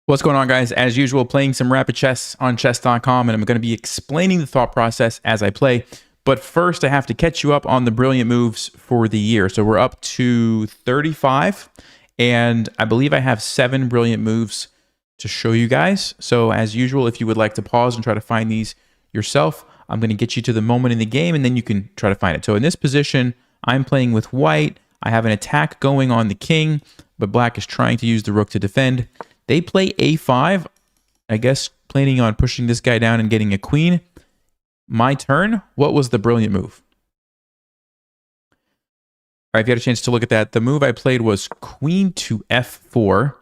What's going on, guys? As usual, playing some rapid chess on chess.com, and I'm going to be explaining the thought process as I play. But first, I have to catch you up on the brilliant moves for the year. So we're up to 35, and I believe I have 7 brilliant moves to show you guys. So as usual, if you would like to pause and try to find these yourself, I'm going to get you to the moment in the game, and then you can try to find it. So in this position, I'm playing with white. I have an attack going on the king, but black is trying to use the rook to defend. They play a5, I guess planning on pushing this guy down and getting a queen. My turn. What was the brilliant move? All right, if you had a chance to look at that, the move I played was queen to f4.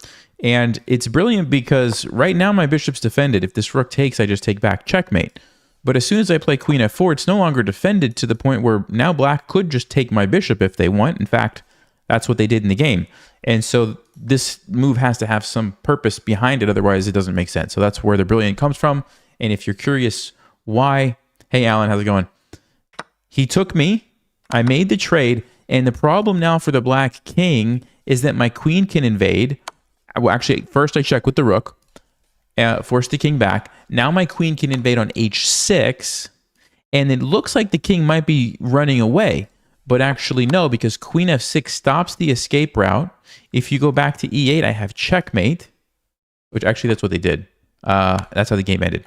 And it's brilliant because right now my bishop's defended. If this rook takes, I just take back checkmate. But as soon as I play queen f4, it's no longer defended to the point where now black could just take my bishop if they want. In fact, that's what they did in the game. And so this move has to have some purpose behind it, otherwise it doesn't make sense. So that's where the brilliant comes from. And if you're curious why, hey Alan, how's it going? He took me, I made the trade, and the problem now for the black king is that my queen can invade. Well, actually, first I check with the rook, force the king back. Now my queen can invade on h6, and it looks like the king might be running away. But actually, no, because queen f6 stops the escape route. If you go back to e8, I have checkmate, which actually that's what they did. That's how the game ended.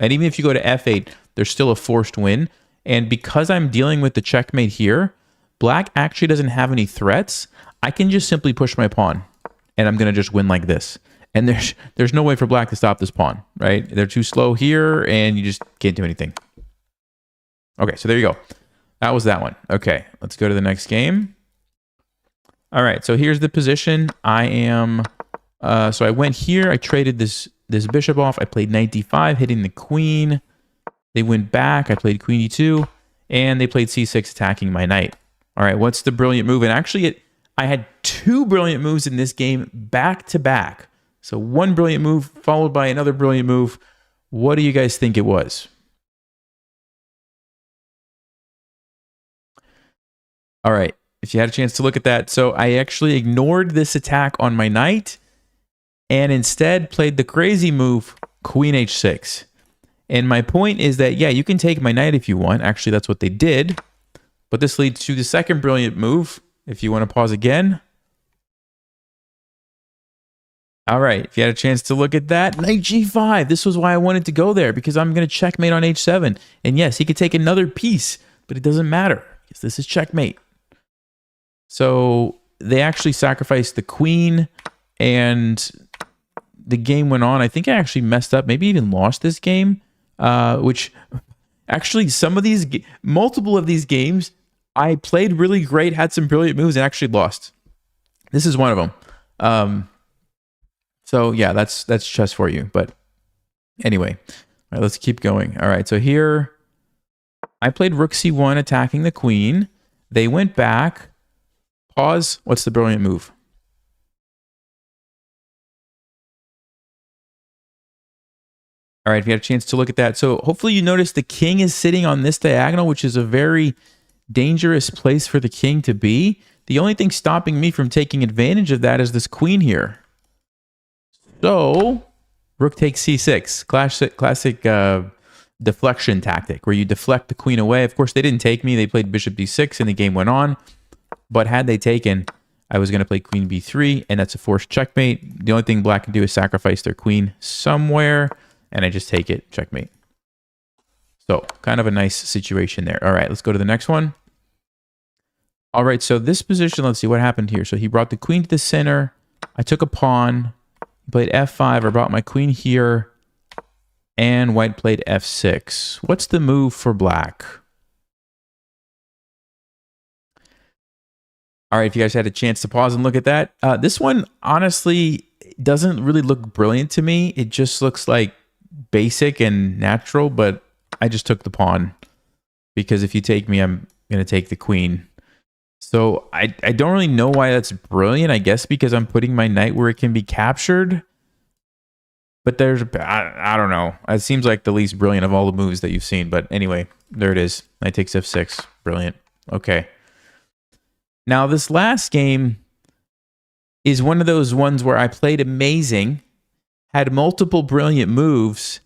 And even if you go to f8, there's still a forced win. And because I'm dealing with the checkmate here, black actually doesn't have any threats. I can just simply push my pawn, and I'm going to just win like this. And there's no way for black to stop this pawn, right? They're too slow here, and you just can't do anything. Okay, so there you go. That was that one. Okay, let's go to the next game. All right, so here's the position. I am, so I went here. I traded this bishop off. I played knight d5, hitting the queen. They went back. I played queen e2, and they played c6, attacking my knight. All right, what's the brilliant move? And actually, I had 2 brilliant moves in this game back to back. So one brilliant move followed by another brilliant move. What do you guys think it was? All right, if you had a chance to look at that. So I actually ignored this attack on my knight and instead played the crazy move, queen h6. And my point is that, yeah, you can take my knight if you want. Actually, that's what they did. But this leads to the second brilliant move, if you want to pause again. All right, if you had a chance to look at that, knight g5. This was why I wanted to go there, because I'm going to checkmate on h7. And yes, he could take another piece, but it doesn't matter, because this is checkmate. So they actually sacrificed the queen, and the game went on. I think I actually messed up, maybe even lost this game, which actually some of these, multiple of these games, I played really great, had some brilliant moves, and actually lost. This is one of them. So yeah, that's chess for you. But anyway, all right, let's keep going. All right, so here I played rook c1, attacking the queen. They went back. Pause. What's the brilliant move? All right, if you had a chance to look at that. So hopefully you notice the king is sitting on this diagonal, which is a very dangerous place for the king to be. The only thing stopping me from taking advantage of that is this queen here. So rook takes c6. Classic deflection tactic, where you deflect the queen away. Of course, they didn't take me. They played bishop d6, and the game went on. But had they taken, I was going to play queen b3, and that's a forced checkmate. The only thing black can do is sacrifice their queen somewhere, and I just take it, checkmate. So kind of a nice situation there. All right, let's go to the next one. All right, so this position, let's see what happened here. So he brought the queen to the center. I took a pawn, played f5. I brought my queen here, and white played f6. What's the move for black? All right, if you guys had a chance to pause and look at that. This one, honestly, doesn't really look brilliant to me. It just looks like basic and natural, but I just took the pawn. Because if you take me, I'm going to take the queen. So I don't really know why that's brilliant. I guess because I'm putting my knight where it can be captured. But there's, I don't know. It seems like the least brilliant of all the moves that you've seen. But anyway, there it is. Knight takes f6. Brilliant. Okay. Now, this last game is one of those ones where I played amazing, had multiple brilliant moves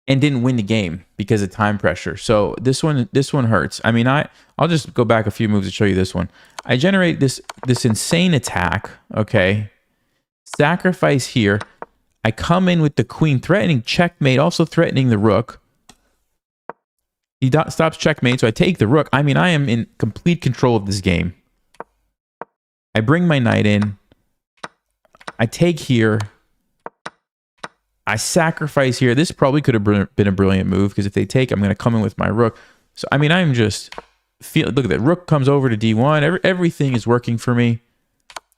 and didn't win the game because of time pressure. So this one hurts. I mean, I'll just go back a few moves to show you this one. I generate this insane attack, okay? Sacrifice here. I come in with the queen, threatening checkmate, also threatening the rook. He stops checkmate, so I take the rook. I mean, I am in complete control of this game. I bring my knight in. I take here. I sacrifice here. This probably could have been a brilliant move, because if they take, I'm going to come in with my rook. So, I mean, I'm just... look at that. Rook comes over to d1. Everything is working for me.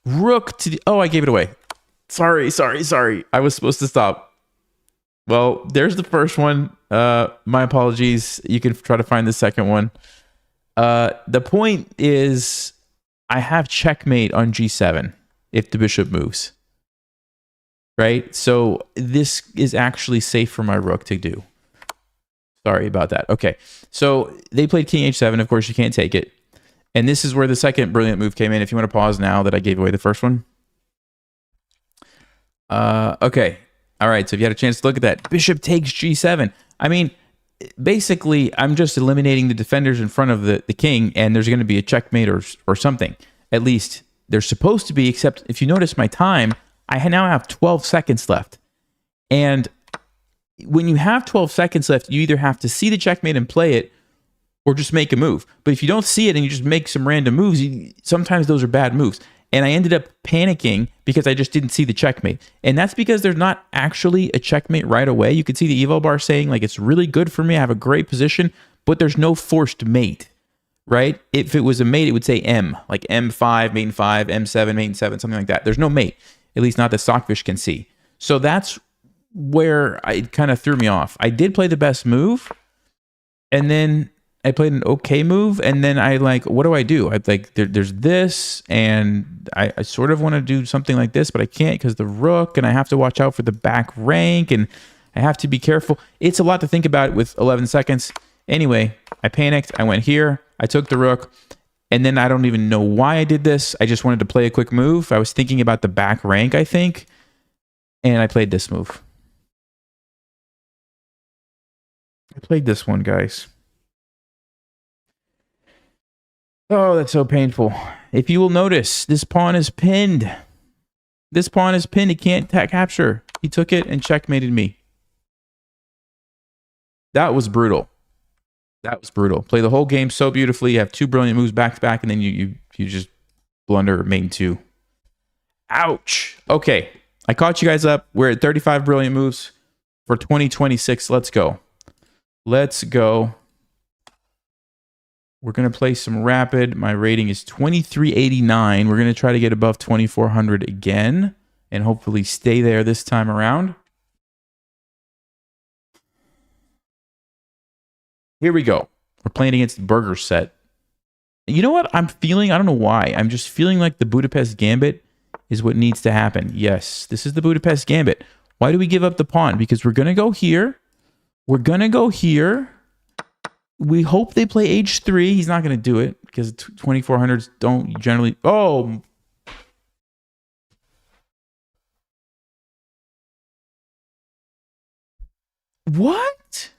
Rook to... oh, I gave it away. Sorry. I was supposed to stop. Well, there's the first one. My apologies. You can try to find the second one. The point is, I have checkmate on g7 if the bishop moves. Right? So this is actually safe for my rook to do. Sorry about that. Okay. So they played king h7. Of course, you can't take it. And this is where the second brilliant move came in. If you want to pause now that I gave away the first one. Okay. All right. So if you had a chance to look at that, bishop takes g7. I mean, basically, I'm just eliminating the defenders in front of the king, and there's going to be a checkmate or something. At least there's supposed to be, except if you notice my time, I now have 12 seconds left. And when you have 12 seconds left, you either have to see the checkmate and play it, or just make a move. But if you don't see it and you just make some random moves, sometimes those are bad moves. And I ended up panicking because I just didn't see the checkmate. And that's because there's not actually a checkmate right away. You can see the eval bar saying, like, it's really good for me, I have a great position, but there's no forced mate, right? If it was a mate, it would say M, like M5, mate in 5, M7, mate in 7, something like that. There's no mate, at least not that Stockfish can see. So that's where it kind of threw me off. I did play the best move, and then I played an okay move, and then I what do I do? I there's this, and I sort of want to do something like this, but I can't because the rook, and I have to watch out for the back rank, and I have to be careful. It's a lot to think about with 11 seconds. Anyway, I panicked. I went here. I took the rook, and then I don't even know why I did this. I just wanted to play a quick move. I was thinking about the back rank, I think, and I played this move. I played this one, guys. Oh, that's so painful. If you will notice, this pawn is pinned. This pawn is pinned. He can't capture. He took it and checkmated me. That was brutal. That was brutal. Play the whole game so beautifully. You have two brilliant moves back to back, and then you just blunder mate in 2. Ouch. Okay. I caught you guys up. We're at 35 brilliant moves for 2026. Let's go. Let's go. We're going to play some rapid. My rating is 2389. We're going to try to get above 2400 again and hopefully stay there this time around. Here we go. We're playing against Burger Set. You know what I'm feeling? I don't know why. I'm just feeling like the Budapest Gambit is what needs to happen. Yes, this is the Budapest Gambit. Why do we give up the pawn? Because we're going to go here. We're going to go here. We hope they play h3. He's not going to do it because 2400s don't generally... Oh! What?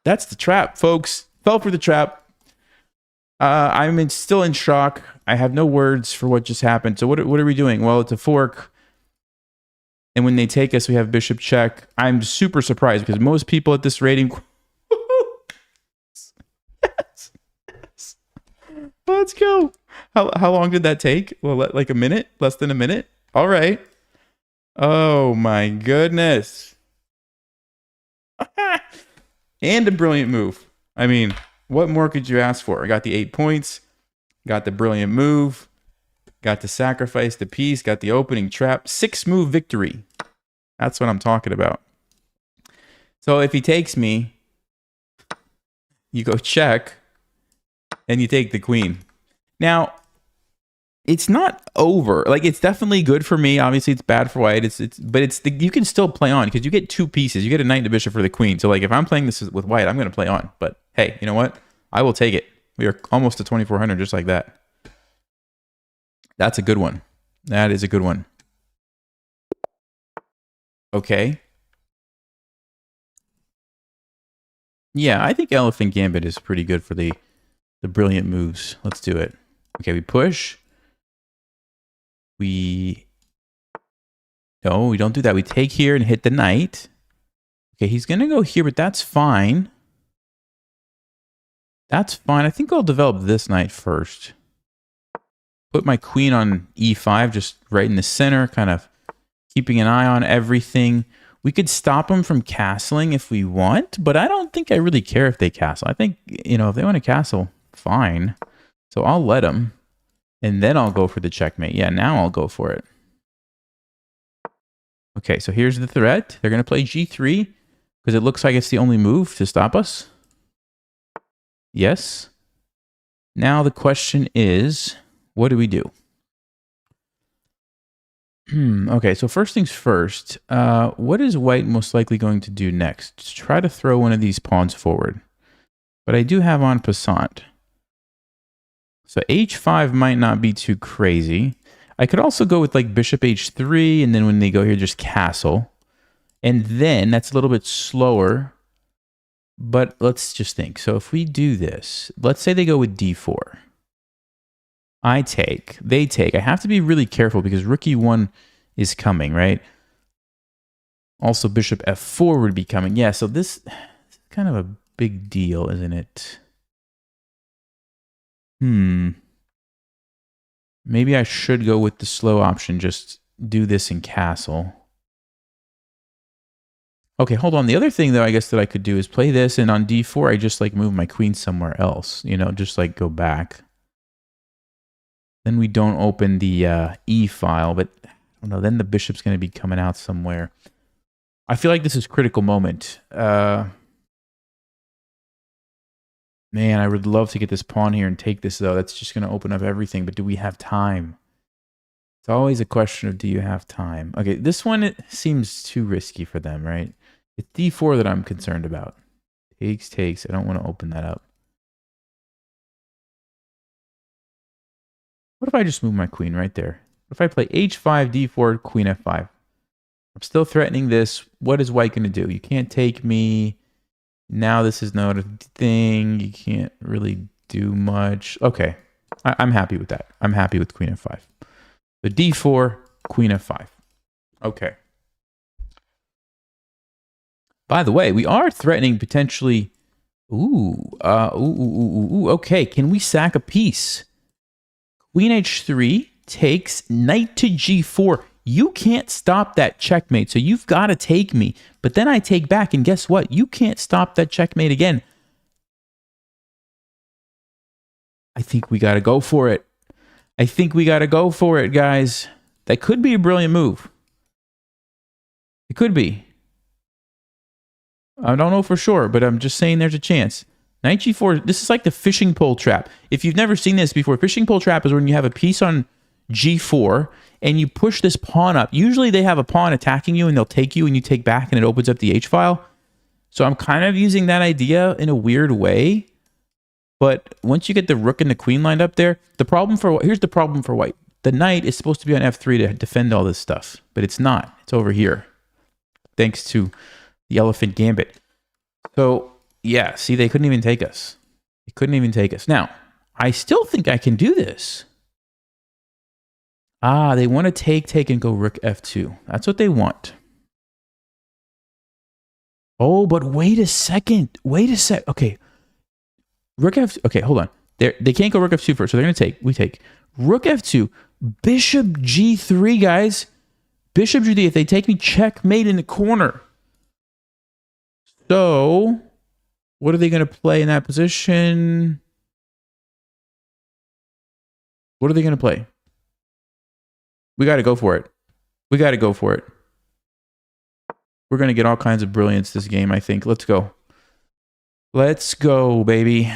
That's the trap, folks. Fell for the trap. I'm still in shock. I have no words for what just happened. So what are we doing? Well, it's a fork. And when they take us, we have bishop check. I'm super surprised because most people at this rating... Yes. Yes. Let's go. How long did that take? Well, like a minute? Less than a minute? All right. Oh, my goodness. And a brilliant move. I mean, what more could you ask for? I got the 8 points. Got the brilliant move. Got to sacrifice the piece. Got the opening trap. 6-move victory. That's what I'm talking about. So if he takes me, you go check, and you take the queen. Now, it's not over. Like, it's definitely good for me. Obviously, it's bad for white. You can still play on because you get 2 pieces. You get a knight and a bishop for the queen. So, like, if I'm playing this with white, I'm going to play on. But hey, you know what? I will take it. We are almost to 2400 just like that. That's a good one. That is a good one. Okay. Yeah, I think Elephant Gambit is pretty good for the brilliant moves. Let's do it. Okay, we push. No, we don't do that. We take here and hit the knight. Okay, he's going to go here, but that's fine. That's fine. I think I'll develop this knight first. Put my queen on e5, just right in the center, kind of keeping an eye on everything. We could stop them from castling if we want, but I don't think I really care if they castle. I think, you know, if they want to castle, fine. So I'll let them, and then I'll go for the checkmate. Yeah, now I'll go for it. Okay, so here's the threat. They're going to play g3 because it looks like it's the only move to stop us. Yes. Now the question is, what do we do? Okay, so first things first, what is white most likely going to do next? Just try to throw one of these pawns forward. But I do have en passant. So h5 might not be too crazy. I could also go with like bishop h3, and then when they go here, just castle. And then that's a little bit slower. But let's just think. So if we do this, let's say they go with d4. I take, they take. I have to be really careful because rook e1 is coming, right? Also, bishop f4 would be coming. Yeah, so this is kind of a big deal, isn't it? Maybe I should go with the slow option, just do this in castle. Okay, hold on. The other thing, though, I guess that I could do is play this, and on d4, I just like move my queen somewhere else, you know, just like go back. Then we don't open the E file, but I don't know, then the bishop's going to be coming out somewhere. I feel like this is a critical moment. Man, I would love to get this pawn here and take this, though. That's just going to open up everything, but do we have time? It's always a question of do you have time? Okay, this one, it seems too risky for them, right? It's d4 that I'm concerned about. Takes, takes. I don't want to open that up. What if I just move my queen right there? What if I play h5, d4, queen f5? I'm still threatening this. What is white going to do? You can't take me. Now this is not a thing. You can't really do much. Okay, I'm happy with that. I'm happy with queen f5. So d4, queen f5. Okay. By the way, we are threatening potentially... Okay, can we sack a piece? Queen h3 takes knight to g4. You can't stop that checkmate, so you've got to take me. But then I take back, and guess what? You can't stop that checkmate again. I think we got to go for it. I think we got to go for it, guys. That could be a brilliant move. It could be. I don't know for sure, but I'm just saying there's a chance. Knight g4, this is like the fishing pole trap. If you've never seen this before, fishing pole trap is when you have a piece on g4 and you push this pawn up. Usually they have a pawn attacking you and they'll take you and you take back and it opens up the h file. So I'm kind of using that idea in a weird way. But once you get the rook and the queen lined up there, here's the problem for white. The knight is supposed to be on f3 to defend all this stuff, but it's not. It's over here, thanks to the elephant gambit. So yeah, see, they couldn't even take us. They couldn't even take us. Now, I still think I can do this. They want to take and go rook f2. That's what they want. Oh, but wait a second. Wait a sec. Okay. Rook f2. Okay, hold on. They can't go rook f2 first, so they're going to take. We take. Rook f2. Bishop g3, guys. Bishop g3. If they take me, checkmate in the corner. So, what are they going to play in that position? What are they going to play? We got to go for it. We got to go for it. We're going to get all kinds of brilliance this game, I think. Let's go. Let's go, baby.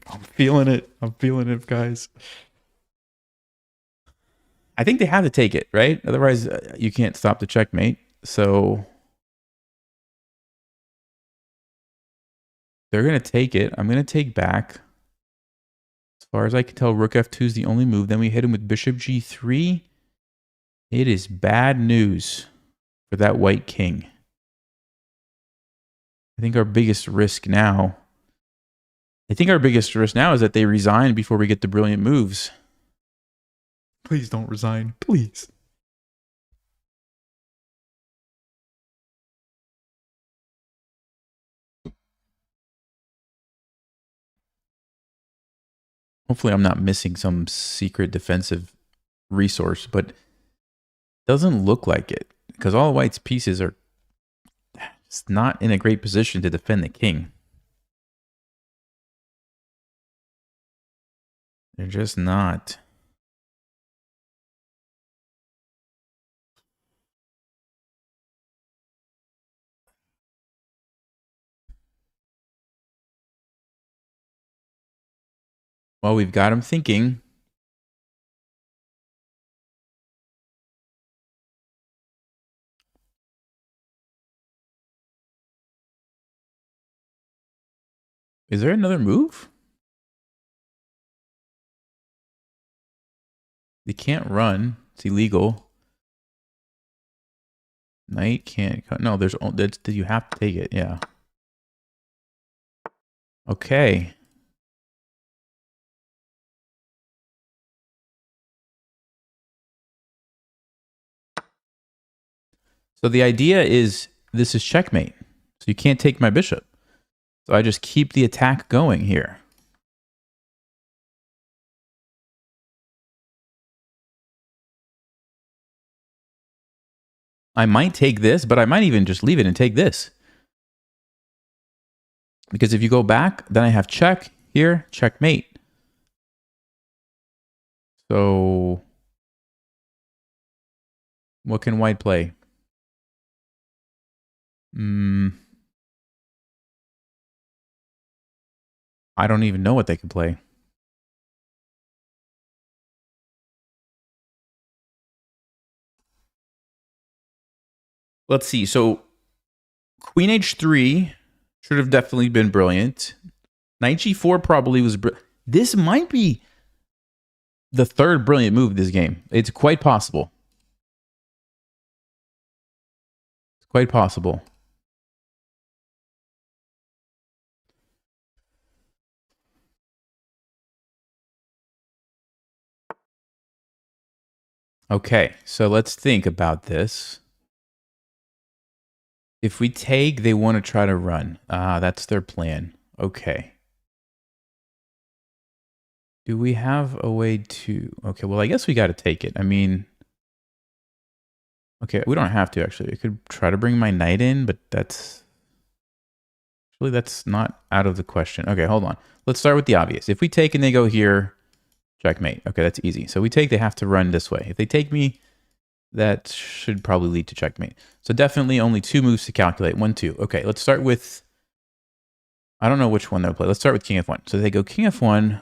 I'm feeling it. I'm feeling it, guys. I think they have to take it, right? Otherwise, you can't stop the checkmate. So they're going to take it. I'm going to take back. As far as I can tell, rook f2 is the only move. Then we hit him with bishop g3. It is bad news for that white king. I think our biggest risk now is that they resign before we get the brilliant moves. Please don't resign. Please. Hopefully I'm not missing some secret defensive resource, but it doesn't look like it because all white's pieces are just not in a great position to defend the king. They're just not. Well, we've got him thinking. Is there another move? They can't run. It's illegal. Knight can't. No, there's. You have to take it. Yeah. Okay. So the idea is this is checkmate. So you can't take my bishop. So I just keep the attack going here. I might take this, but I might even just leave it and take this. Because if you go back, then I have check here, checkmate. So what can white play? I don't even know what they can play. Let's see. So queen h3 should have definitely been brilliant. Knight g4 probably was this might be the third brilliant move of this game. It's quite possible. It's quite possible. Okay, so let's think about this. If we take, they want to try to run. That's their plan. Okay. Do we have a way to... Okay, well, I guess we got to take it. I mean... Okay, we don't have to, actually. I could try to bring my knight in, but that's... Actually, that's not out of the question. Okay, hold on. Let's start with the obvious. If we take and they go here, checkmate. Okay, that's easy. So we take, they have to run this way. If they take me, that should probably lead to checkmate. So definitely only two moves to calculate. 1, 2. Okay, let's start with... I don't know which one they'll play. Let's start with king f1. So they go king f1.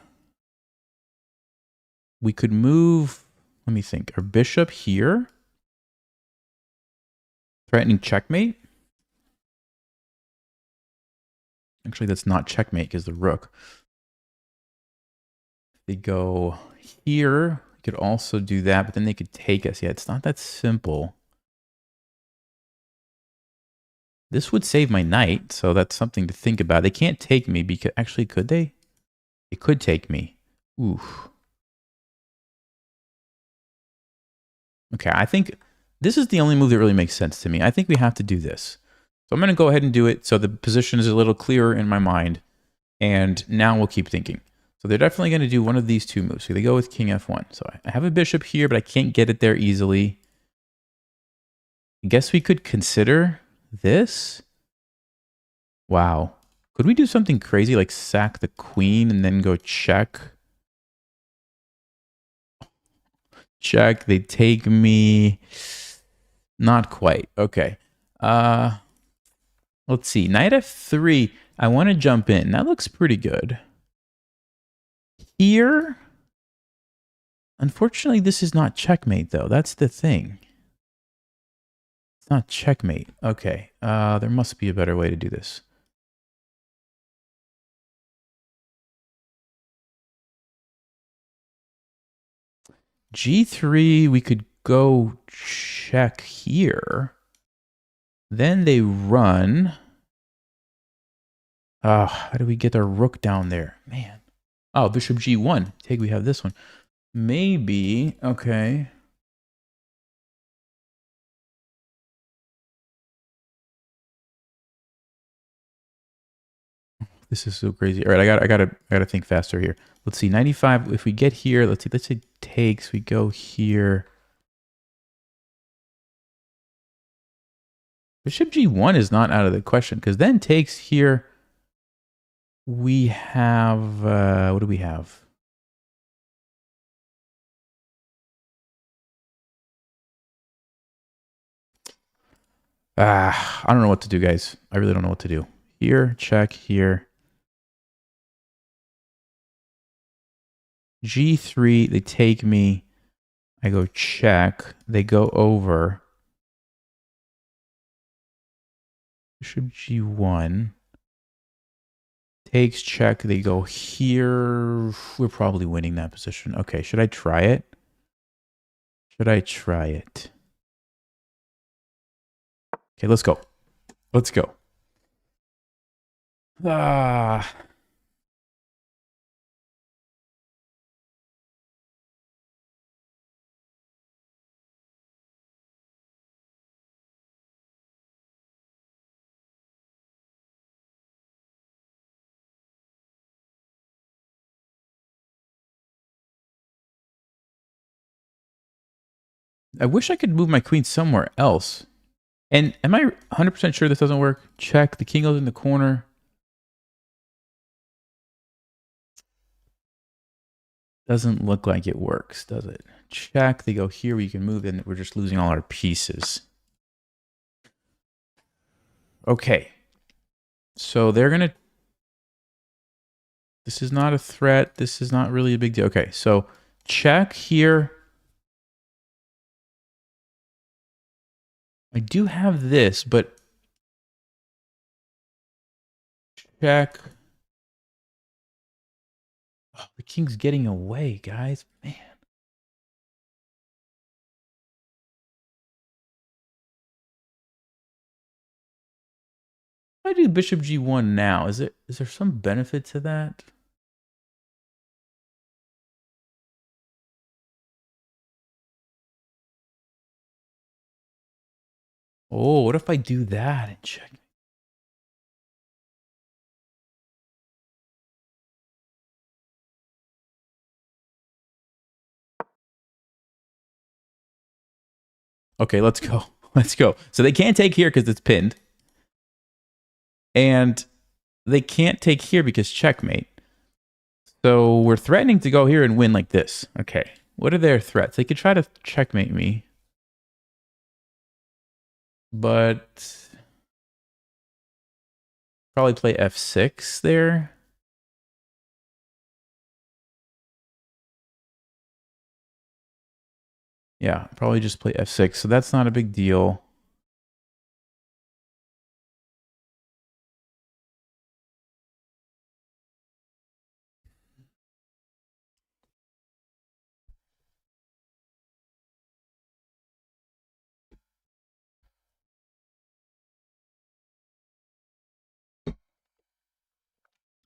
We could move... Let me think. Our bishop here. Threatening checkmate. Actually, that's not checkmate because the rook. They go here. We could also do that, but then they could take us. Yeah, it's not that simple. This would save my knight, so that's something to think about. They can't take me because... Actually, could they? They could take me. Oof. Okay, I think this is the only move that really makes sense to me. I think we have to do this. So I'm going to go ahead and do it so the position is a little clearer in my mind. And now we'll keep thinking. So they're definitely going to do one of these two moves. So they go with king f1. So I have a bishop here, but I can't get it there easily. I guess we could consider this. Wow. Could we do something crazy like sack the queen and then go check? Check. They take me. Not quite. Okay. Let's see. Knight f3. I want to jump in. That looks pretty good. Here. Unfortunately, this is not checkmate, though. That's the thing. It's It's not checkmate. Okay. There must be a better way to do this. G3, we could go check here. Then they run. How do we get our rook down there? Man. Oh, bishop G1. Take, we have this one. Maybe. Okay. This is so crazy. All right, I gotta think faster here. Let's see, 95. If we get here, let's say takes. We go here. Bishop G1 is not out of the question because then takes here. We have what do we have? I don't know what to do, guys. I really don't know what to do. Here, check here. G3, they take me. I go check. They go over. Bishop G1. Takes, check. They go here. We're probably winning that position. Okay, should I try it? Should I try it? Okay, let's go. Let's go. Ah. I wish I could move my queen somewhere else. And am I 100% sure this doesn't work? Check. The king goes in the corner. Doesn't look like it works, does it? Check. They go here where you can move, and we're just losing all our pieces. Okay. So they're going to... This is not a threat. This is not really a big deal. Okay, so check here. I do have this, but... Check. Oh, the king's getting away, guys. Man. If I do bishop G1 now, is there some benefit to that? Oh, what if I do that and check? Okay, let's go. Let's go. So they can't take here because it's pinned. And they can't take here because checkmate. So we're threatening to go here and win like this. Okay. What are their threats? They could try to checkmate me. But probably play f6 there. Yeah, probably just play f6. So that's not a big deal.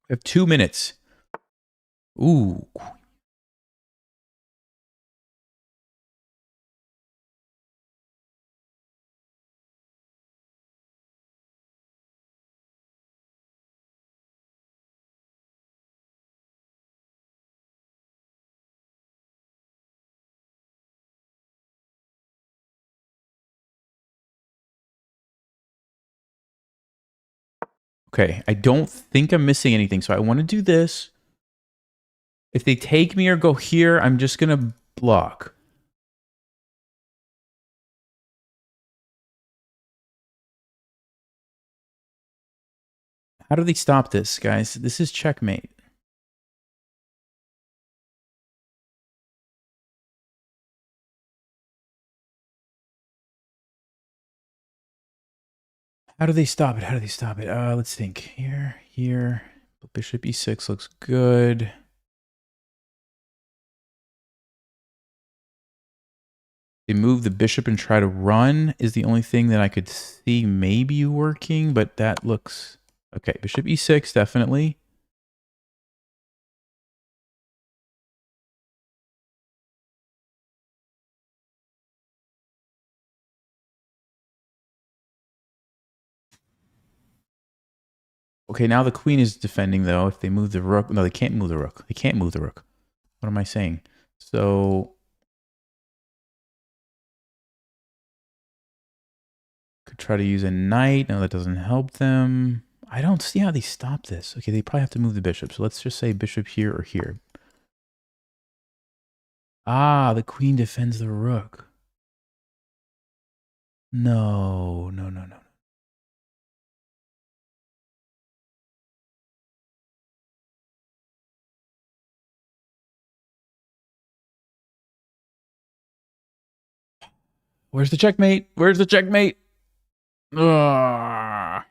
We have 2 minutes. Ooh. Okay, I don't think I'm missing anything. So I want to do this. If they take me or go here, I'm just going to block. How do they stop this, guys? This is checkmate. How do they stop it? How do they stop it? Let's think. Here. Bishop e6 looks good. They move the bishop and try to run is the only thing that I could see maybe working, but that looks... Okay, bishop e6, definitely. Okay, now the queen is defending, though. If they move the rook... No, they can't move the rook. They can't move the rook. What am I saying? So... Could try to use a knight. No, that doesn't help them. I don't see how they stop this. Okay, they probably have to move the bishop. So let's just say bishop here or here. Ah, the queen defends the rook. No. Where's the checkmate? Where's the checkmate? Ugh. I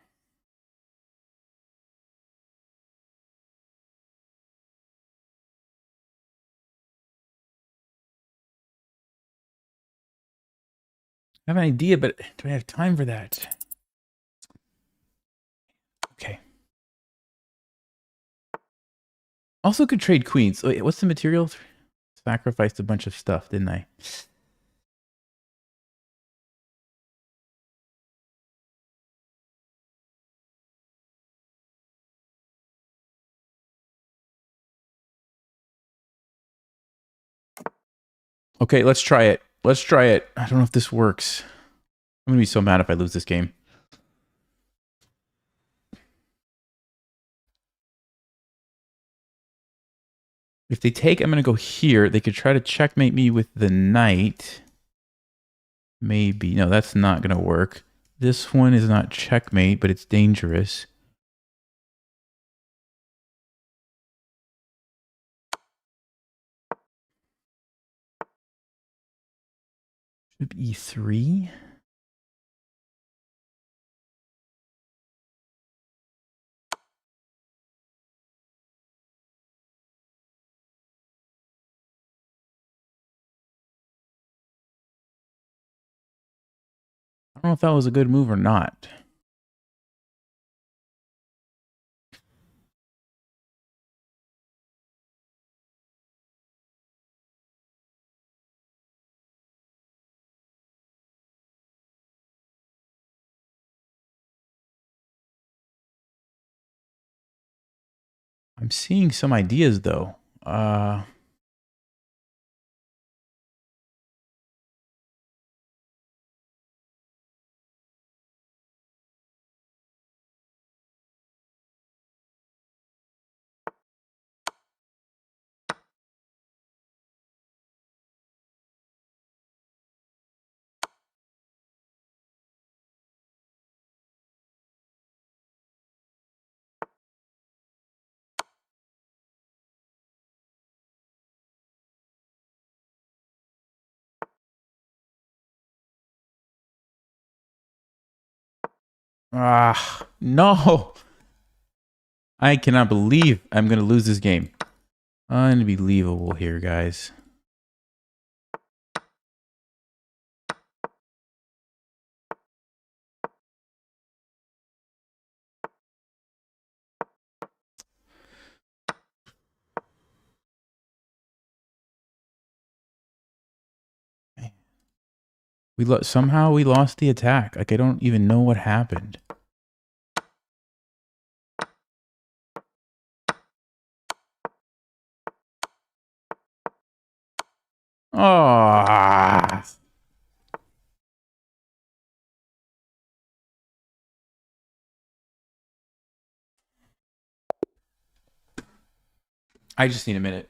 have an idea, but do I have time for that? Okay. Also could trade queens. Wait, what's the material? Sacrificed a bunch of stuff, didn't I? Okay, let's try it. Let's try it. I don't know if this works. I'm going to be so mad if I lose this game. If they take, I'm going to go here. They could try to checkmate me with the knight. Maybe. No, that's not going to work. This one is not checkmate, but it's dangerous. Bishop e3. I don't know if that was a good move or not. I'm seeing some ideas, though. No. I cannot believe I'm going to lose this game. Unbelievable here, guys. Somehow we lost the attack. Like, I don't even know what happened. Oh. I just need a minute.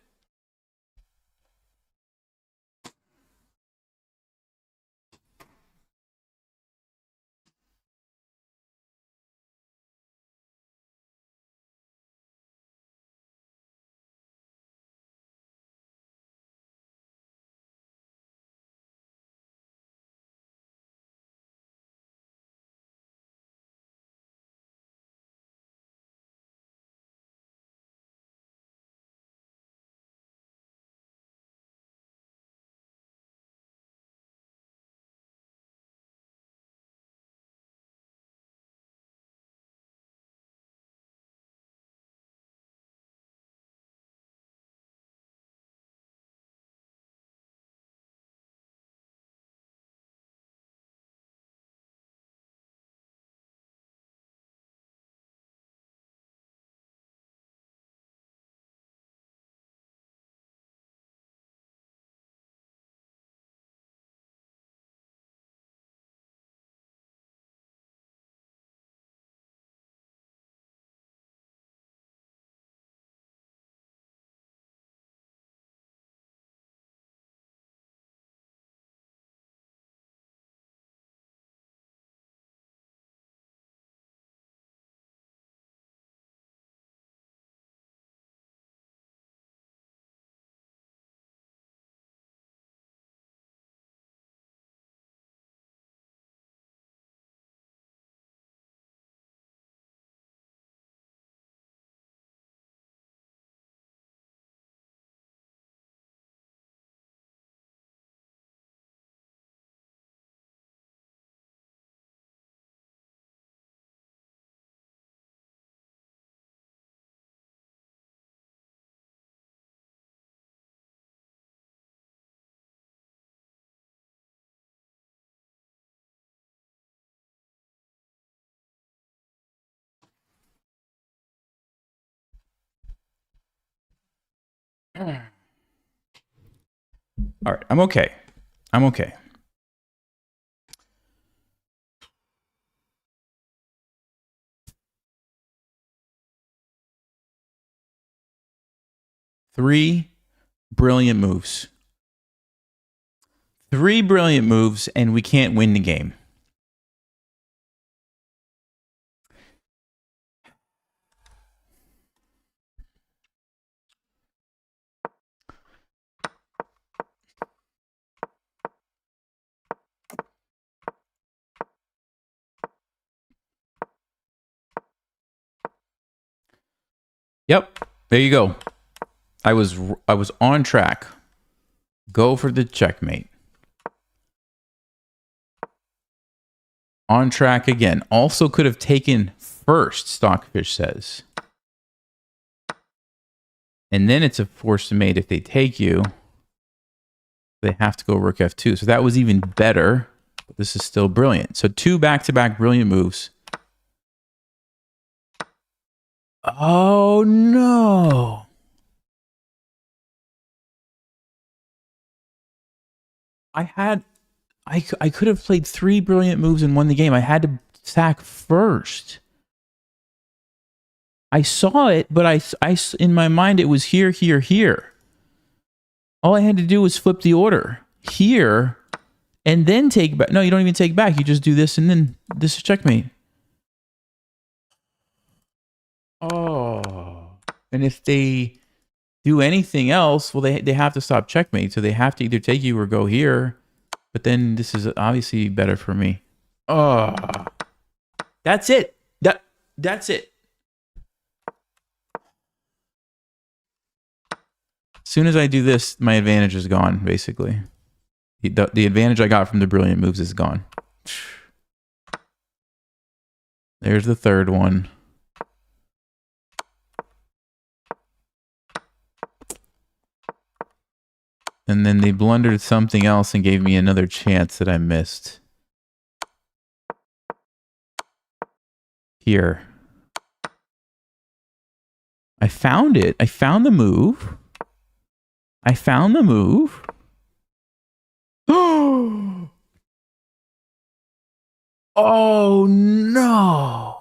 All right, I'm okay. I'm okay. Three brilliant moves. Three brilliant moves, and we can't win the game. Yep, there you go. I was on track. Go for the checkmate. On track again. Also could have taken first, Stockfish says. And then it's a forced mate if they take you. They have to go rook f2. So that was even better. But this is still brilliant. So two back-to-back brilliant moves. Oh, no. I could have played three brilliant moves and won the game. I had to sack first. I saw it, but I in my mind, it was here, here, here. All I had to do was flip the order. Here, and then take back. No, you don't even take back. You just do this, and then this is checkmate. Oh. And if they do anything else, well, they have to stop checkmate. So they have to either take you or go here. But then this is obviously better for me. Oh. That's it. That's it. As soon as I do this, my advantage is gone, basically. The advantage I got from the brilliant moves is gone. There's the third one. And then they blundered something else and gave me another chance that I missed. Here. I found it. I found the move. I found the move. Oh, no.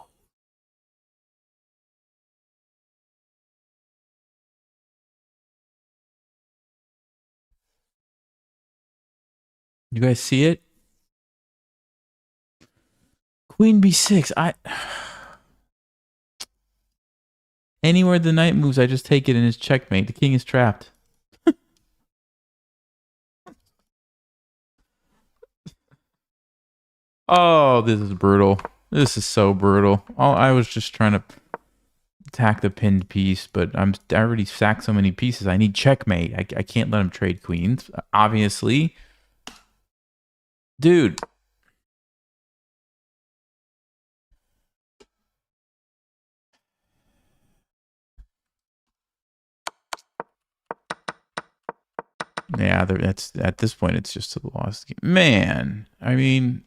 You guys see it? Queen b6. Anywhere the knight moves, I just take it and it's checkmate. The king is trapped. Oh, this is brutal. This is so brutal. I was just trying to attack the pinned piece, but I already sacked so many pieces. I need checkmate. I can't let him trade queens, obviously. Dude. Yeah, that's at this point it's just a lost game. Man, I mean,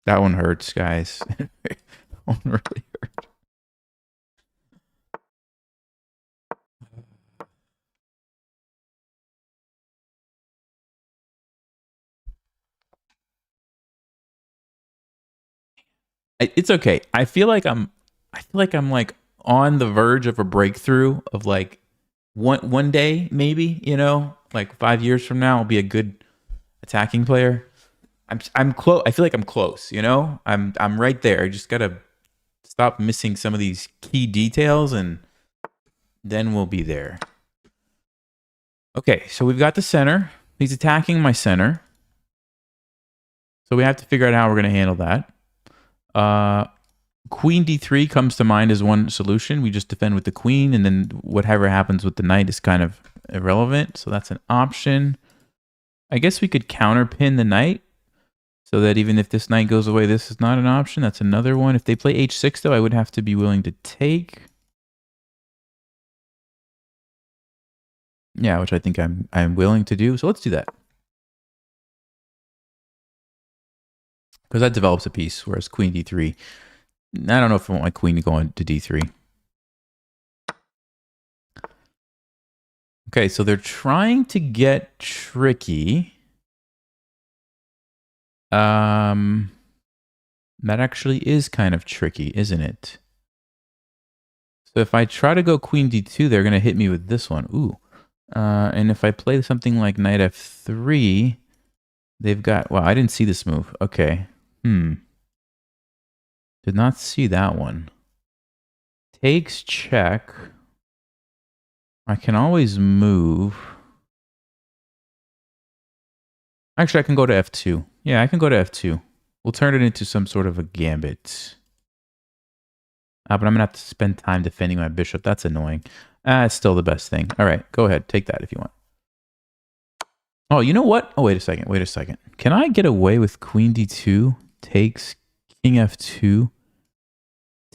that one hurts, guys. That one really hurt. It's okay. I feel like I'm like on the verge of a breakthrough of like one day maybe, you know, like 5 years from now I'll be a good attacking player. I'm close. I feel like I'm close, you know? I'm right there. I just got to stop missing some of these key details and then we'll be there. Okay, so we've got the center. He's attacking my center. So we have to figure out how we're going to handle that. Queen d3 comes to mind as one solution. We just defend with the queen, and then whatever happens with the knight is kind of irrelevant. So that's an option. I guess we could counterpin the knight so that even if this knight goes away, this is not an option. That's another one. If they play h6, though, I would have to be willing to take. Yeah, which I think I'm willing to do. So let's do that. because that develops a piece, whereas queen d3, I don't know if I want my queen to go into d3. Okay, so they're trying to get tricky. That actually is kind of tricky, isn't it? So if I try to go queen d2, they're going to hit me with this one. Ooh. And if I play something like knight f3, they've got... Wow, I didn't see this move. Okay. Did not see that one. Takes check. I can always move. Actually, I can go to f2. Yeah, I can go to f2. We'll turn it into some sort of a gambit. But I'm going to have to spend time defending my bishop. That's annoying. It's still the best thing. All right, go ahead. Take that if you want. Oh, you know what? Oh, wait a second. Wait a second. Can I get away with queen d2? Takes king f2.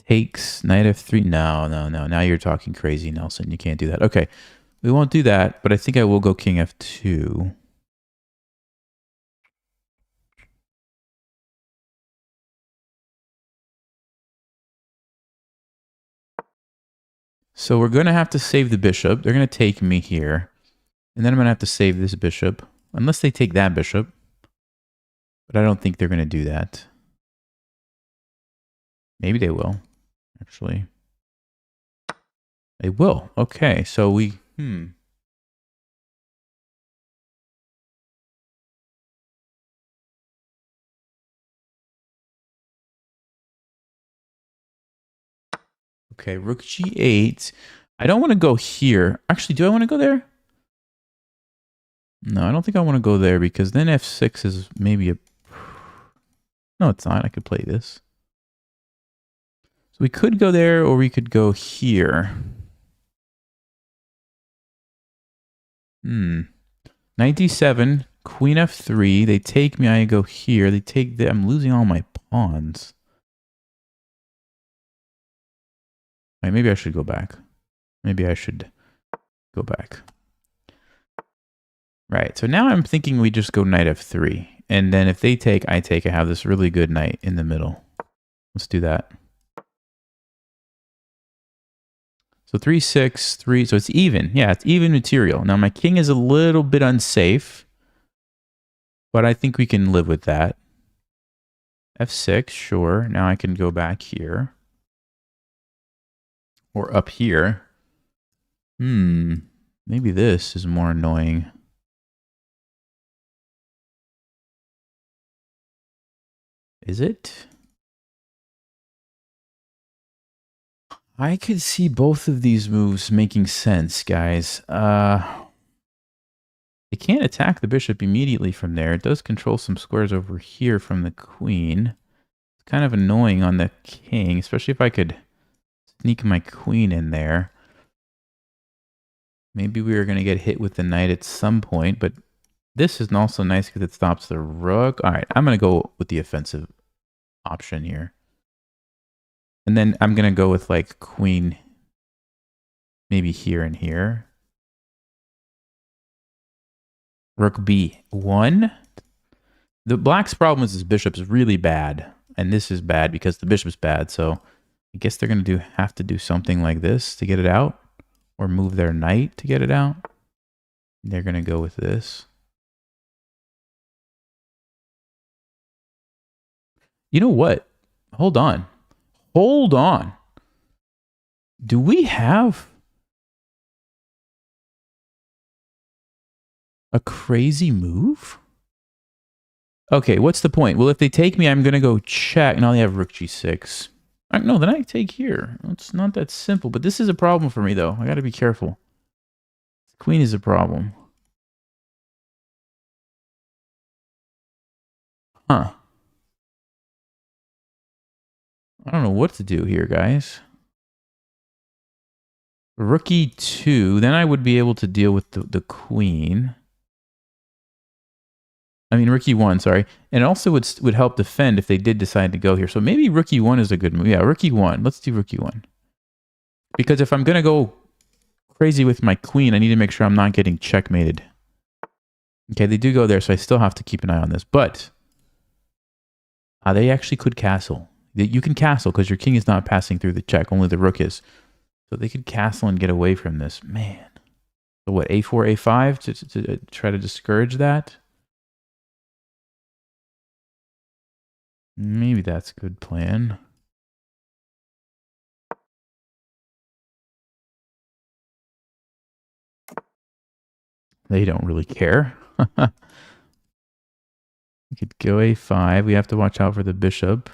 Takes knight f3. No. Now you're talking crazy, Nelson. You can't do that. Okay, we won't do that, but I think I will go king f2. So we're going to have to save the bishop. They're going to take me here. And then I'm going to have to save this bishop. Unless they take that bishop. But I don't think they're going to do that. Maybe they will, actually. They will. Okay, so we... Okay, rook g8. I don't want to go here. Actually, do I want to go there? No, I don't think I want to go there because then f6 is maybe a... No, it's not. I could play this. So we could go there or we could go here. Knight d7, queen f3. They take me. I go here. They take the... I'm losing all my pawns. Right, maybe I should go back. Maybe I should go back. Right, so now I'm thinking we just go knight f3. And then if they take, I take. I have this really good knight in the middle. Let's do that. So 3, 6, 3. So it's even. Yeah, it's even material. Now my king is a little bit unsafe. But I think we can live with that. f6, sure. Now I can go back here. Or up here. Maybe this is more annoying. Is it? I could see both of these moves making sense, guys. They can't attack the bishop immediately from there. It does control some squares over here from the queen. It's kind of annoying on the king, especially if I could sneak my queen in there. Maybe we were going to get hit with the knight at some point, but this is also nice because it stops the rook. All right, I'm going to go with the offensive option here. And then I'm going to go with like queen maybe here and here. Rook b1. The black's problem is his bishop's really bad. And this is bad because the bishop's bad. So I guess they're going to have to do something like this to get it out. Or move their knight to get it out. They're going to go with this. You know what? Hold on. Hold on. Do we have a crazy move? Okay, what's the point? Well, if they take me, I'm going to go check. Now they have rook g6. No, then I take here. It's not that simple. But this is a problem for me, though. I got to be careful. Queen is a problem. Huh. I don't know what to do here, guys. Rook e2. Then I would be able to deal with the queen. I mean, rook e1, sorry. And it also would help defend if they did decide to go here. So maybe rook e1 is a good move. Yeah, rook e1. Let's do rook e1. Because if I'm going to go crazy with my queen, I need to make sure I'm not getting checkmated. Okay, they do go there, so I still have to keep an eye on this. But They actually could castle. You can castle because your king is not passing through the check. Only the rook is. So they could castle and get away from this. Man. So what, a4, a5 to try to discourage that? Maybe that's a good plan. They don't really care. We could go a5. We have to watch out for the bishop.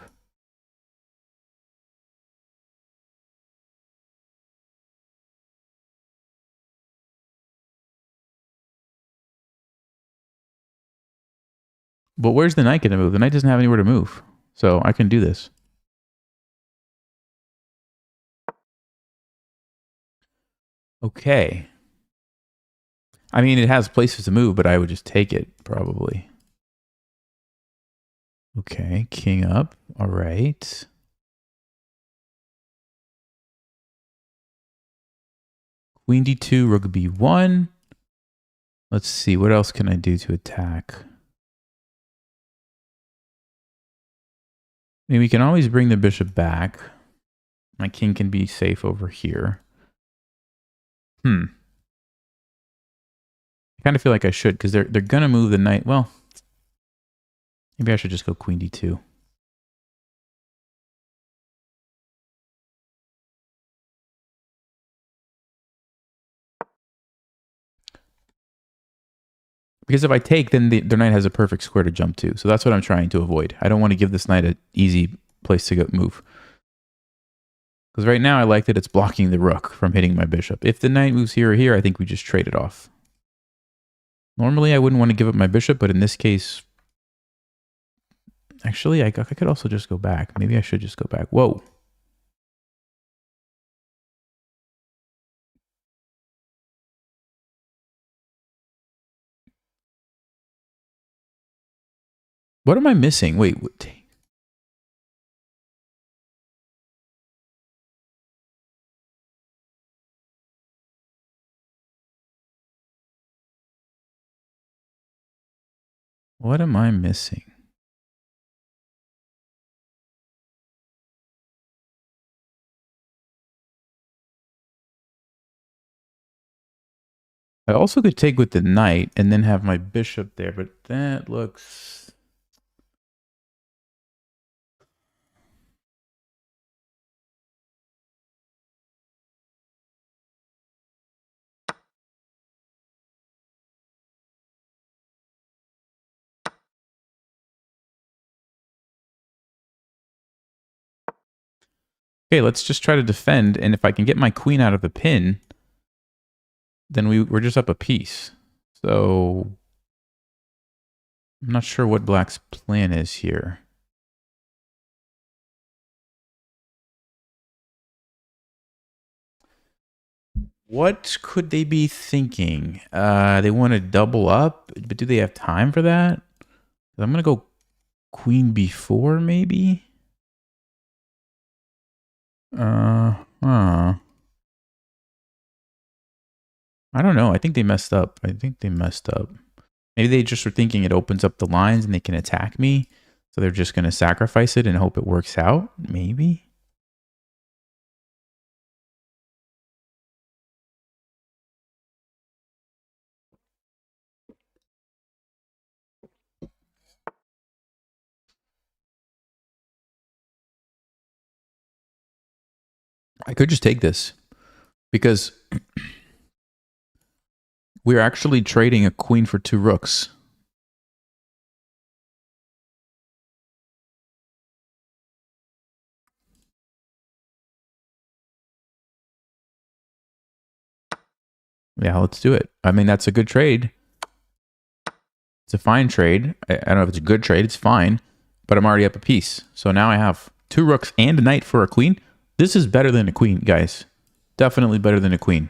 But where's the knight going to move? The knight doesn't have anywhere to move. So I can do this. Okay. I mean, it has places to move, but I would just take it, probably. Okay, king up. All right. Queen d2, rook b1. Let's see, what else can I do to attack? I mean, we can always bring the bishop back. My king can be safe over here. I kind of feel like I should, because they're going to move the knight. Well, maybe I should just go queen d2. Because if I take, then the knight has a perfect square to jump to. So that's what I'm trying to avoid. I don't want to give this knight an easy place to go move. Because right now I like that it's blocking the rook from hitting my bishop. If the knight moves here or here, I think we just trade it off. Normally I wouldn't want to give up my bishop, but in this case... Actually, I could also just go back. Maybe I should just go back. Whoa. What am I missing? Wait. What am I missing? I also could take with the knight and then have my bishop there, but that looks... Okay, let's just try to defend, and if I can get my queen out of the pin, then we're just up a piece. So I'm not sure what black's plan is here. What could they be thinking? They want to double up, but do they have time for that? I'm going to go queen b4 maybe? I don't know. I think they messed up. Maybe they just were thinking it opens up the lines and they can attack me. So they're just going to sacrifice it and hope it works out. Maybe. I could just take this because we're actually trading a queen for 2 rooks. Yeah, let's do it. I mean, that's a good trade. It's a fine trade. I don't know if it's a good trade. It's fine. But I'm already up a piece. So now I have 2 rooks and a knight for a queen. This is better than a queen, guys. Definitely better than a queen.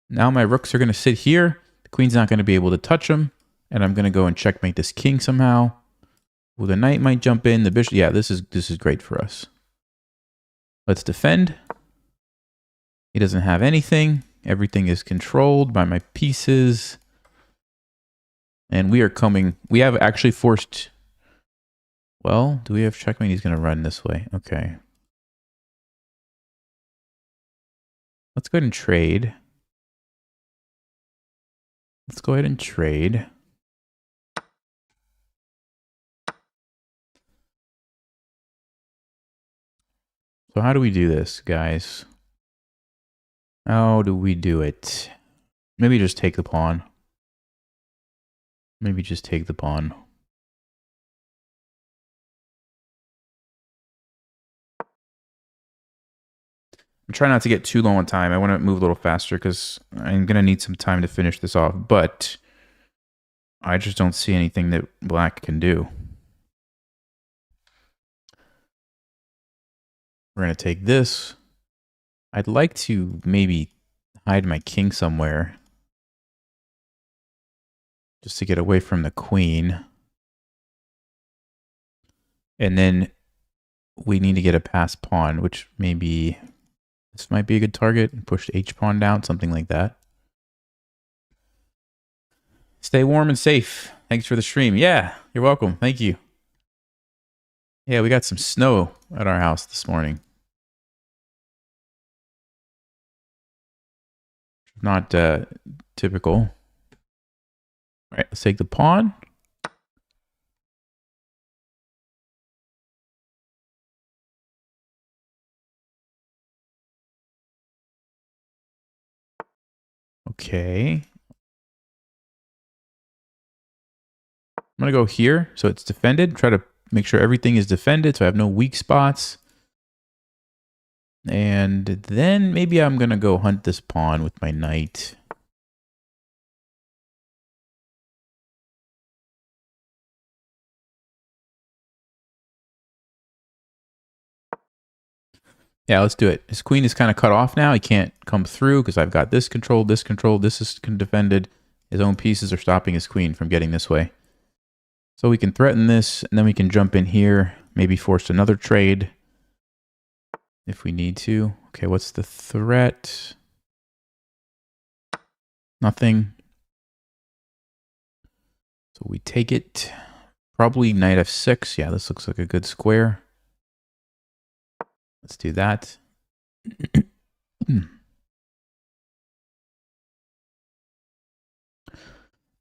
Now my rooks are going to sit here. The queen's not going to be able to touch them. And I'm going to go and checkmate this king somehow. Well, the knight might jump in. The bishop. Yeah, this is great for us. Let's defend. He doesn't have anything. Everything is controlled by my pieces. And we are coming. We have actually forced Well, do we have checkmate? He's going to run this way. Okay. Let's go ahead and trade. Let's go ahead and trade. So how do we do this, guys? How do we do it? Maybe just take the pawn. Maybe just take the pawn. I'm trying not to get too low on time. I want to move a little faster because I'm going to need some time to finish this off. But I just don't see anything that black can do. We're going to take this. I'd like to maybe hide my king somewhere just to get away from the queen. And then we need to get a passed pawn, which maybe this might be a good target. Push the H pawn down, something like that. Stay warm and safe. Thanks for the stream. Yeah, you're welcome. Thank you. Yeah, we got some snow at our house this morning. Not typical. All right, let's take the pawn. Okay. I'm going to go here so it's defended. Try to make sure everything is defended so I have no weak spots. And then maybe I'm going to go hunt this pawn with my knight. Yeah, let's do it. His queen is kind of cut off now. He can't come through because I've got this controlled, this controlled, this is defended. His own pieces are stopping his queen from getting this way. So we can threaten this, and then we can jump in here, maybe force another trade if we need to. Okay, what's the threat? Nothing. So we take it. Probably knight f6. Yeah, this looks like a good square. Let's do that. And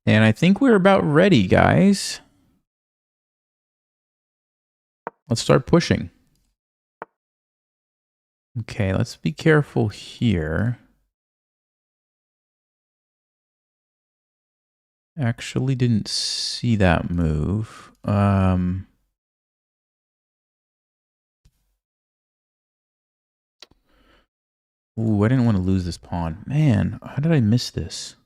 I think we're about ready, guys. Let's start pushing. Okay, let's be careful here. Actually didn't see that move. Ooh, I didn't want to lose this pawn. Man, how did I miss this?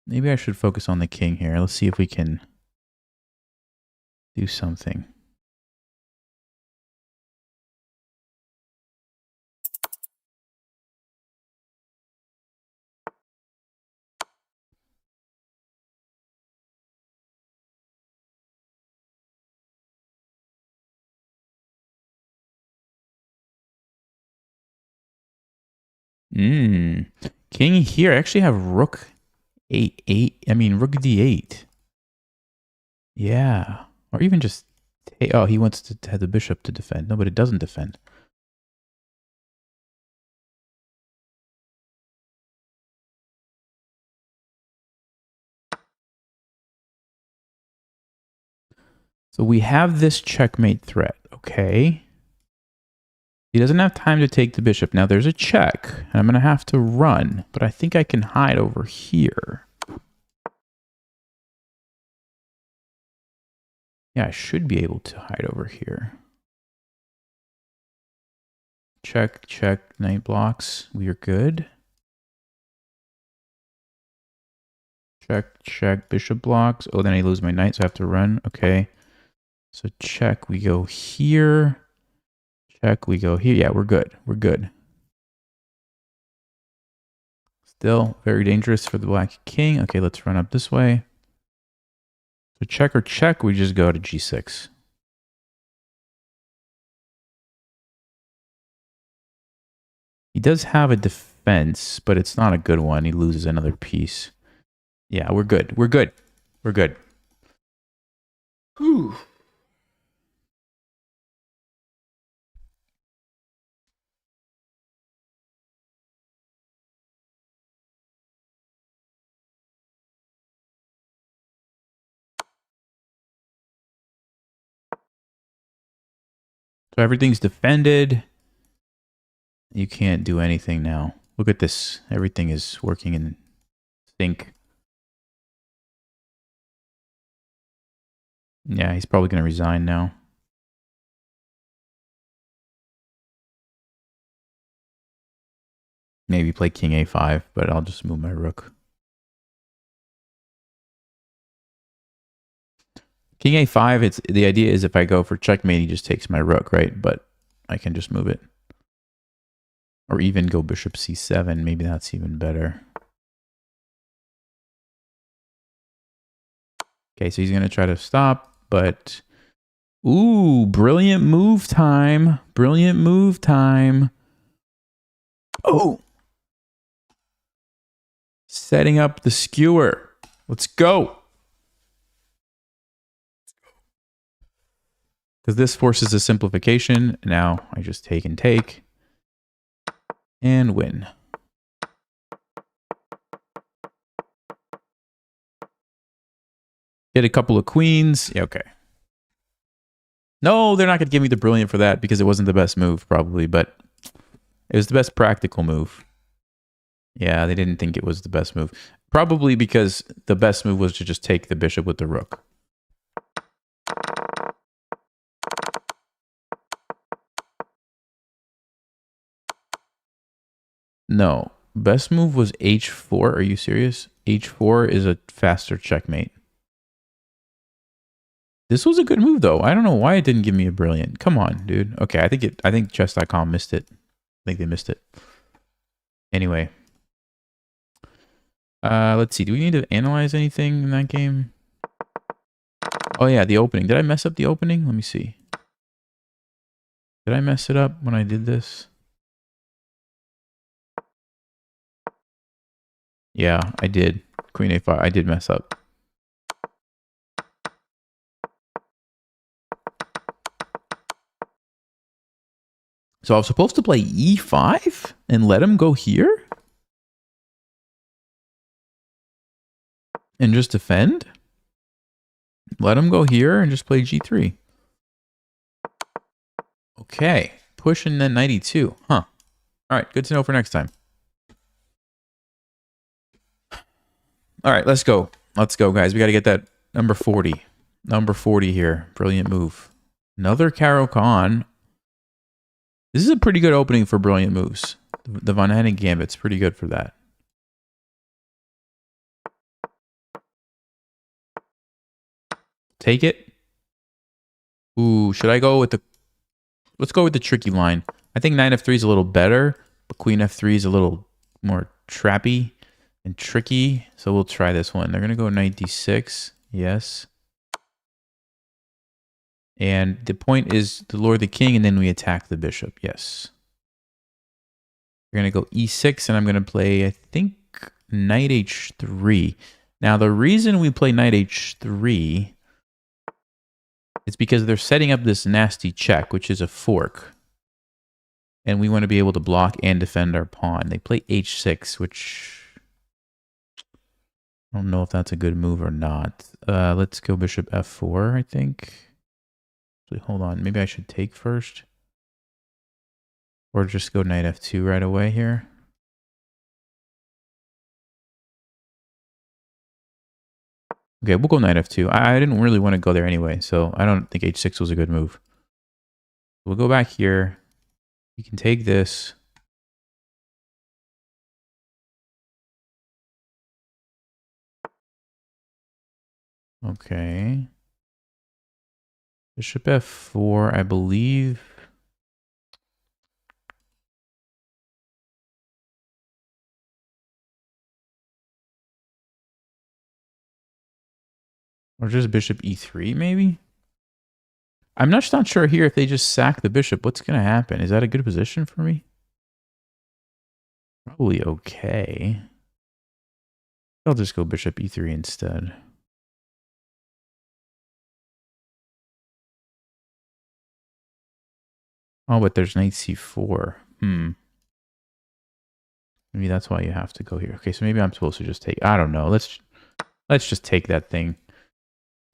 Maybe I should focus on the king here. Let's see if we can do something. King here. I actually have rook rook d8. Yeah. Or even just... Oh, he wants to have the bishop to defend. No, but it doesn't defend. So we have this checkmate threat. Okay. He doesn't have time to take the bishop. Now there's a check. And I'm going to have to run. But I think I can hide over here. Yeah, I should be able to hide over here. Check, check, knight blocks. We are good. Check, check, bishop blocks. Oh, then I lose my knight, so I have to run. Okay. So check, we go here. Check, we go here. Yeah, we're good. We're good. Still very dangerous for the black king. Okay, let's run up this way. So check or check, we just go to g6. He does have a defense, but it's not a good one. He loses another piece. Yeah, we're good. We're good. We're good. Whew. So everything's defended. You can't do anything now. Look at this. Everything is working in sync. Yeah, he's probably going to resign now. Maybe play king a5, but I'll just move my rook. King a5, the idea is if I go for checkmate, he just takes my rook, right? But I can just move it. Or even go bishop c7. Maybe that's even better. Okay, so he's going to try to stop, but... Ooh, brilliant move time. Brilliant move time. Oh! Setting up the skewer. Let's go. Because this forces a simplification. Now I just take and take. And win. Get a couple of queens. Yeah, okay. No, they're not going to give me the brilliant for that because it wasn't the best move, probably. But it was the best practical move. Yeah, they didn't think it was the best move. Probably because the best move was to just take the bishop with the rook. No. Best move was h4. Are you serious? h4 is a faster checkmate. This was a good move, though. I don't know why it didn't give me a brilliant. Come on, dude. Okay, I think chess.com missed it. I think they missed it. Anyway. Let's see. Do we need to analyze anything in that game? Oh, yeah, the opening. Did I mess up the opening? Let me see. Did I mess it up when I did this? Yeah, I did. Queen a5. I did mess up. So I was supposed to play e5 and let him go here? And just defend? Let him go here and just play g3. Okay. Push and then knight e2. Huh. All right. Good to know for next time. All right. Let's go. Let's go, guys. We got to get that number 40. Number 40 here. Brilliant move. Another Caro-Kann. This is a pretty good opening for brilliant moves. The Von Henning Gambit's pretty good for that. Take it. Ooh, should I go with the... Let's go with the tricky line. I think knight f3 is a little better, but queen f3 is a little more trappy and tricky. So we'll try this one. They're going to go knight d6. Yes. And the point is to lure the king, and then we attack the bishop. Yes. We're going to go e6, and I'm going to play, I think, knight h3. Now, the reason we play knight h3 is because they're setting up this nasty check, which is a fork. And we want to be able to block and defend our pawn. They play h6, which... I don't know if that's a good move or not. Let's go bishop f4, I think. Hold on, maybe I should take first. Or just go knight f2 right away here. Okay, we'll go knight f2. I didn't really want to go there anyway, so I don't think h6 was a good move. We'll go back here. You can take this. Okay. Bishop f4, I believe. Or just bishop e3, maybe? I'm not sure here if they just sack the bishop. What's going to happen? Is that a good position for me? Probably okay. I'll just go bishop e3 instead. Oh, but there's knight c4. Maybe that's why you have to go here. Okay, so maybe I'm supposed to just take... I don't know. Let's just take that thing.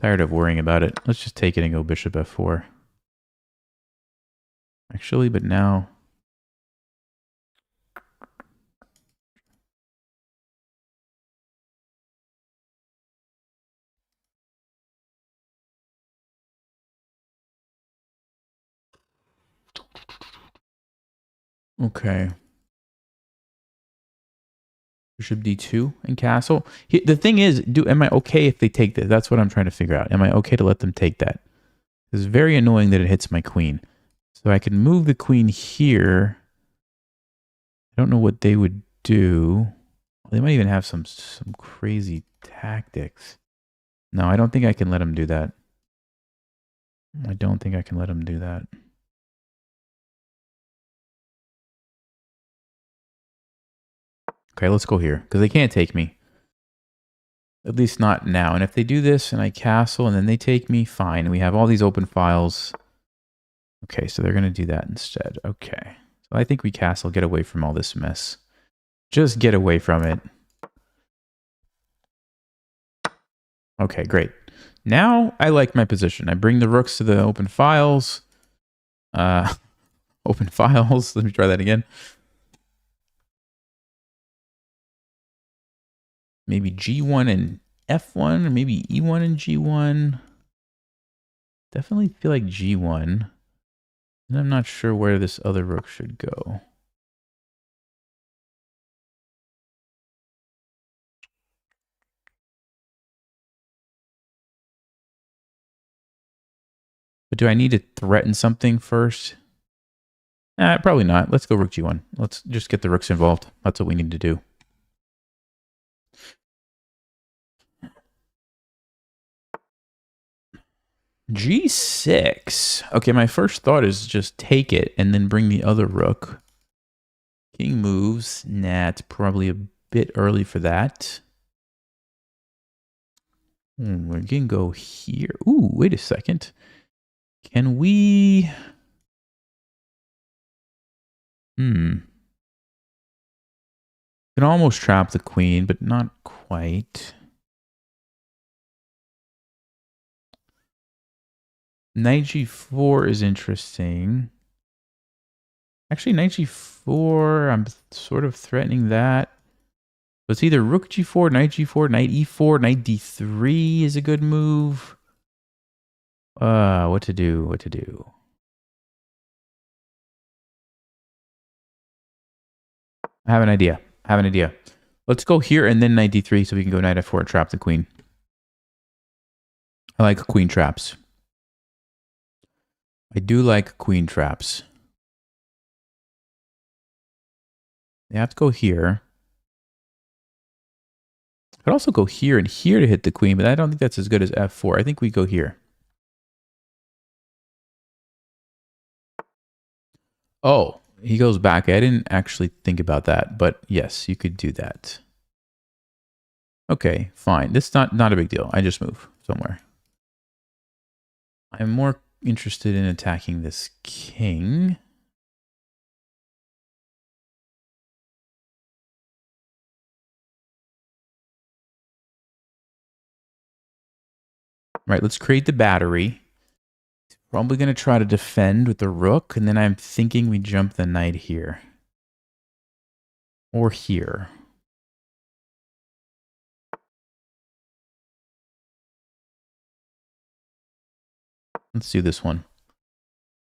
Tired of worrying about it. Let's just take it and go bishop f4. Actually, but now... Okay. Bishop d2 and castle. The thing is, am I okay if they take this? That's what I'm trying to figure out. Am I okay to let them take that? It's very annoying that it hits my queen. So I can move the queen here. I don't know what they would do. They might even have some crazy tactics. No, I don't think I can let them do that. I don't think I can let them do that. Okay, let's go here, because they can't take me. At least not now. And if they do this and I castle and then they take me, fine. We have all these open files. Okay, so they're going to do that instead. Okay. So I think we castle, get away from all this mess. Just get away from it. Okay, great. Now I like my position. I bring the rooks to the open files. Open files. Let me try that again. Maybe G1 and F1, or maybe E1 and G1. Definitely feel like G1. And I'm not sure where this other rook should go. But do I need to threaten something first? Probably not. Let's go rook G1. Let's just get the rooks involved. That's what we need to do. G6. Okay, my first thought is just take it and then bring the other rook. King moves. Nah, it's probably a bit early for that. We're going to go here. Ooh, wait a second. Can we... Can almost trap the queen, but not quite. Knight g4 is interesting. Actually, knight g4, I'm sort of threatening that. So it's either rook g4, knight e4, knight d3 is a good move. What to do? I have an idea. Let's go here and then knight d3 so we can go knight f4 and trap the queen. I like queen traps. I do like queen traps. They have to go here. I could also go here and here to hit the queen, but I don't think that's as good as f4. I think we go here. Oh, he goes back. I didn't actually think about that, but yes, you could do that. Okay, fine. This is not a big deal. I just move somewhere. I'm more interested in attacking this king. Right, let's create the battery. Probably going to try to defend with the rook, and then I'm thinking we jump the knight here. Or here. Let's do this one.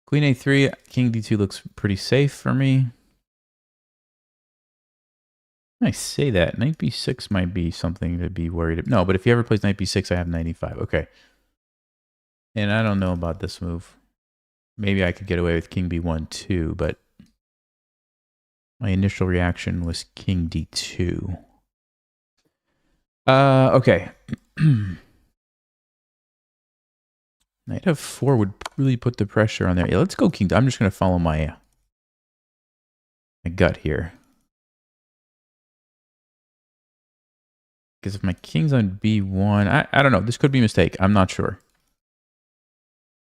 Queen a3, king d2 looks pretty safe for me. I say that. Knight b6 might be something to be worried about. No, but if he ever plays knight b6, I have knight e5. Okay. And I don't know about this move. Maybe I could get away with king b1 too, but my initial reaction was king d2. Okay. Knight f4 would really put the pressure on there. Yeah, let's go king. I'm just going to follow my gut here. Because if my king's on b1, I don't know. This could be a mistake. I'm not sure.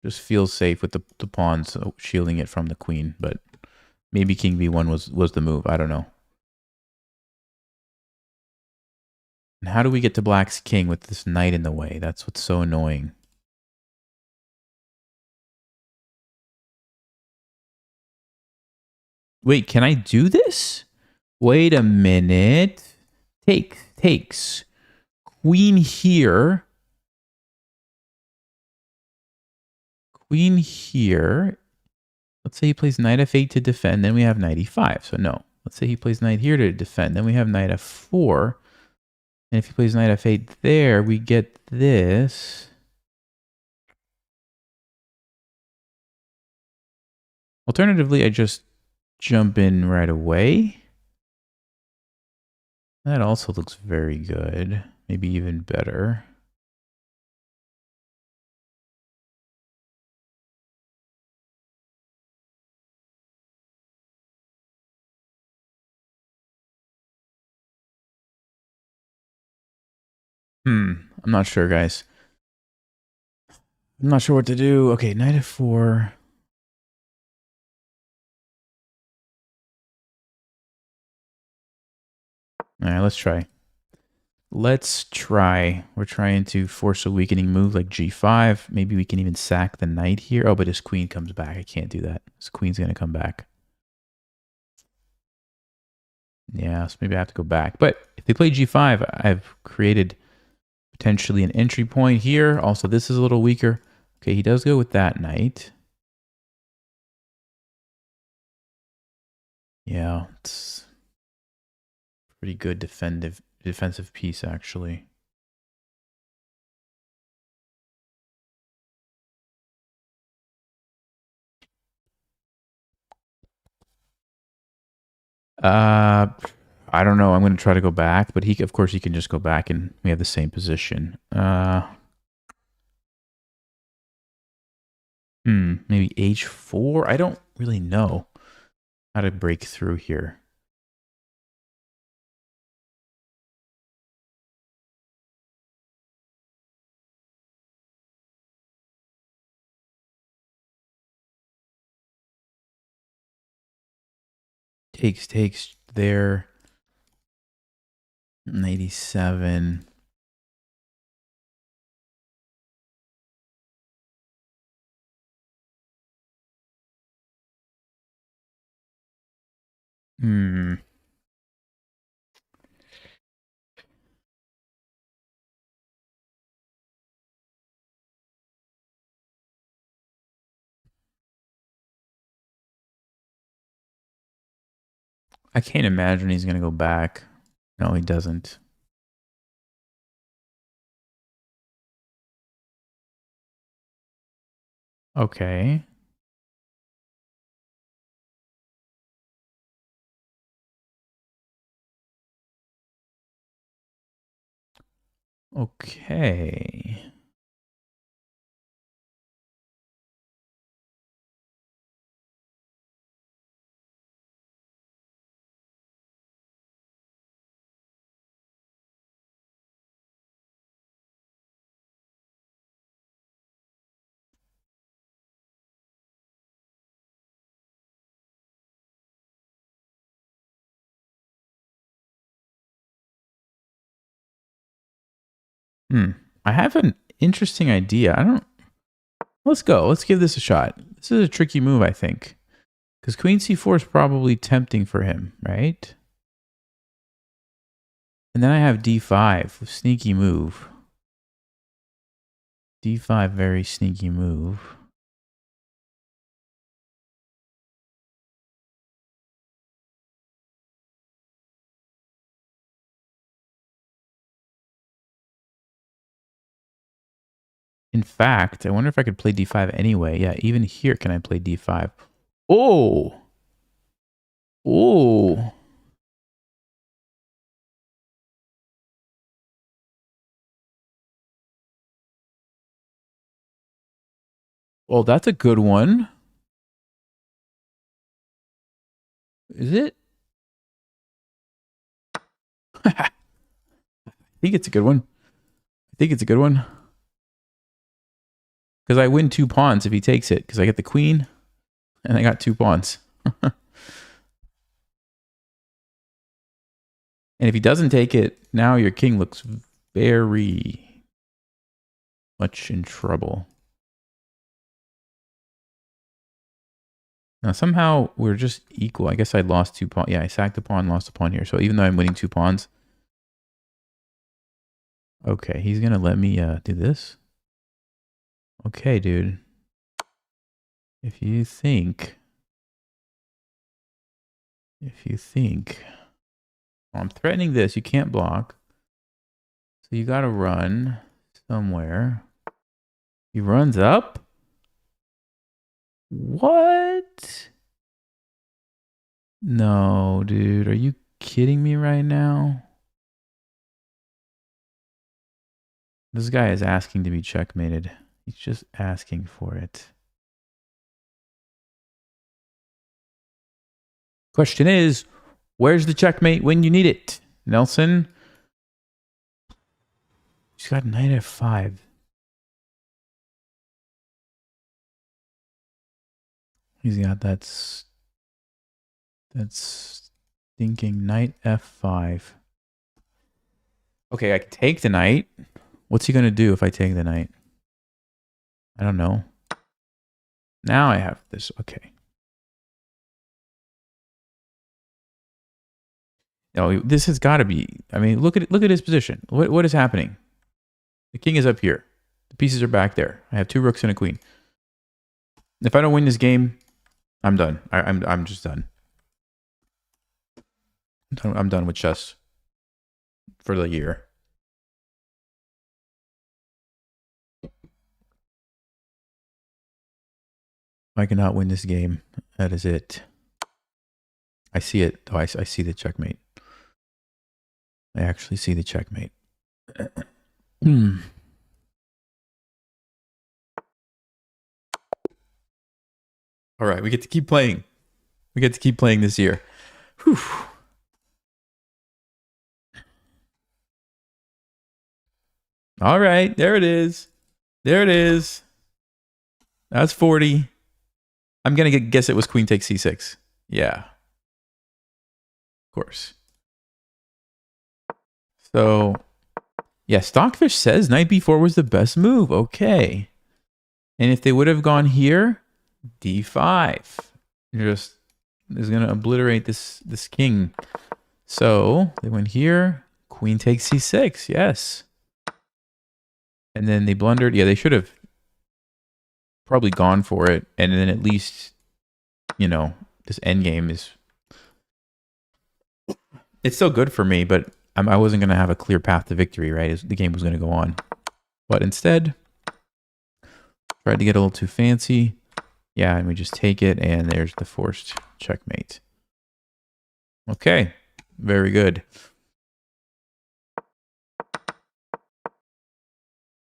Just feels safe with the pawns shielding it from the queen, but maybe king b1 was the move. I don't know. And how do we get to black's king with this knight in the way? That's what's so annoying. Wait, can I do this? Wait a minute. Takes. Queen here. Queen here. Let's say he plays knight f8 to defend, then we have knight e5. So no. Let's say he plays knight here to defend, then we have knight f4. And if he plays knight f8 there, we get this. Alternatively, I just jump in right away. That also looks very good. Maybe even better. I'm not sure, guys. I'm not sure what to do. Okay, knight f4. All right, let's try. We're trying to force a weakening move like g5. Maybe we can even sack the knight here. Oh, but his queen comes back. I can't do that. His queen's going to come back. Yeah, so maybe I have to go back. But if they play g5, I've created potentially an entry point here. Also, this is a little weaker. Okay, he does go with that knight. Yeah, it's pretty good defensive piece, actually. I don't know. I'm going to try to go back, but of course, he can just go back and we have the same position. Maybe h4. I don't really know how to break through here. Takes there. 87. I can't imagine he's going to go back. No, he doesn't. Okay. Okay. I have an interesting idea. Let's go. Let's give this a shot. This is a tricky move, I think. Because queen c4 is probably tempting for him, right? And then I have d5, sneaky move. d5, very sneaky move. In fact, I wonder if I could play d5 anyway. Yeah, even here, can I play d5? Oh! Oh! Well, that's a good one. Is it? think it's a good one. I think it's a good one. Because I win 2 pawns if he takes it. Because I get the queen, and I got 2 pawns. And if he doesn't take it, now your king looks very much in trouble. Now, somehow, we're just equal. I guess I lost 2 pawns. Yeah, I sacked a pawn, lost a pawn here. So even though I'm winning 2 pawns. Okay, he's going to let me do this. Okay, dude. If you think... Well, I'm threatening this. You can't block. So you got to run somewhere. He runs up? What? No, dude. Are you kidding me right now? This guy is asking to be checkmated. He's just asking for it. Question is, where's the checkmate when you need it? Nelson? He's got knight f5. He's got that stinking knight f5. Okay, I can take the knight. What's he going to do if I take the knight? I don't know. Now I have this. Okay. No, this has got to be. I mean, look at his position. What is happening? The king is up here. The pieces are back there. I have 2 rooks and a queen. If I don't win this game, I'm done. I'm just done. I'm done with chess for the year. I cannot win this game. That is it. I see it. Oh, I see the checkmate. I actually see the checkmate. All right, we get to keep playing. We get to keep playing this year. Whew. All right, there it is. There it is. That's 40. I'm going to guess it was queen takes c6. Yeah. Of course. So, yeah, Stockfish says knight b4 was the best move. Okay. And if they would have gone here, d5. Just is going to obliterate this king. So, they went here. Queen takes c6. Yes. And then they blundered. Yeah, they should have probably gone for it. And then at least, you know, this endgame is... It's still good for me, but I wasn't going to have a clear path to victory, right? The game was going to go on. But instead, tried to get a little too fancy. Yeah, and we just take it, and there's the forced checkmate. Okay, very good.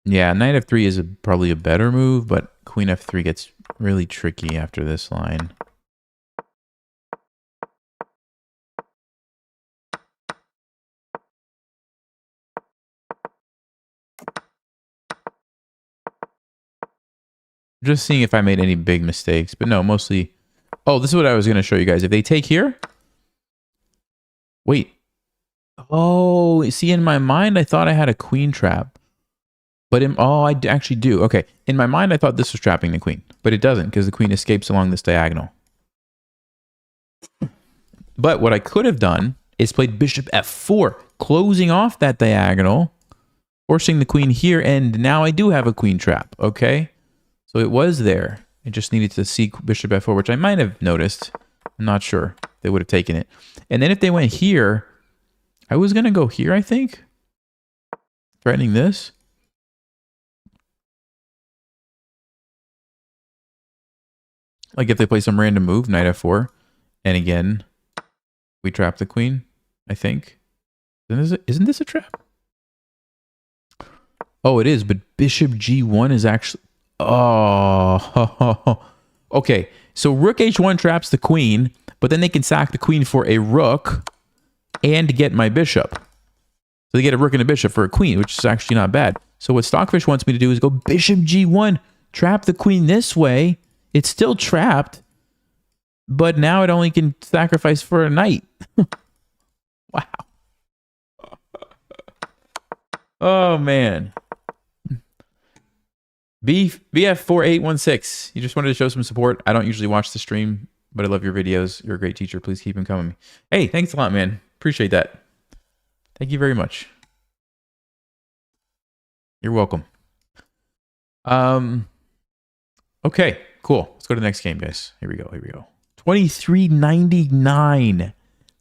Yeah, knight f3 is probably a better move, but queen f3 gets really tricky after this line. Just seeing if I made any big mistakes, but no, mostly... Oh, this is what I was going to show you guys. If they take here... Wait. Oh, see, in my mind, I thought I had a queen trap. But oh, I actually do. Okay, in my mind, I thought this was trapping the queen. But it doesn't, because the queen escapes along this diagonal. But what I could have done is played bishop f4, closing off that diagonal, forcing the queen here, and now I do have a queen trap, okay? So it was there. I just needed to see bishop f4, which I might have noticed. I'm not sure. They would have taken it. And then if they went here, I was going to go here, I think. Threatening this. Like if they play some random move, knight f4. And again, we trap the queen, I think. Isn't this a trap? Oh, it is, but bishop g1 is actually... Oh, okay. So rook h1 traps the queen, but then they can sack the queen for a rook and get my bishop. So they get a rook and a bishop for a queen, which is actually not bad. So what Stockfish wants me to do is go bishop g1, trap the queen this way. It's still trapped, but now it only can sacrifice for a knight. Wow. Oh, man. BF4816. You just wanted to show some support. I don't usually watch the stream, but I love your videos. You're a great teacher. Please keep them coming. Hey, thanks a lot, man. Appreciate that. Thank you very much. You're welcome. Okay, cool. Let's go to the next game, guys. Here we go. 2399.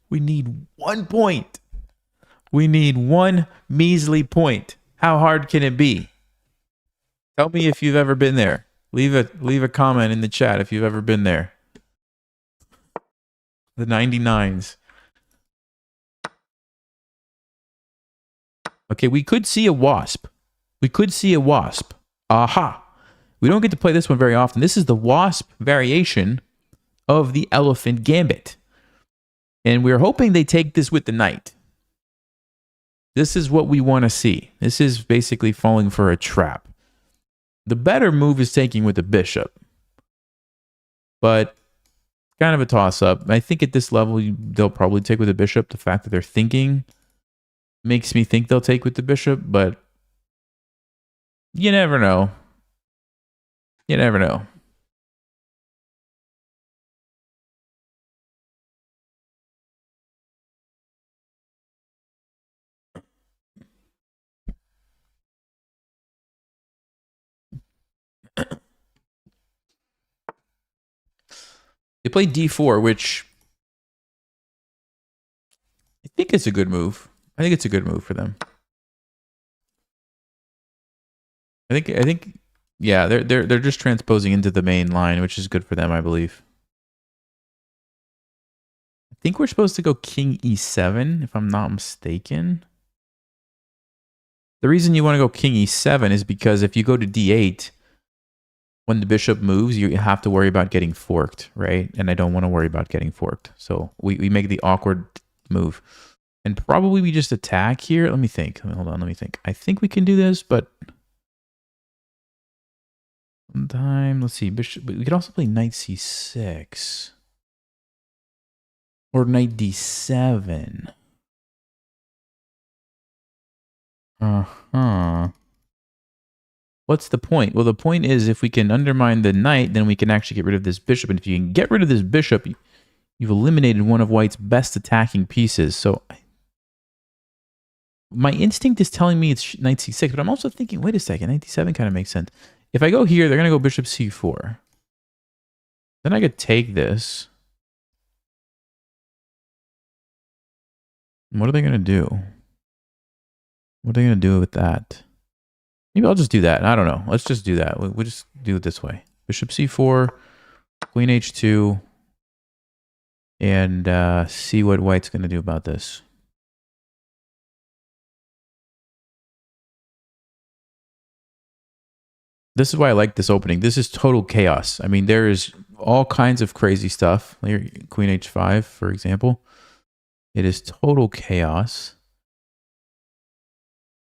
We need 1 point. We need 1 measly point. How hard can it be? Tell me if you've ever been there. Leave a comment in the chat if you've ever been there. The 99s. Okay, we could see a wasp. Aha. We don't get to play this one very often. This is the wasp variation of the elephant gambit. And we're hoping they take this with the knight. This is what we want to see. This is basically falling for a trap. The better move is taking with the bishop. But kind of a toss-up. I think at this level, they'll probably take with the bishop. The fact that they're thinking makes me think they'll take with the bishop, but you never know. You never know. They played d4, which I think it's a good move. I think it's a good move for them. I think yeah, they're just transposing into the main line, which is good for them, I believe. I think we're supposed to go king e7, if I'm not mistaken. The reason you want to go king e7 is because if you go to d8, when the bishop moves, you have to worry about getting forked, right? And I don't want to worry about getting forked. So we make the awkward move. And probably we just attack here. Let me think. Hold on, let me think. I think we can do this, but sometime, let's see. Bishop. We could also play knight c6. Or knight d7. Uh-huh. What's the point? Well, the point is if we can undermine the knight, then we can actually get rid of this bishop. And if you can get rid of this bishop, you've eliminated one of white's best attacking pieces. So my instinct is telling me it's knight c6, but I'm also thinking, wait a second, knight d7 kind of makes sense. If I go here, they're going to go bishop c4. Then I could take this. What are they going to do? What are they going to do with that? Maybe I'll just do that. I don't know. Let's just do that. We'll just do it this way. Bishop c4, queen h2, and see what white's going to do about this. This is why I like this opening. This is total chaos. I mean, there is all kinds of crazy stuff. Here, queen h5, for example. It is total chaos.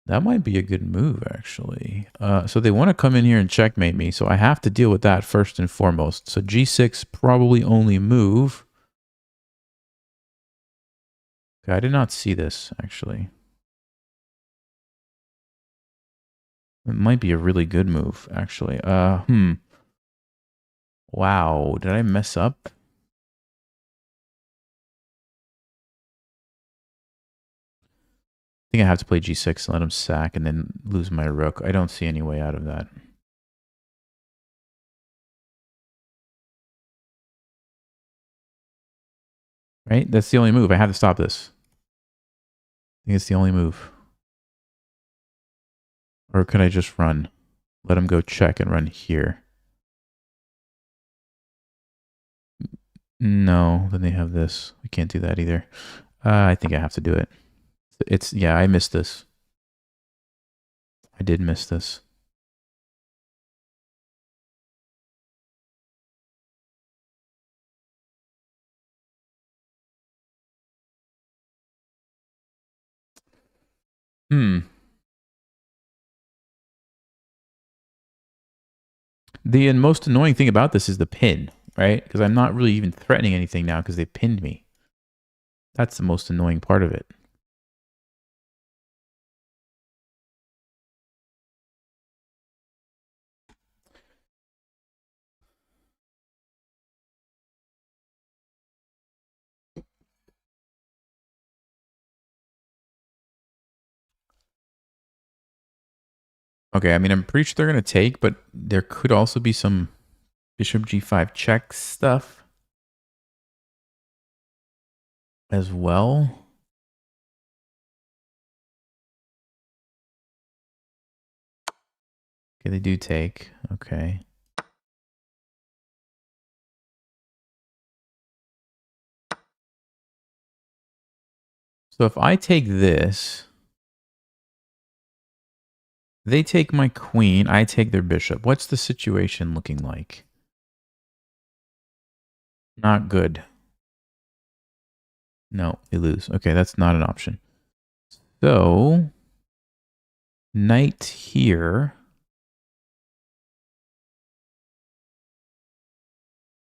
That might be a good move, actually. So they want to come in here and checkmate me, so I have to deal with that first and foremost. So g6 probably only move. Okay, I did not see this, actually. It might be a really good move, actually. Wow, did I mess up? I think I have to play g6 and let him sack and then lose my rook. I don't see any way out of that. Right? That's the only move. I have to stop this. I think it's the only move. Or could I just run? Let him go check and run here. No, then they have this. We can't do that either. I think I have to do it. Yeah, I missed this. I did miss this. The most annoying thing about this is the pin, right? Because I'm not really even threatening anything now because they pinned me. That's the most annoying part of it. Okay, I mean, I'm pretty sure they're going to take, but there could also be some bishop g5 check stuff as well. Okay, they do take. Okay. So if I take this, they take my queen, I take their bishop. What's the situation looking like? Not good. No, they lose. Okay, that's not an option. So, knight here.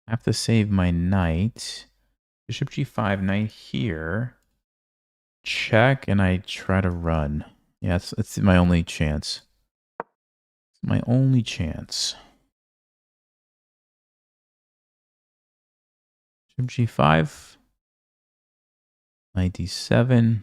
I have to save my knight. Bishop g5, knight here. Check, and I try to run. Yeah, it's my only chance. It's my only chance. Bishop g5. Knight d7.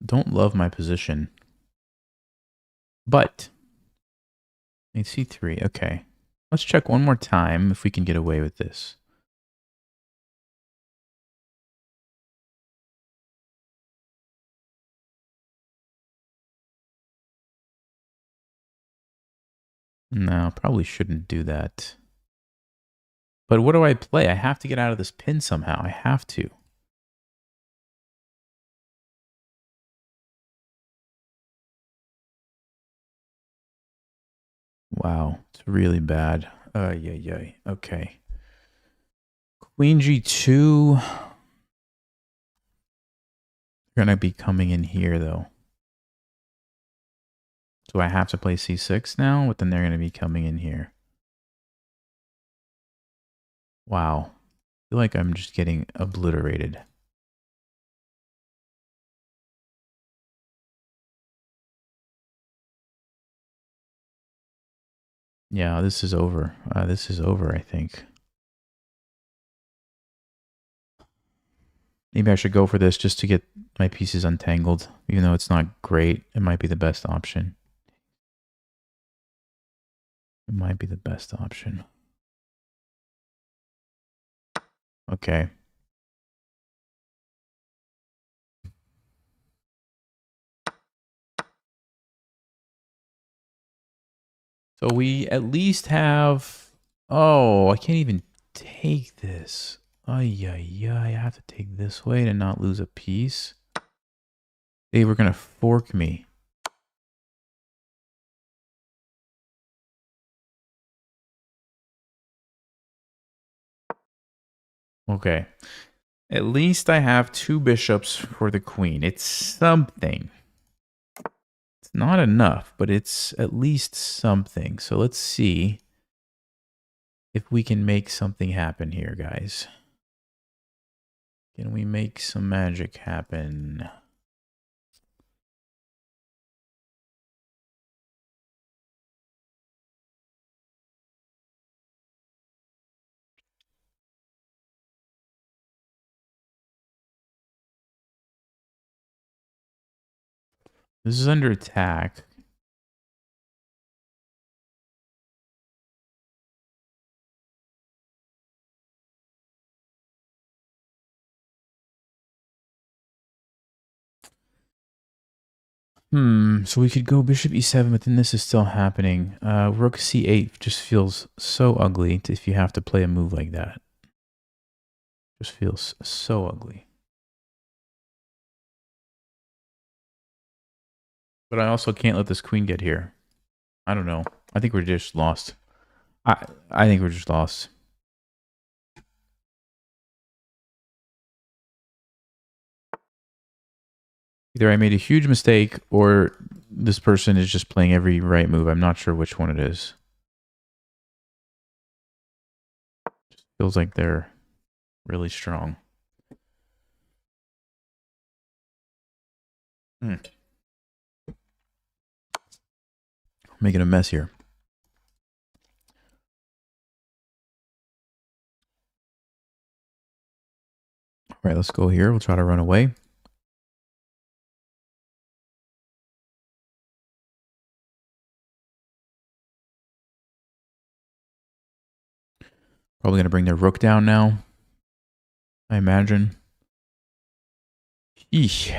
Don't love my position. But, knight c3, okay. Let's check one more time if we can get away with this. No, probably shouldn't do that. But what do I play? I have to get out of this pin somehow. I have to. Wow, it's really bad. Yeah. Okay. Queen g2. They're gonna be coming in here though. Do I have to play c6 now? But then they're gonna be coming in here. Wow. I feel like I'm just getting obliterated. Yeah, this is over. This is over, I think. Maybe I should go for this just to get my pieces untangled. Even though it's not great, it might be the best option. It might be the best option. Okay. So we at least have... Oh, I can't even take this. Ay, I have to take this way to not lose a piece. They were going to fork me. Okay. At least I have 2 bishops for the queen. It's something. It's not enough, but it's at least something. So let's see if we can make something happen here, guys. Can we make some magic happen? This is under attack. So we could go bishop e7, but then this is still happening. Rook c8 just feels so ugly if you have to play a move like that. Just feels so ugly. But I also can't let this queen get here. I don't know. I think we're just lost. I think we're just lost. Either I made a huge mistake or this person is just playing every right move. I'm not sure which one it is. Just feels like they're really strong. Making a mess here. All right, let's go here. We'll try to run away. Probably going to bring their rook down now, I imagine. Eesh.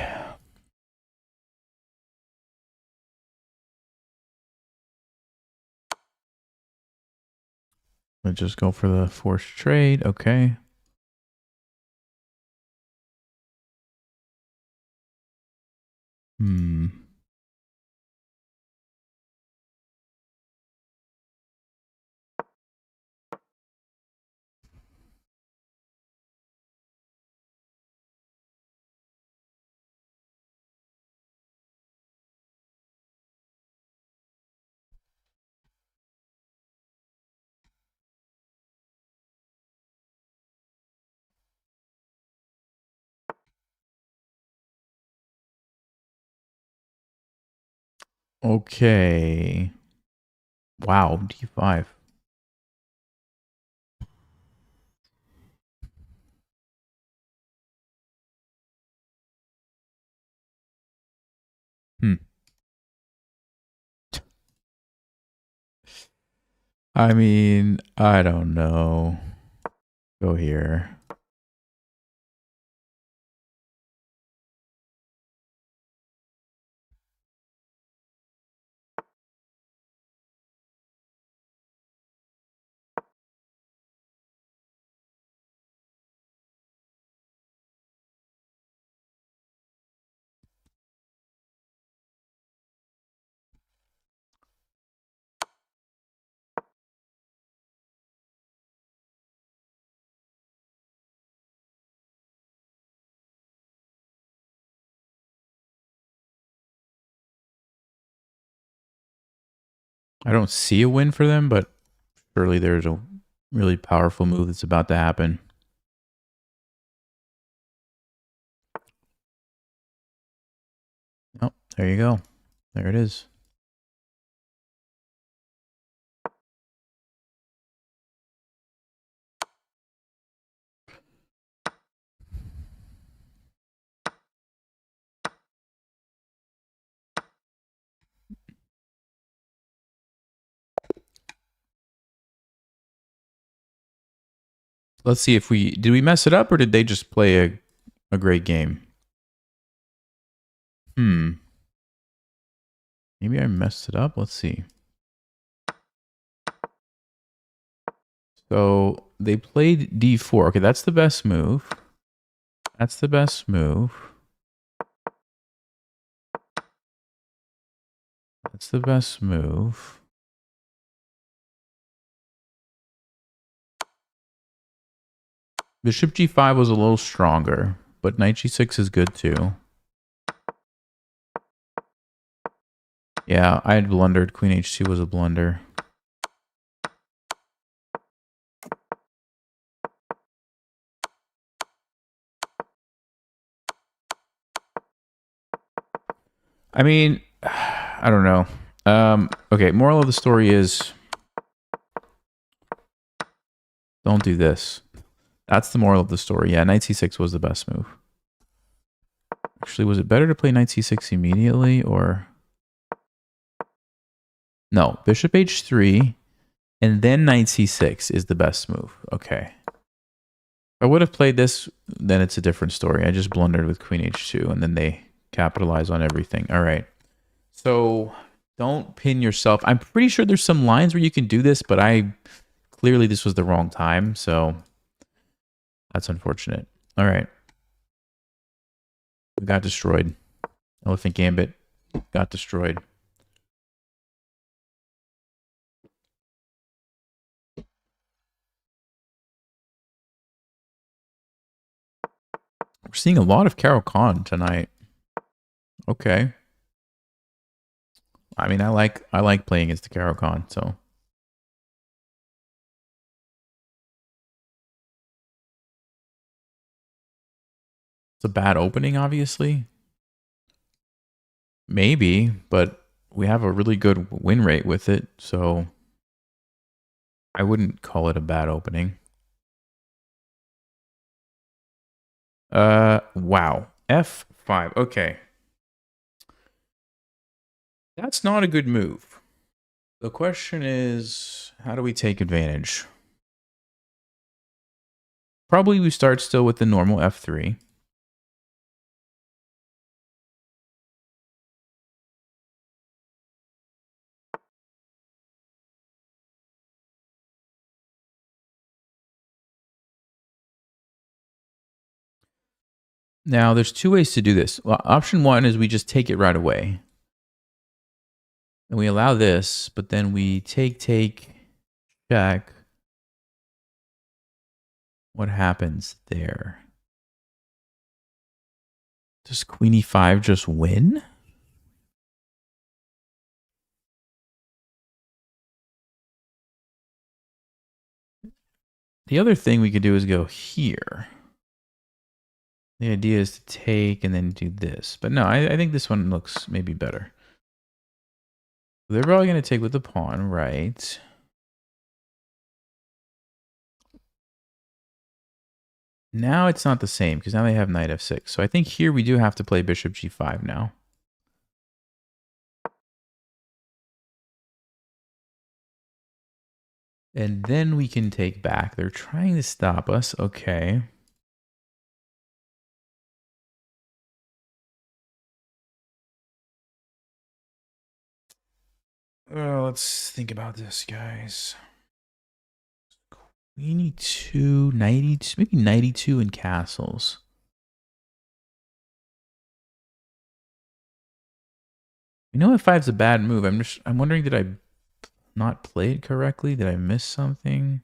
Let's just go for the forced trade. Okay. Okay. Wow, d5. I mean, I don't know. Go here. I don't see a win for them, but surely there's a really powerful move that's about to happen. Oh, there you go. There it is. Let's see if did we mess it up or did they just play a great game? Maybe I messed it up. Let's see. So they played d4. Okay, that's the best move. That's the best move. That's the best move. Bishop g5 was a little stronger, but knight g6 is good too. Yeah, I had blundered. Queen h2 was a blunder. I mean, I don't know. Okay, moral of the story is don't do this. That's the moral of the story. Yeah, knight c6 was the best move. Actually, was it better to play knight c6 immediately or... No, bishop h3 and then knight c6 is the best move. Okay. If I would have played this, then it's a different story. I just blundered with queen h2 and then they capitalize on everything. All right. So don't pin yourself. I'm pretty sure there's some lines where you can do this, but clearly this was the wrong time. So that's unfortunate. All right. We got destroyed. Elephant Gambit got destroyed. We're seeing a lot of Caro-Kann tonight. Okay. I mean, I like playing against the Caro-Kann, so. It's a bad opening, obviously. Maybe, but we have a really good win rate with it, so I wouldn't call it a bad opening. Wow. F5. Okay. That's not a good move. The question is, how do we take advantage? Probably we start still with the normal F3. Now, there's two ways to do this. Well, option one is we just take it right away. And we allow this, but then we take, check. What happens there? Does Queen E5 just win? The other thing we could do is go here. The idea is to take and then do this. But no, I think this one looks maybe better. They're probably going to take with the pawn, right? Now it's not the same because now they have knight f6. So I think here we do have to play bishop g5 now. And then we can take back. They're trying to stop us. Okay. Let's think about this, guys. Queen e2, knight e2, maybe knight e2 and castles. You know, f5 is a bad move. I'm wondering, did I not play it correctly? Did I miss something?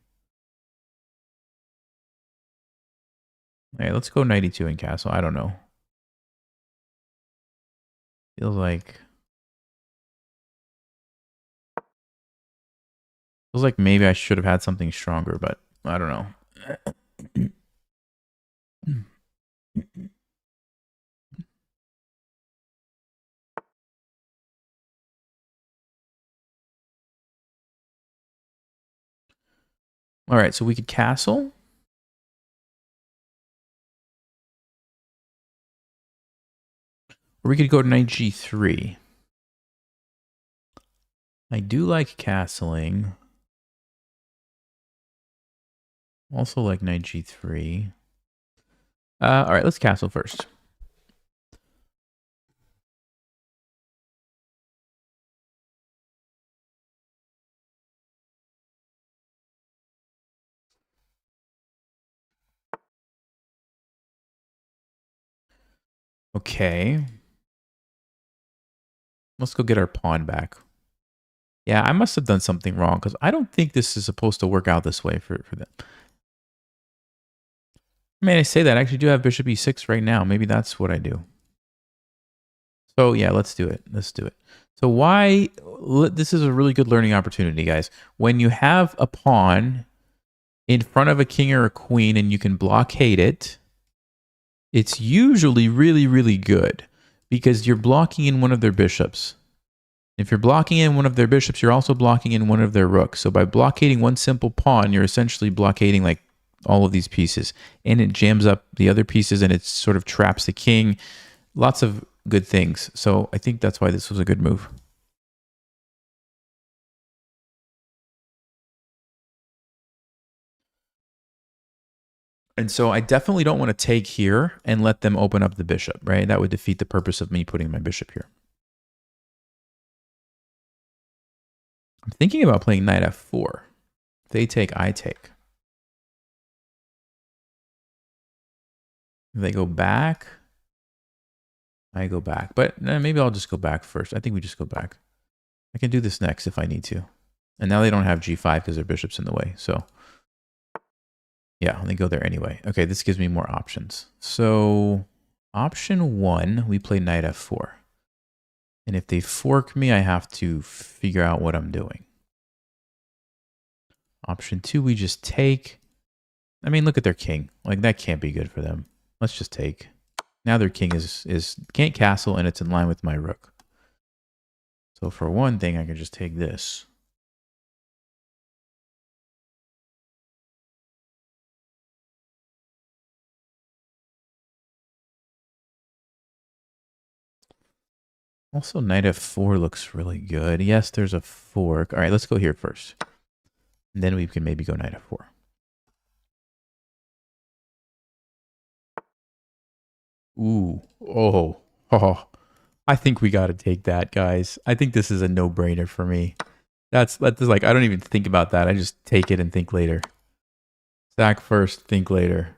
All right, let's go knight e2 and castle. I don't know. Feels like maybe I should have had something stronger, but I don't know. All right, so we could castle. Or we could go to knight g3. I do like castling. Also like knight g3. All right, let's castle first. Okay. Let's go get our pawn back. Yeah, I must have done something wrong because I don't think this is supposed to work out this way for them. I mean, I say that. I actually do have bishop e6 right now. Maybe that's what I do. So yeah, let's do it. Let's do it. So why, this is a really good learning opportunity, guys. When you have a pawn in front of a king or a queen and you can blockade it, it's usually really, really good because you're blocking in one of their bishops. If you're blocking in one of their bishops, you're also blocking in one of their rooks. So by blockading one simple pawn, you're essentially blockading like all of these pieces. And it jams up the other pieces and it sort of traps the king. Lots of good things. So I think that's why this was a good move. And so I definitely don't want to take here and let them open up the bishop, right? That would defeat the purpose of me putting my bishop here. I'm thinking about playing knight f4. They take, I take. If they go back, I go back. But maybe I'll just go back first. I think we just go back. I can do this next if I need to. And now they don't have g5 because their bishop's in the way. So yeah, let me go there anyway. Okay, this gives me more options. So option 1, we play knight f4. And if they fork me, I have to figure out what I'm doing. Option 2, we just take. I mean, look at their king. Like, that can't be good for them. Let's just take. Now their king can't castle, and it's in line with my rook. So for one thing, I can just take this. Also, knight f4 looks really good. Yes, there's a fork. All right, let's go here first. And then we can maybe go knight f4. Ooh. Oh. I think we got to take that, guys. I think this is a no-brainer for me. That's like, I don't even think about that. I just take it and think later. Sack first, think later.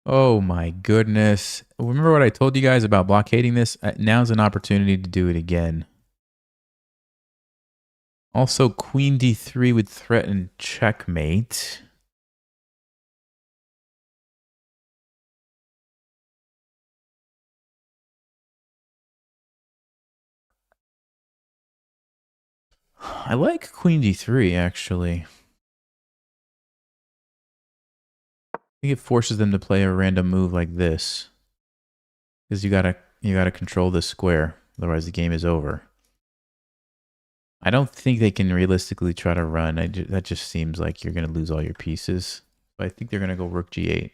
Oh my goodness. Remember what I told you guys about blockading this? Now's an opportunity to do it again. Also, queen d3 would threaten checkmate. I like queen d3, actually. I think it forces them to play a random move like this. Because you gotta control this square. Otherwise the game is over. I don't think they can realistically try to run. That just seems like you're going to lose all your pieces. But I think they're going to go rook g8.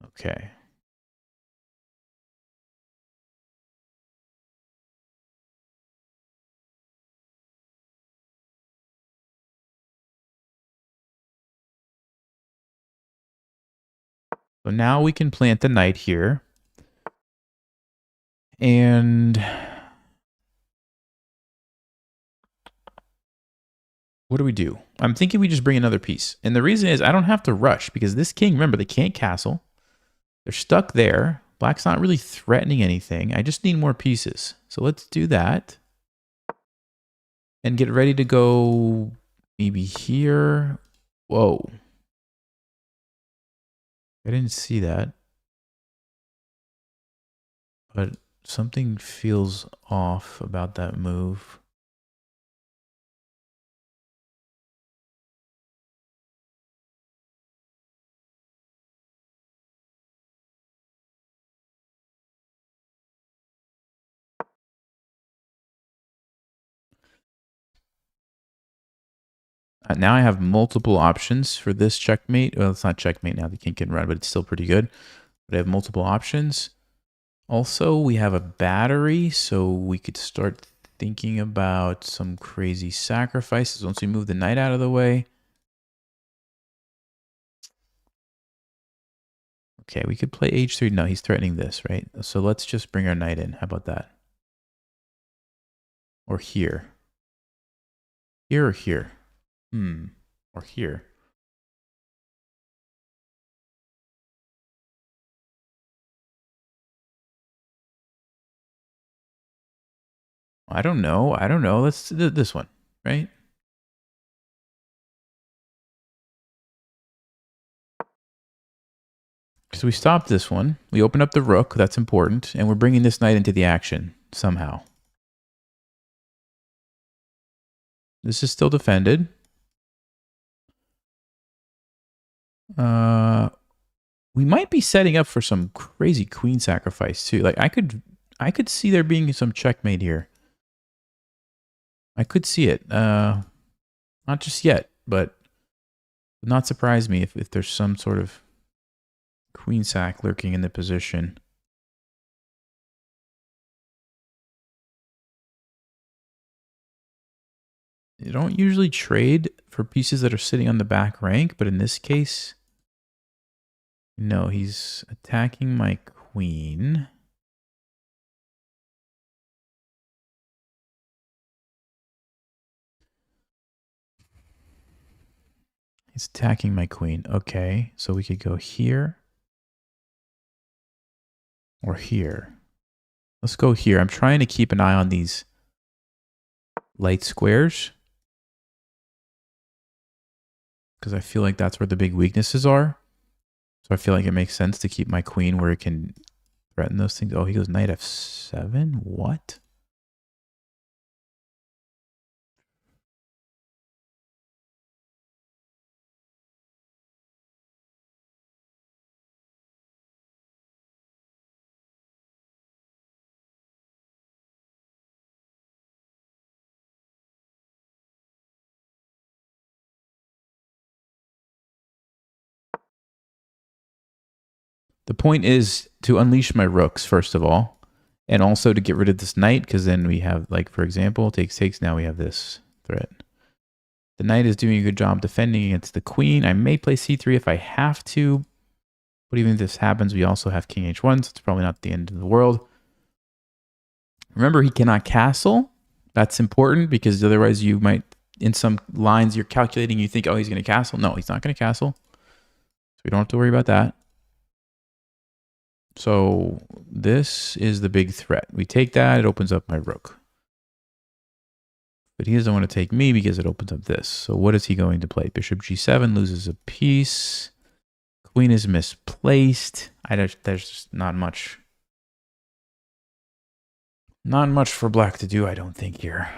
Okay. So now we can plant the knight here. And what do we do? I'm thinking we just bring another piece. And the reason is I don't have to rush because this king, remember, they can't castle. They're stuck there. Black's not really threatening anything. I just need more pieces. So let's do that. And get ready to go maybe here. Whoa. I didn't see that. But something feels off about that move. Now I have multiple options for this checkmate. Well, it's not checkmate now. The king can run, but it's still pretty good. But I have multiple options. Also, we have a battery, so we could start thinking about some crazy sacrifices once we move the knight out of the way. Okay, we could play h3. No, he's threatening this, right? So let's just bring our knight in. How about that? Or here. Here or here? Or here. I don't know. Let's do this one, right? So we stopped this one. We open up the rook. That's important. And we're bringing this knight into the action somehow. This is still defended. We might be setting up for some crazy queen sacrifice too. Like I could see there being some checkmate here. I could see it. Not just yet, but would not surprise me if there's some sort of queen sack lurking in the position. You don't usually trade for pieces that are sitting on the back rank, but in this case, no, he's attacking my queen. He's attacking my queen. Okay, so we could go here or here. Let's go here. I'm trying to keep an eye on these light squares because I feel like that's where the big weaknesses are. So I feel like it makes sense to keep my queen where it can threaten those things. Oh, he goes knight f7? What? The point is to unleash my rooks, first of all, and also to get rid of this knight, because then we have, like, for example, takes, now we have this threat. The knight is doing a good job defending against the queen. I may play c3 if I have to, but even if this happens, we also have king h1, so it's probably not the end of the world. Remember, he cannot castle. That's important because otherwise you might, in some lines you're calculating, you think, oh, he's going to castle. No, he's not going to castle. So we don't have to worry about that. So this is the big threat. We take that, it opens up my rook. But he doesn't want to take me because it opens up this. So what is he going to play? Bishop g7 loses a piece. Queen is misplaced. There's just not much. Not much for black to do, I don't think, here.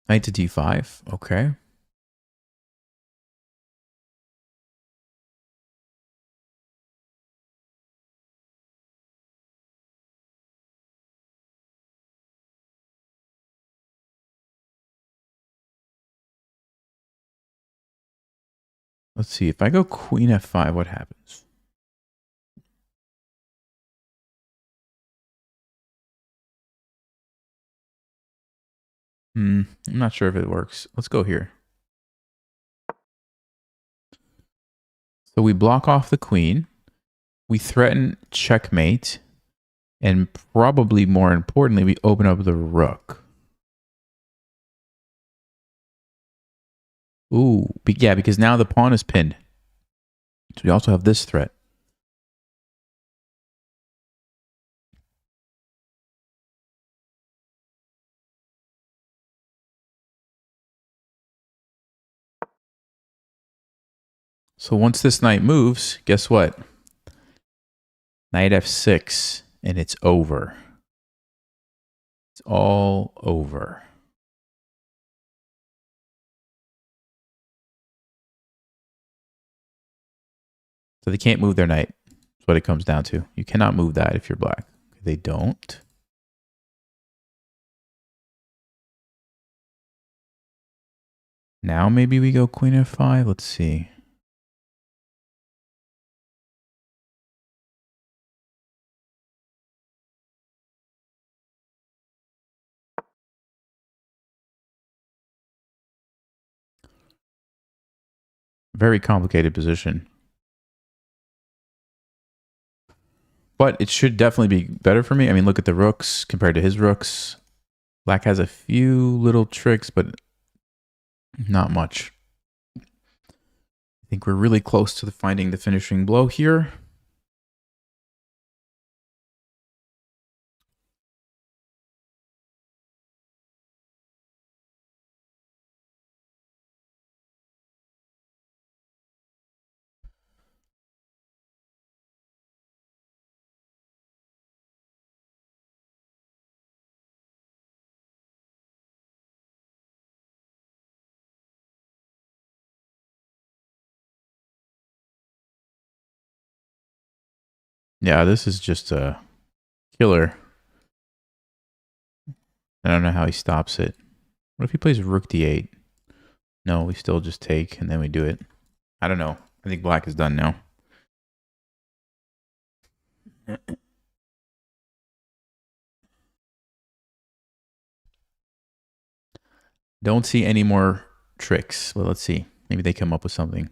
Knight to d5. Okay. Let's see. If I go queen f5, what happens? I'm not sure if it works. Let's go here. So we block off the queen. We threaten checkmate. And probably more importantly, we open up the rook. Ooh, yeah, because now the pawn is pinned. So we also have this threat. So once this knight moves, guess what? Knight f6, and it's over. It's all over. So they can't move their knight. That's what it comes down to. You cannot move that if you're black. They don't. Now maybe we go queen f5. Let's see. Very complicated position. But it should definitely be better for me. I mean, look at the rooks compared to his rooks. Black has a few little tricks, but not much. I think we're really close to finding the finishing blow here. Yeah, this is just a killer. I don't know how he stops it. What if he plays rook d8? No, we still just take, and then we do it. I don't know. I think black is done now. Don't see any more tricks. Well, let's see. Maybe they come up with something.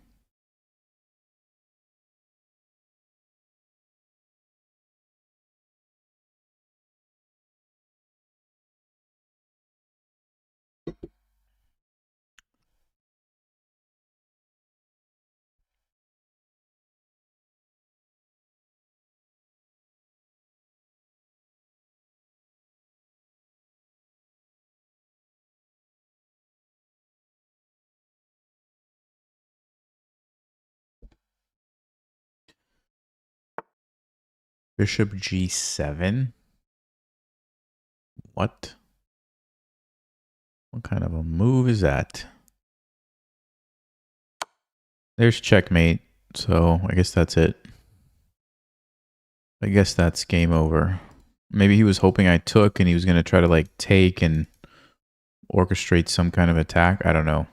Bishop g7. What? What kind of a move is that? There's checkmate. So I guess that's it. I guess that's game over. Maybe he was hoping I took and he was going to try to like take and orchestrate some kind of attack. I don't know.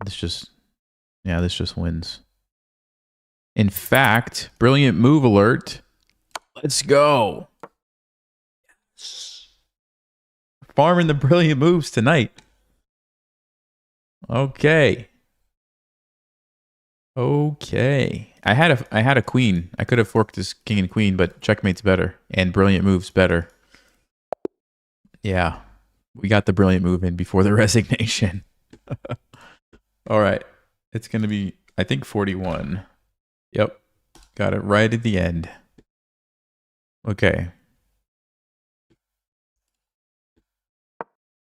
This just, yeah, this just wins. In fact, brilliant move alert. Let's go. Farming the brilliant moves tonight. Okay. Okay. I had a queen. I could have forked this king and queen, but checkmate's better and brilliant move's better. Yeah. We got the brilliant move in before the resignation. All right. It's going to be, I think, 41. Yep. Got it right at the end. Okay.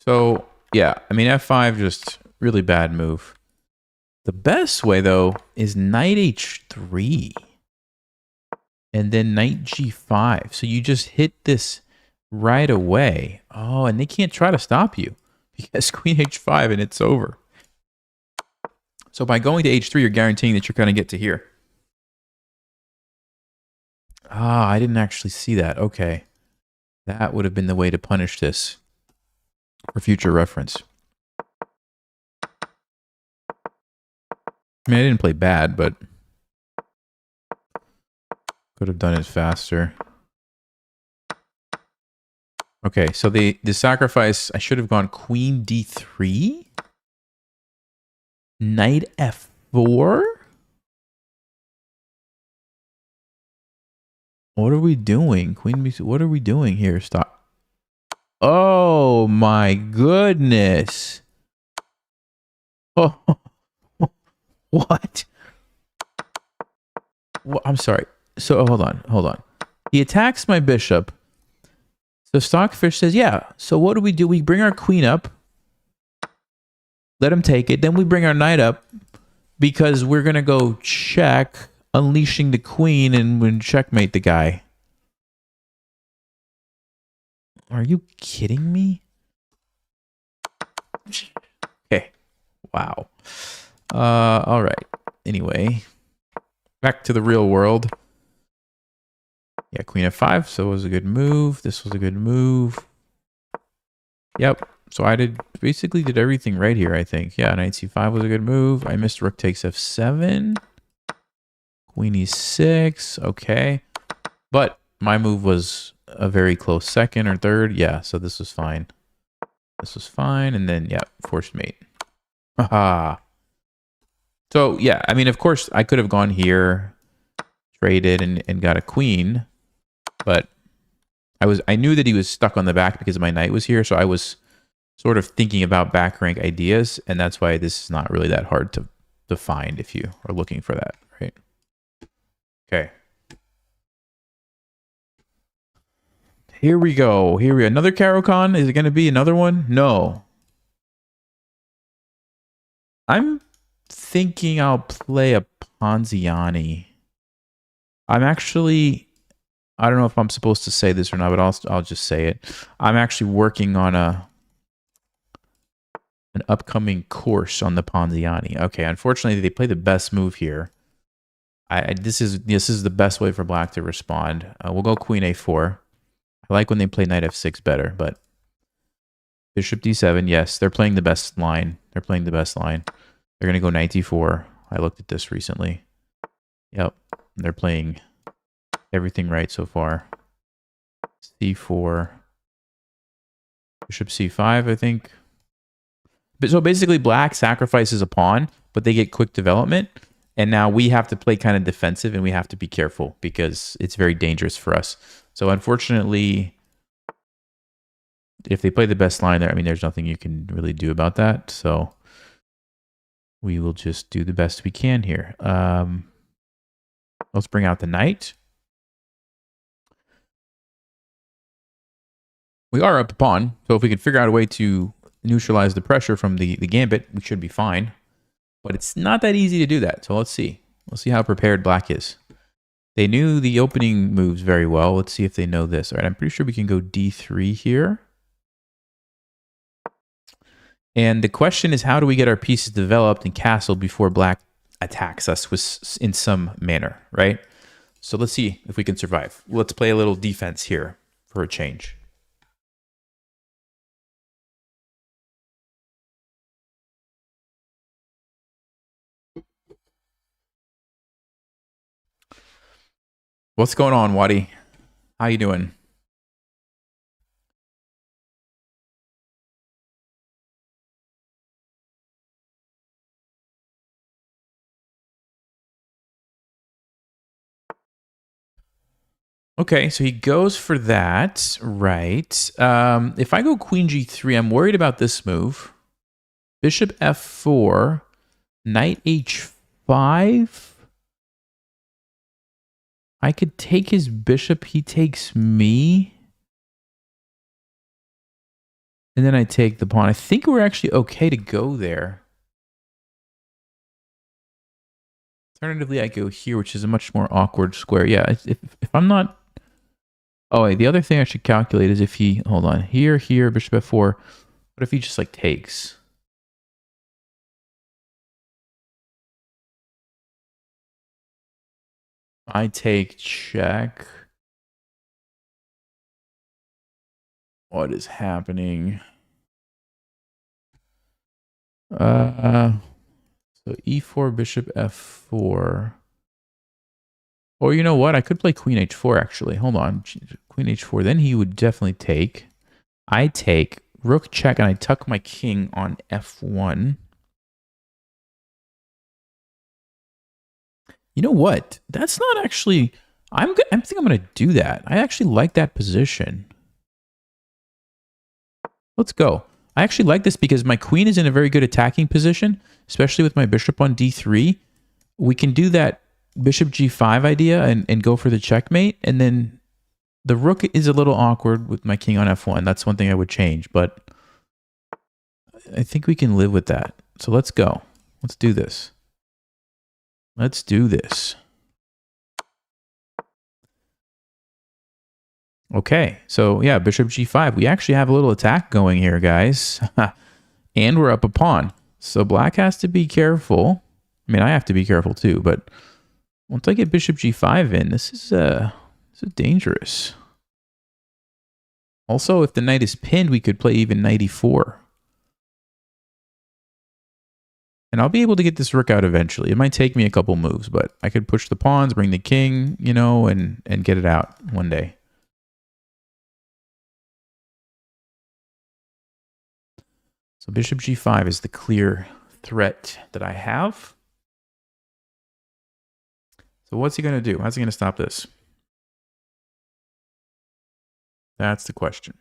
So, yeah. I mean, f5, just really bad move. The best way, though, is knight h3. And then knight g5. So you just hit this right away. Oh, and they can't try to stop you. Because queen h5 and it's over. So by going to h3, you're guaranteeing that you're going to get to here. Ah, I didn't actually see that. Okay. That would have been the way to punish this for future reference. I mean, I didn't play bad, but could have done it faster. Okay, so the sacrifice, I should have gone queen d3? Knight f4? What are we doing? Queen b, what are we doing here? Stop. Oh my goodness. Oh, what? Well, I'm sorry. So hold on. He attacks my bishop. So Stockfish says, yeah, so what do? We bring our queen up, let him take it, then we bring our knight up because we're going to go check, unleashing the queen and checkmate the guy. Are you kidding me? Okay. Wow. All right. Anyway, back to the real world. Yeah, queen f5, so it was a good move. This was a good move. Yep. So I basically did everything right here, I think. Yeah, knight c5 was a good move. I missed rook takes f7. Queen e6. Okay. But my move was a very close second or third. Yeah, so this was fine. This was fine. And then, yeah, forced mate. Haha. So, yeah, I mean, of course, I could have gone here, traded, and got a queen. But I knew that he was stuck on the back because my knight was here. So I was sort of thinking about back rank ideas. And that's why this is not really that hard to find if you are looking for that, right? Okay. Here we go. Another Caro-Kann. Is it going to be another one? No. I'm thinking I'll play a Ponziani. I'm actually, I don't know if I'm supposed to say this or not, but I'll just say it. I'm actually working on an upcoming course on the Ponziani. Okay, unfortunately, they play the best move here. This is the best way for black to respond. We'll go queen a4. I like when they play knight f6 better, but bishop d7, yes, they're playing the best line. They're playing the best line. They're going to go knight d4. I looked at this recently. Yep, they're playing everything right so far. c4. Bishop c5, I think. But so basically black sacrifices a pawn, but they get quick development. And now we have to play kind of defensive and we have to be careful because it's very dangerous for us. So unfortunately, if they play the best line there, I mean, there's nothing you can really do about that. So we will just do the best we can here. Let's bring out the knight. We are up a pawn, so if we can figure out a way to neutralize the pressure from the gambit, we should be fine. But it's not that easy to do that, so let's see. Let's see how prepared black is. They knew the opening moves very well. Let's see if they know this. All right, I'm pretty sure we can go d3 here. And the question is, how do we get our pieces developed and castled before black attacks us in some manner, right? So let's see if we can survive. Let's play a little defense here for a change. What's going on, Wadi? How you doing? Okay, so he goes for that, right? If I go queen g3, I'm worried about this move. Bishop f4, knight h5. I could take his bishop, he takes me. And then I take the pawn. I think we're actually okay to go there. Alternatively, I go here, which is a much more awkward square. Yeah, if I'm not... Oh, wait, the other thing I should calculate is if he... Hold on. Here, bishop f4. What if he just, like, takes? I take check. What is happening? So e4, bishop f4. Or you know what? I could play queen h4, actually. Hold on. Queen h4. Then he would definitely take. I take rook check, and I tuck my king on f1. You know what? That's not actually... I think I'm going to do that. I actually like that position. Let's go. I actually like this because my queen is in a very good attacking position, especially with my bishop on d3. We can do that bishop g5 idea and go for the checkmate. And then the rook is a little awkward with my king on f1. That's one thing I would change, but I think we can live with that. So let's go. Let's do this. Let's do this. Okay, so yeah, bishop g5. We actually have a little attack going here, guys. And we're up a pawn. So black has to be careful. I mean, I have to be careful too, but once I get bishop g5 in, this is dangerous. Also, if the knight is pinned, we could play even knight e4. And I'll be able to get this rook out eventually. It might take me a couple moves, but I could push the pawns, bring the king, you know, and get it out one day. So bishop g5 is the clear threat that I have. So what's he going to do? How's he going to stop this? That's the question.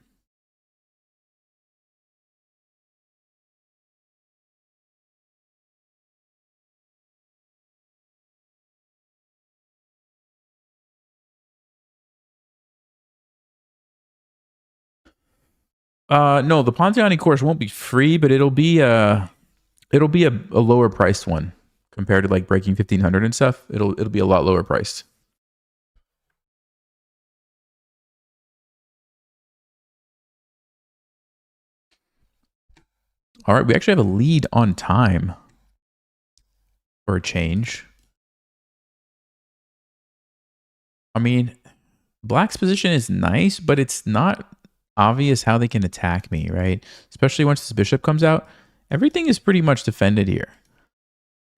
No, the Pontiani course won't be free, but it'll be a lower priced one compared to like Breaking 1500 and stuff. It'll be a lot lower priced. All right, we actually have a lead on time for a change. I mean, black's position is nice, but it's not obvious how they can attack me, right? Especially once this bishop comes out. Everything is pretty much defended here.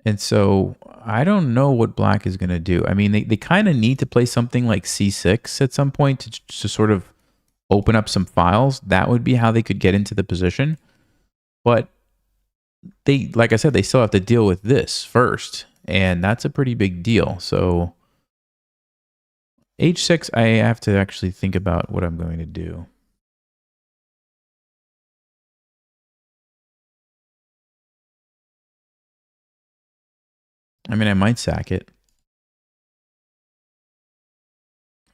And so I don't know what black is going to do. I mean, they kind of need to play something like c6 at some point to sort of open up some files. That would be how they could get into the position. But they, like I said, they still have to deal with this first. And that's a pretty big deal. So h6, I have to actually think about what I'm going to do. I mean, I might sack it.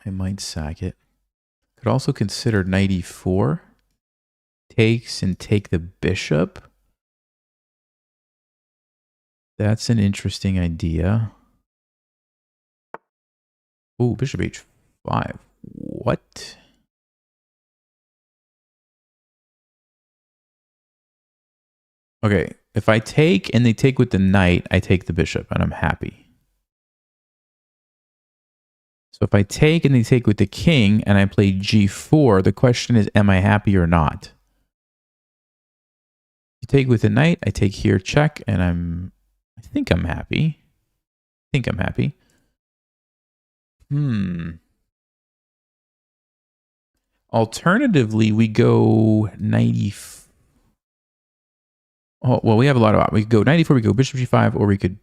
Could also consider knight e4. Takes and take the bishop. That's an interesting idea. Ooh, bishop h5. What? Okay, if I take and they take with the knight, I take the bishop and I'm happy. So if I take and they take with the king and I play g4, the question is, am I happy or not? You take with the knight, I take here, check, and I think I'm happy. Alternatively, we go 94. Oh, well, we have a lot of options. We could go 94, we could go bishop g5, or we could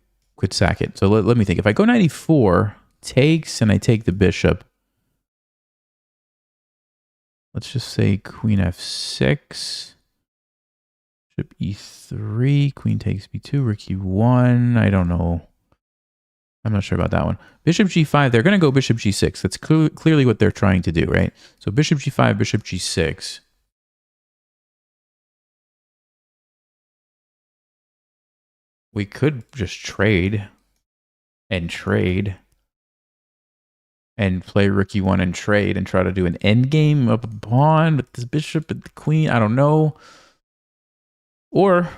sack it. So let me think. If I go 94, takes, and I take the bishop. Let's just say queen f6. Bishop e3, queen takes b2, rook e1. I don't know. I'm not sure about that one. Bishop g5, they're going to go bishop g6. That's clearly what they're trying to do, right? So bishop g5, bishop g6. We could just trade and play rook e1 and trade and try to do an endgame of a pawn with this bishop and the queen. I don't know. Or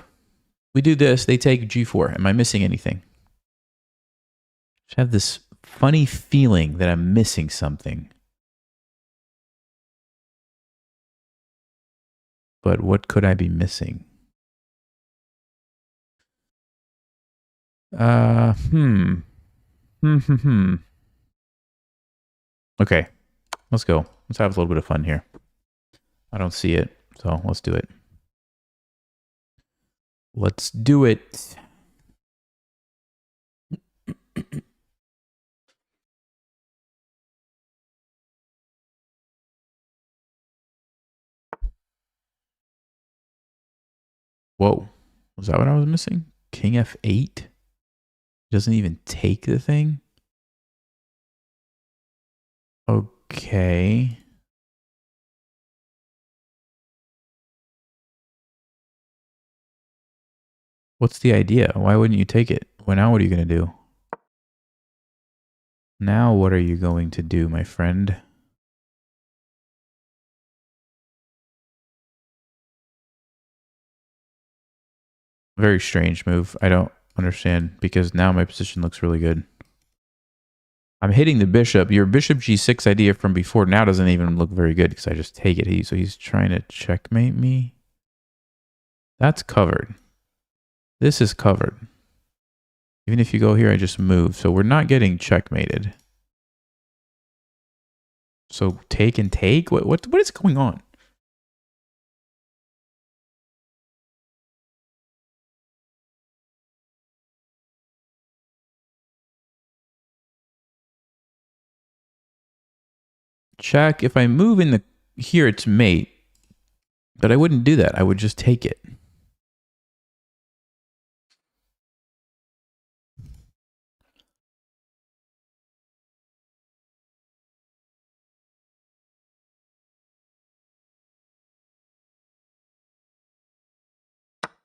we do this, they take g4. Am I missing anything? I have this funny feeling that I'm missing something. But what could I be missing? Okay, let's go. Let's have a little bit of fun here. I don't see it, so let's do it. Let's do it. Whoa, was that what I was missing? King f8? Doesn't even take the thing? Okay. What's the idea? Why wouldn't you take it? Well, now what are you going to do? Now what are you going to do, my friend? Very strange move. I don't understand because now my position looks really good. I'm hitting the bishop. Your bishop g6 idea from before now doesn't even look very good because I just take it. So he's trying to checkmate me. That's covered. This is covered. Even if you go here, I just move. So we're not getting checkmated. So take and take? What is going on? Check. If I move in the here, it's mate. But I wouldn't do that. I would just take it.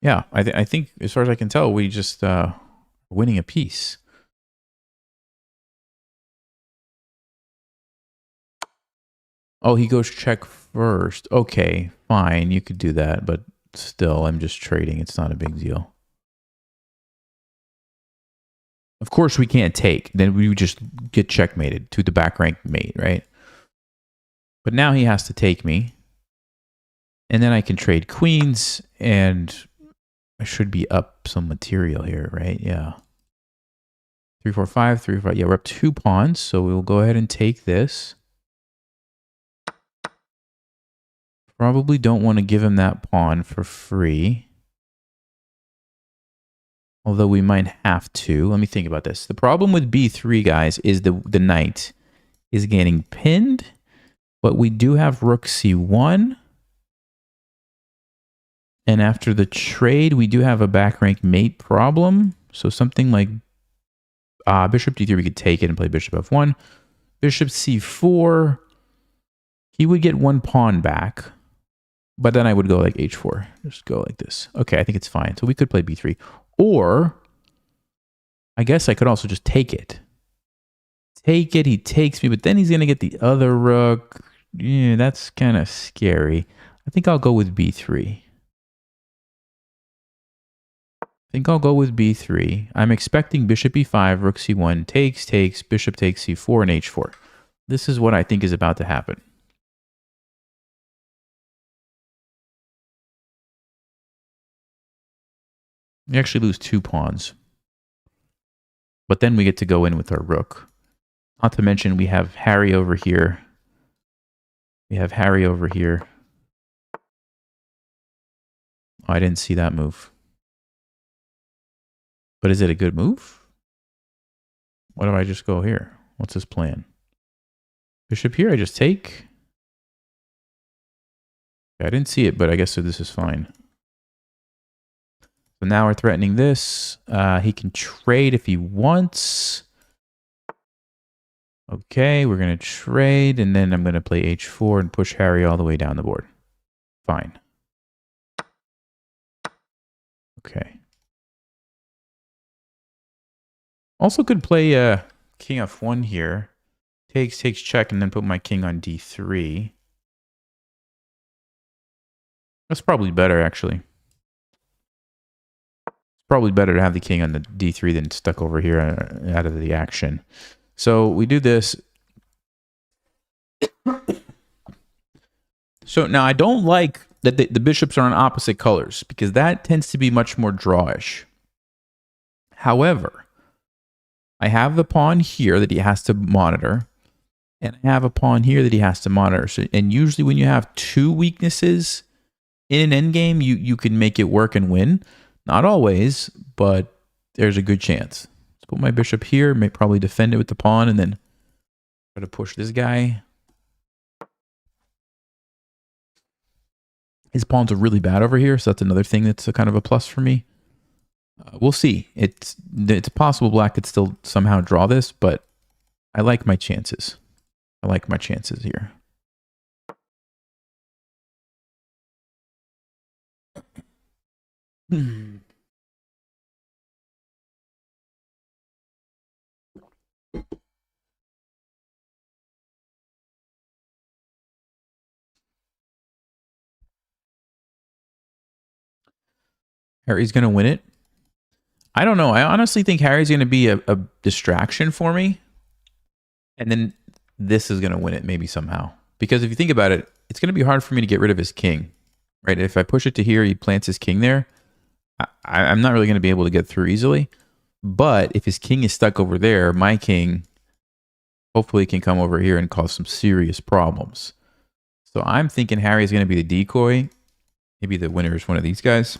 Yeah, I think as far as I can tell, we just winning a piece. Oh, he goes check first. Okay, fine. You could do that, but still, I'm just trading. It's not a big deal. Of course, we can't take. Then we would just get checkmated to the back rank mate, right? But now he has to take me. And then I can trade queens, and I should be up some material here, right? Yeah. 3, 4, 5, 3, 5. Yeah, we're up 2 pawns, so we'll go ahead and take this. Probably don't want to give him that pawn for free. Although we might have to. Let me think about this. The problem with b3, guys, is the knight is getting pinned, but we do have rook c1. And after the trade, we do have a back rank mate problem. So something like bishop d3, we could take it and play bishop f1. Bishop c4, he would get 1 pawn back. But then I would go like h4. Just go like this. Okay, I think it's fine. So we could play b3. Or, I guess I could also just take it. Take it, he takes me, but then he's going to get the other rook. Yeah, that's kind of scary. I think I'll go with b3. I'm expecting bishop e5, rook c1, takes, bishop takes c4, and h4. This is what I think is about to happen. We actually lose 2 pawns. But then we get to go in with our rook. Not to mention we have Harry over here. Oh, I didn't see that move. But is it a good move? What if I just go here? What's his plan? Bishop here, I just take. I didn't see it, but I guess so this is fine. So now we're threatening this. He can trade if he wants. Okay, we're going to trade, and then I'm going to play h4 and push Harry all the way down the board. Fine. Okay. Also could play king f1 here. Takes, check, and then put my king on d3. That's probably better, actually. Probably better to have the king on the d3 than stuck over here out of the action. So we do this. So now I don't like that the bishops are on opposite colors because that tends to be much more drawish. However, I have the pawn here that he has to monitor, and I have a pawn here that he has to monitor. So, and usually when you have 2 weaknesses in an endgame, you can make it work and win. Not always, but there's a good chance. Let's put my bishop here, may probably defend it with the pawn, and then try to push this guy. His pawns are really bad over here, so that's another thing that's a kind of a plus for me. We'll see. It's possible black could still somehow draw this, but I like my chances. Here. Harry's going to win it. I don't know. I honestly think Harry's going to be a distraction for me. And then this is going to win it maybe somehow. Because if you think about it, it's going to be hard for me to get rid of his king. Right? If I push it to here, he plants his king there. I'm not really going to be able to get through easily. But if his king is stuck over there, my king hopefully can come over here and cause some serious problems. So I'm thinking Harry's going to be the decoy. Maybe the winner is one of these guys.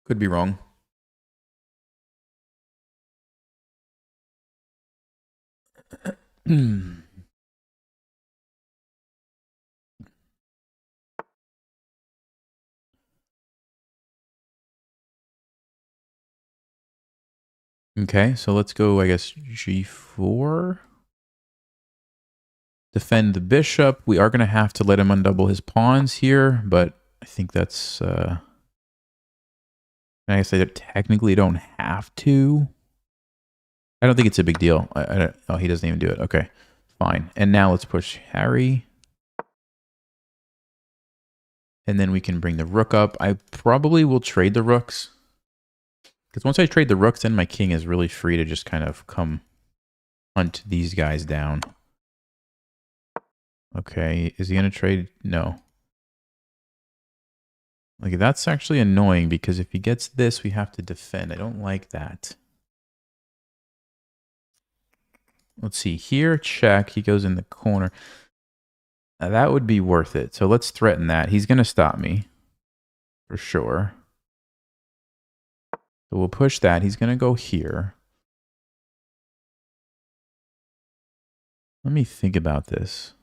Could be wrong. Okay, so let's go, I guess, g4. Defend the bishop. We are going to have to let him undouble his pawns here, but I think that's... I guess I technically don't have to. I don't think it's a big deal. Oh, he doesn't even do it. Okay, fine. And now let's push Harry. And then we can bring the rook up. I probably will trade the rooks. Because once I trade the rooks, then my king is really free to just kind of come hunt these guys down. Okay, is he going to trade? No. Like, that's actually annoying because if he gets this, we have to defend. I don't like that. Let's see. Here, check. He goes in the corner. Now, that would be worth it. So let's threaten that. He's going to stop me. For sure. So we'll push that. He's going to go here. Let me think about this.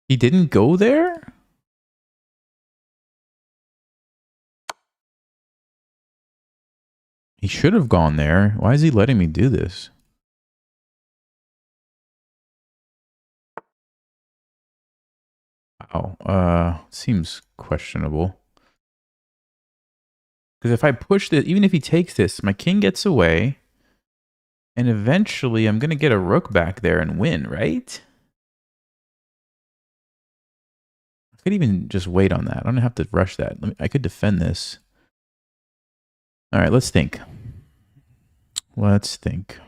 He didn't go there? He should have gone there. Why is he letting me do this? Wow. Seems questionable. Because if I push this, even if he takes this, my king gets away. And eventually I'm going to get a rook back there and win, right? I could even just wait on that. I don't have to rush that. I could defend this. All right, let's think. Let's think.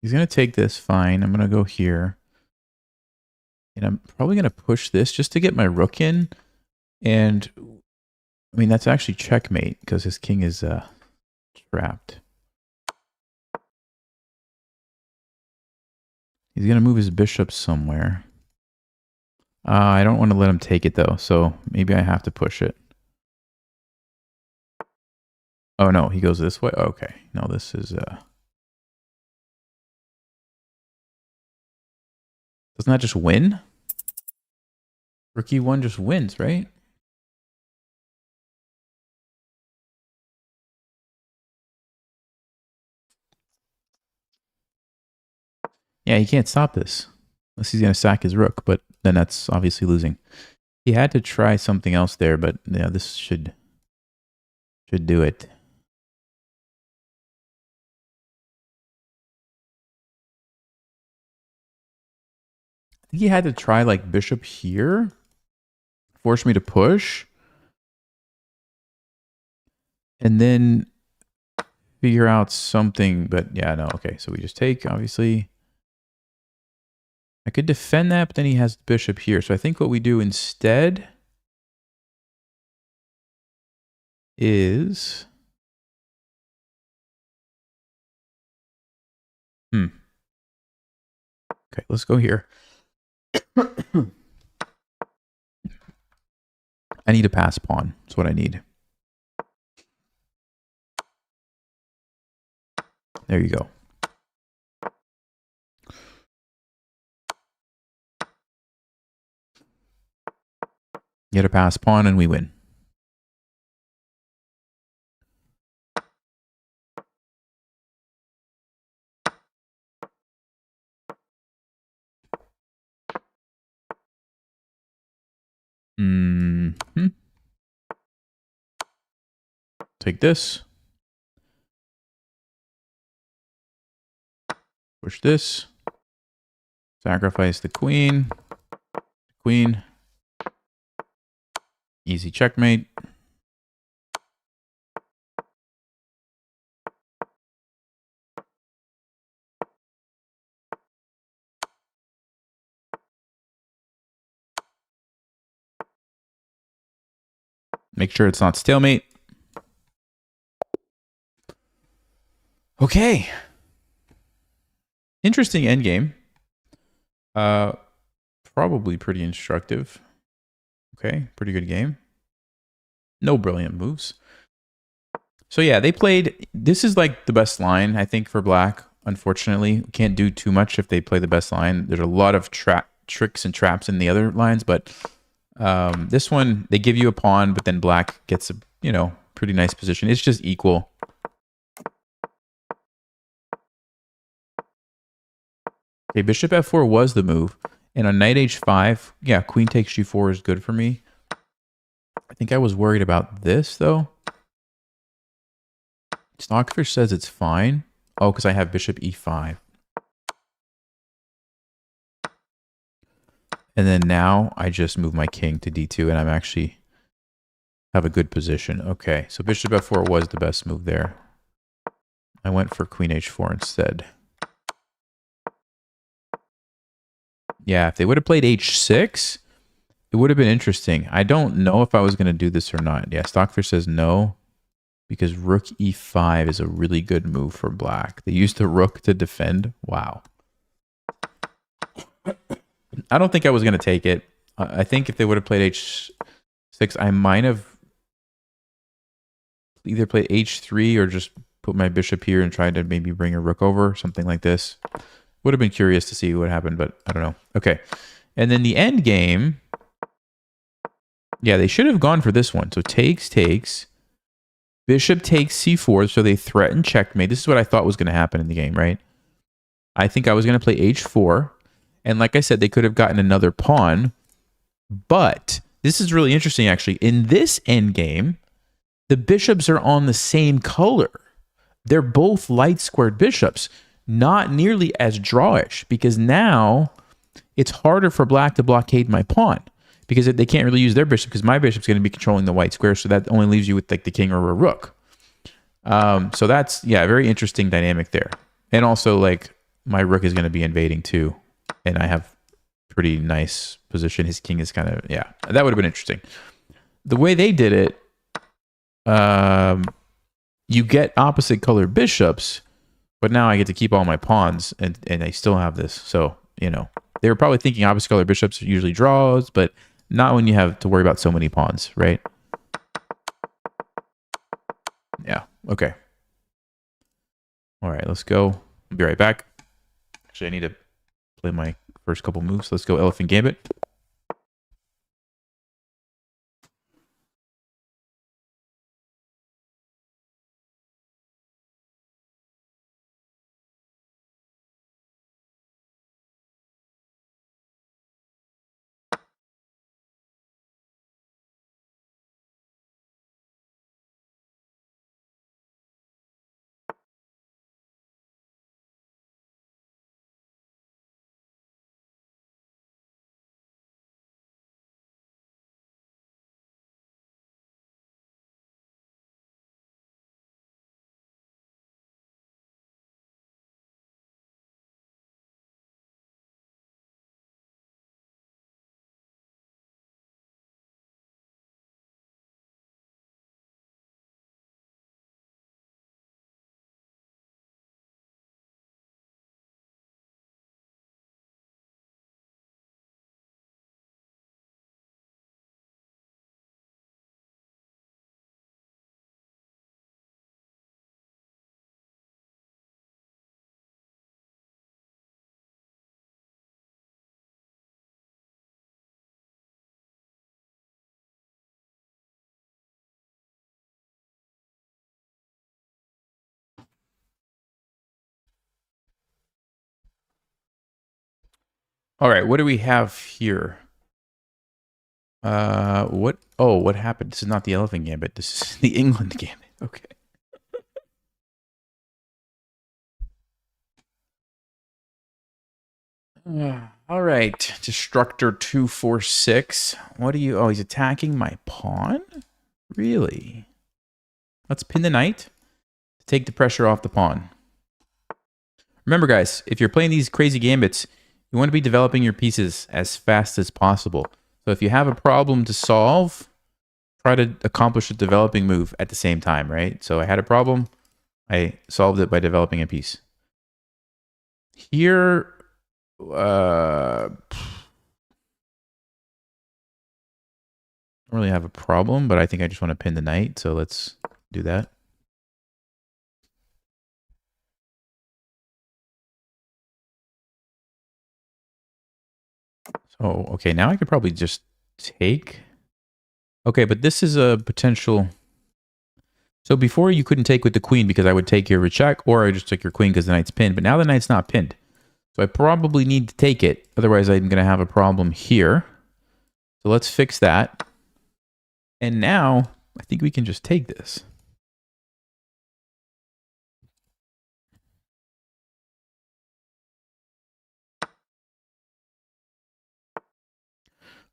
He's going to take this, fine. I'm going to go here. And I'm probably going to push this just to get my rook in. And, I mean, that's actually checkmate because his king is trapped. He's going to move his bishop somewhere. I don't want to let him take it, though, so maybe I have to push it. Oh, no, he goes this way? Okay. No, this is... Doesn't that just win? Rook E1 just wins, right? Yeah, he can't stop this. Unless he's going to sack his rook, but then that's obviously losing. He had to try something else there, but yeah, this should do it. I think he had to try like bishop here. Force me to push. And then figure out something, but yeah, no, okay. So we just take, obviously. I could defend that, but then he has the bishop here. So I think what we do instead is... Okay, let's go here. I need a pass pawn. That's what I need. There you go. Get a pass pawn and we win. Take this. Push this. Sacrifice the queen. Queen. Easy checkmate. Make sure it's not stalemate. Okay. Interesting endgame. Probably pretty instructive. Okay, pretty good game. No brilliant moves. So yeah, they played... This is like the best line, I think, for black. Unfortunately, can't do too much if they play the best line. There's a lot of tricks and traps in the other lines, but this one, they give you a pawn, but then black gets a, you know, pretty nice position. It's just equal. Okay, bishop f4 was the move. And on knight h5, yeah, queen takes g4 is good for me. I think I was worried about this, though. Stockfish says it's fine. Oh, because I have bishop e5. And then now I just move my king to d2, and I'm actually have a good position. Okay, so bishop f4 was the best move there. I went for queen h4 instead. Yeah, if they would have played h6, it would have been interesting. I don't know if I was going to do this or not. Yeah, Stockfish says no, because rook e5 is a really good move for black. They used the rook to defend. Wow. I don't think I was going to take it. I think if they would have played h6, I might have either played h3 or just put my bishop here and tried to maybe bring a rook over, something like this. Would have been curious to see what happened, but I don't know. Okay. And then the end game. Yeah, they should have gone for this one. So takes. Bishop takes c4, so they threaten checkmate. This is what I thought was going to happen in the game, right? I think I was going to play h4. And like I said, they could have gotten another pawn. But this is really interesting, actually. In this end game, the bishops are on the same color. They're both light squared bishops. Not nearly as drawish, because now it's harder for black to blockade my pawn, because they can't really use their bishop, because my bishop's going to be controlling the white square, so that only leaves you with like the king or a rook. So that's, yeah, a very interesting dynamic there. And also, like, my rook is going to be invading too, and I have pretty nice position. His king is kind of, yeah, that would have been interesting. The way they did it, you get opposite colored bishops, but now I get to keep all my pawns, and I still have this. So, you know, they were probably thinking opposite color bishops usually draws, but not when you have to worry about so many pawns, right? Yeah, okay. All right, let's go. I'll be right back. Actually, I need to play my first couple moves. Let's go Elephant Gambit. All right, what do we have here? What? Oh, what happened? This is not the Elephant Gambit. This is the England Gambit. Okay. All right, Destructor 246. What are you? Oh, he's attacking my pawn? Really? Let's pin the knight to take the pressure off the pawn. Remember, guys, if you're playing these crazy gambits, you want to be developing your pieces as fast as possible. So if you have a problem to solve, try to accomplish a developing move at the same time, right? So I had a problem. I solved it by developing a piece. Here, I don't really have a problem, but I think I just want to pin the knight. So let's do that. So, okay, now I could probably just take. Okay, but this is a potential. So before you couldn't take with the queen because I would take your check, or I just took your queen because the knight's pinned. But now the knight's not pinned. So I probably need to take it. Otherwise, I'm going to have a problem here. So let's fix that. And now I think we can just take this.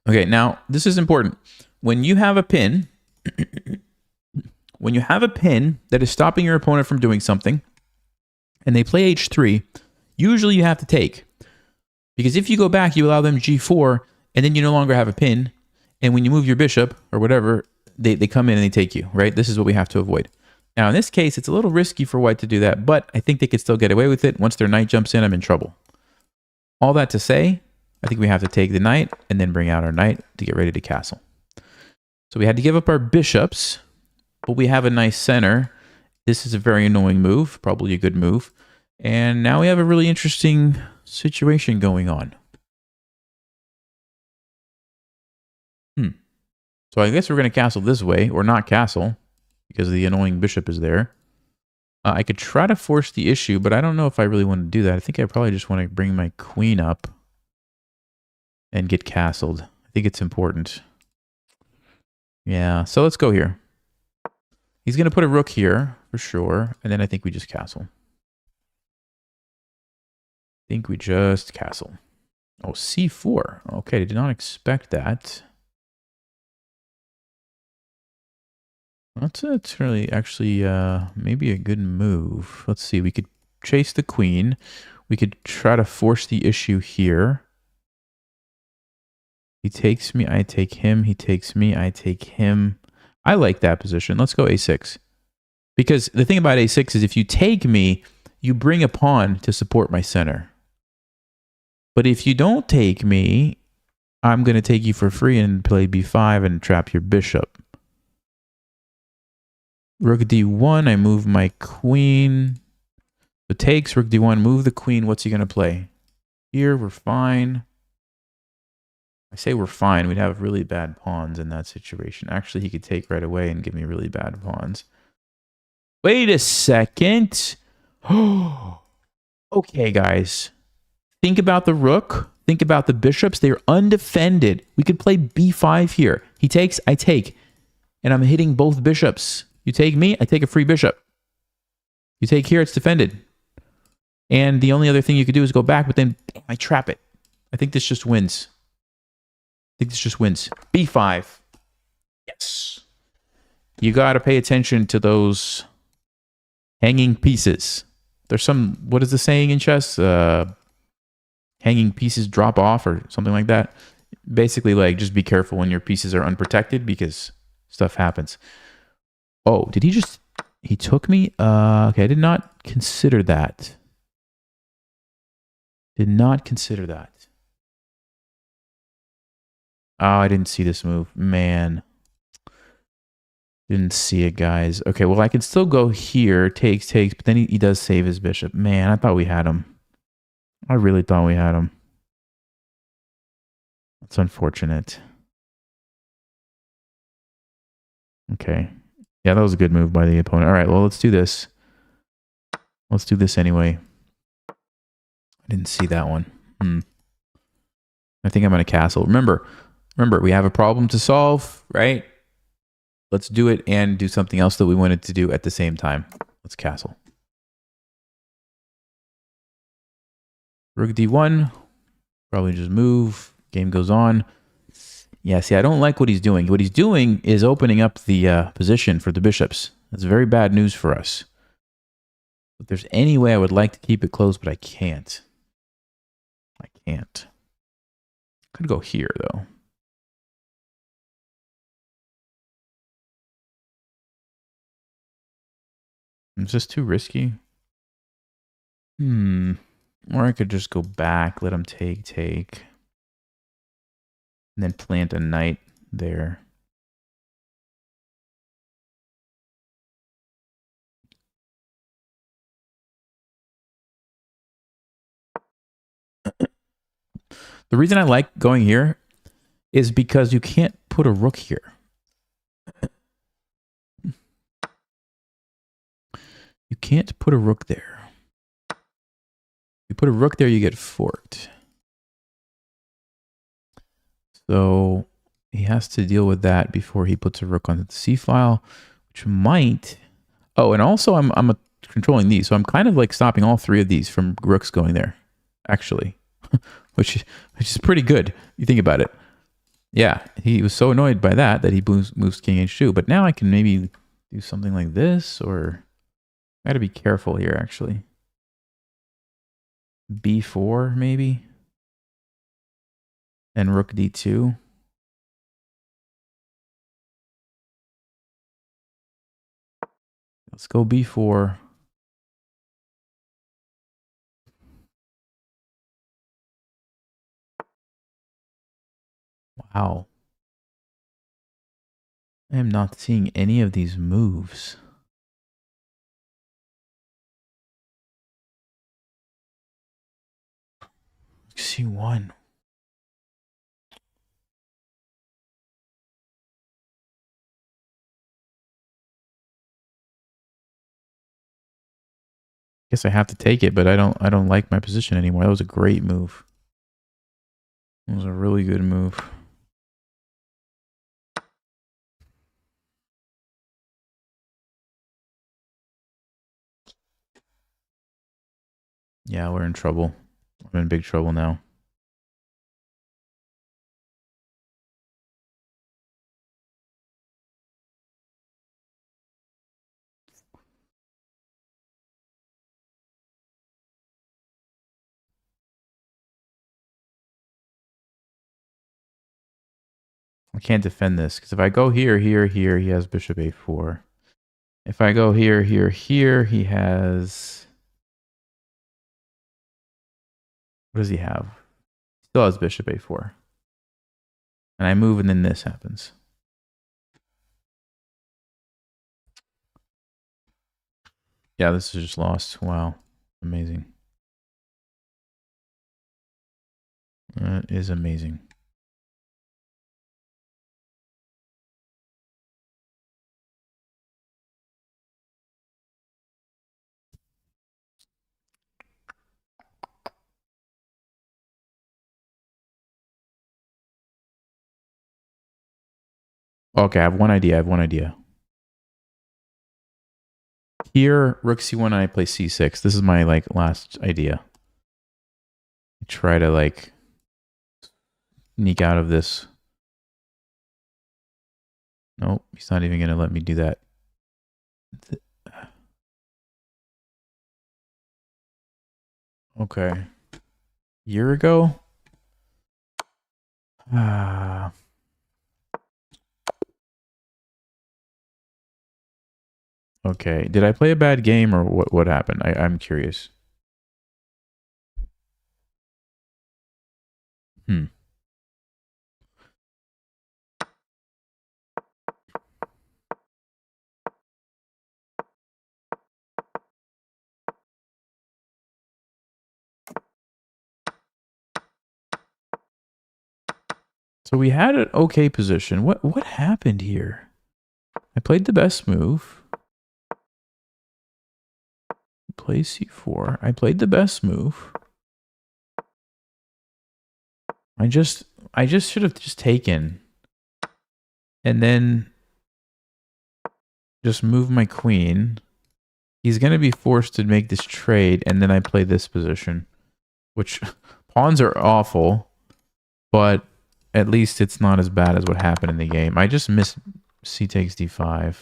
Okay, now this is important. When you have a pin, that is stopping your opponent from doing something, and they play h3, usually you have to take. Because if you go back, you allow them g4, and then you no longer have a pin, and when you move your bishop, or whatever, they come in and they take you, right? This is what we have to avoid. Now, in this case, it's a little risky for white to do that, but I think they could still get away with it. Once their knight jumps in, I'm in trouble. All that to say, I think we have to take the knight and then bring out our knight to get ready to castle. So we had to give up our bishops, but we have a nice center. This is a very annoying move, probably a good move. And now we have a really interesting situation going on. So I guess we're going to castle this way, or not castle, because the annoying bishop is there. I could try to force the issue, but I don't know if I really want to do that. I think I probably just want to bring my queen up and get castled. I think it's important. Yeah, so let's go here. He's going to put a rook here, for sure, and then I think we just castle. I think we just castle. Oh, c4. Okay, I did not expect that. That's really actually maybe a good move. Let's see. We could chase the queen. We could try to force the issue here. He takes me. I take him. He takes me. I take him. I like that position. Let's go a6. Because the thing about a6 is if you take me, you bring a pawn to support my center. But if you don't take me, I'm going to take you for free and play b5 and trap your bishop. Rook d1, I move my queen. So takes, rook d1, move the queen. What's he going to play? Here, we're fine. I say we're fine. We'd have really bad pawns in that situation. Actually, he could take right away and give me really bad pawns. Wait a second. Okay, guys. Think about the rook. Think about the bishops. They're undefended. We could play b5 here. He takes, I take. And I'm hitting both bishops. You take me, I take a free bishop. You take here, it's defended. And the only other thing you could do is go back, but then I trap it. I think this just wins. I think this just wins. b5. Yes. You got to pay attention to those hanging pieces. There's some, what is the saying in chess? Hanging pieces drop off or something like that. Basically, like, just be careful when your pieces are unprotected because stuff happens. Oh, did he just... He took me? Okay, I did not consider that. Did not consider that. Oh, I didn't see this move. Man. Didn't see it, guys. Okay, well, I can still go here. Takes, but then he does save his bishop. Man, I thought we had him. I really thought we had him. That's unfortunate. Okay. Yeah, that was a good move by the opponent. All right, well, let's do this. Let's do this anyway. I didn't see that one. I think I'm going to castle. Remember, we have a problem to solve, right? Let's do it and do something else that we wanted to do at the same time. Let's castle. Rook d1. Probably just move. Game goes on. Yeah, see, I don't like what he's doing. What he's doing is opening up the position for the bishops. That's very bad news for us. If there's any way I would like to keep it close, but I can't. I can't. Could go here, though. Is this too risky? Or I could just go back, let him take. And then plant a knight there. The reason I like going here is because you can't put a rook here. You can't put a rook there. You put a rook there, you get forked. So he has to deal with that before he puts a rook on the c file, which might. Oh, and also I'm controlling these, so I'm kind of like stopping all three of these from rooks going there, actually, which is pretty good. You think about it. Yeah, he was so annoyed by that he moves king h2. But now I can maybe do something like this, or I got to be careful here actually. b4 maybe, and rook d2. Let's go b4. Wow. I am not seeing any of these moves. c1. Guess I have to take it, but I don't like my position anymore. That was a great move. It was a really good move. Yeah, we're in trouble. I'm in big trouble now. I can't defend this because if I go here, here, here, he has bishop a4. If I go here, here, here, he has... What does he have? He still has bishop a4. And I move and then this happens. Yeah, this is just lost. Wow. Amazing. That is amazing. Okay, I have one idea. Here, rook c1, and I play c6. This is my last idea. Try to sneak out of this. Nope, he's not even gonna let me do that. Okay. Year ago? Okay. Did I play a bad game or what happened? I'm curious. So we had an okay position. What happened here? I played the best move. Play c4. I played the best move. I just should have just taken and then just move my queen. He's going to be forced to make this trade, and then I play this position, which pawns are awful, but at least it's not as bad as what happened in the game. I just missed c takes d5.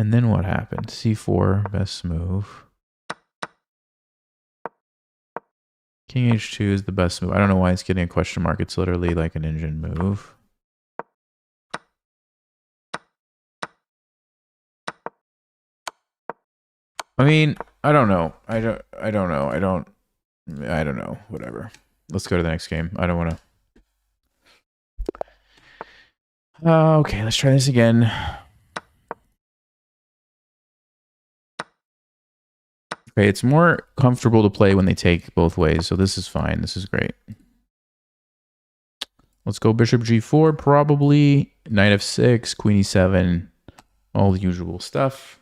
And then what happened? c4, best move. King h2 is the best move. I don't know why it's getting a question mark. It's literally like an engine move. I mean, I don't know. I don't know. Whatever. Let's go to the next game. I don't want to. Okay, let's try this again. Okay, it's more comfortable to play when they take both ways, so this is fine. This is great. Let's go bishop g4, probably. Knight f6, queen e7, all the usual stuff.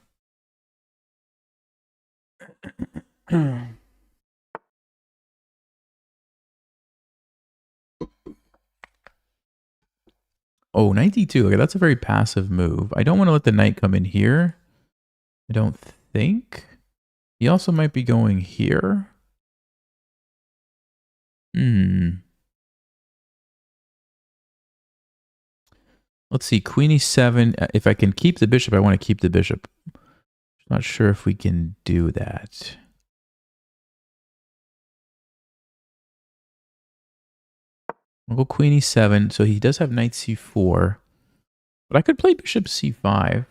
Oh, knight d2. Okay, that's a very passive move. I don't want to let the knight come in here. I don't think. He also might be going here. Let's see, queen e7. If I can keep the bishop, I want to keep the bishop. Not sure if we can do that. We'll go queen e7. So he does have knight c4. But I could play bishop c5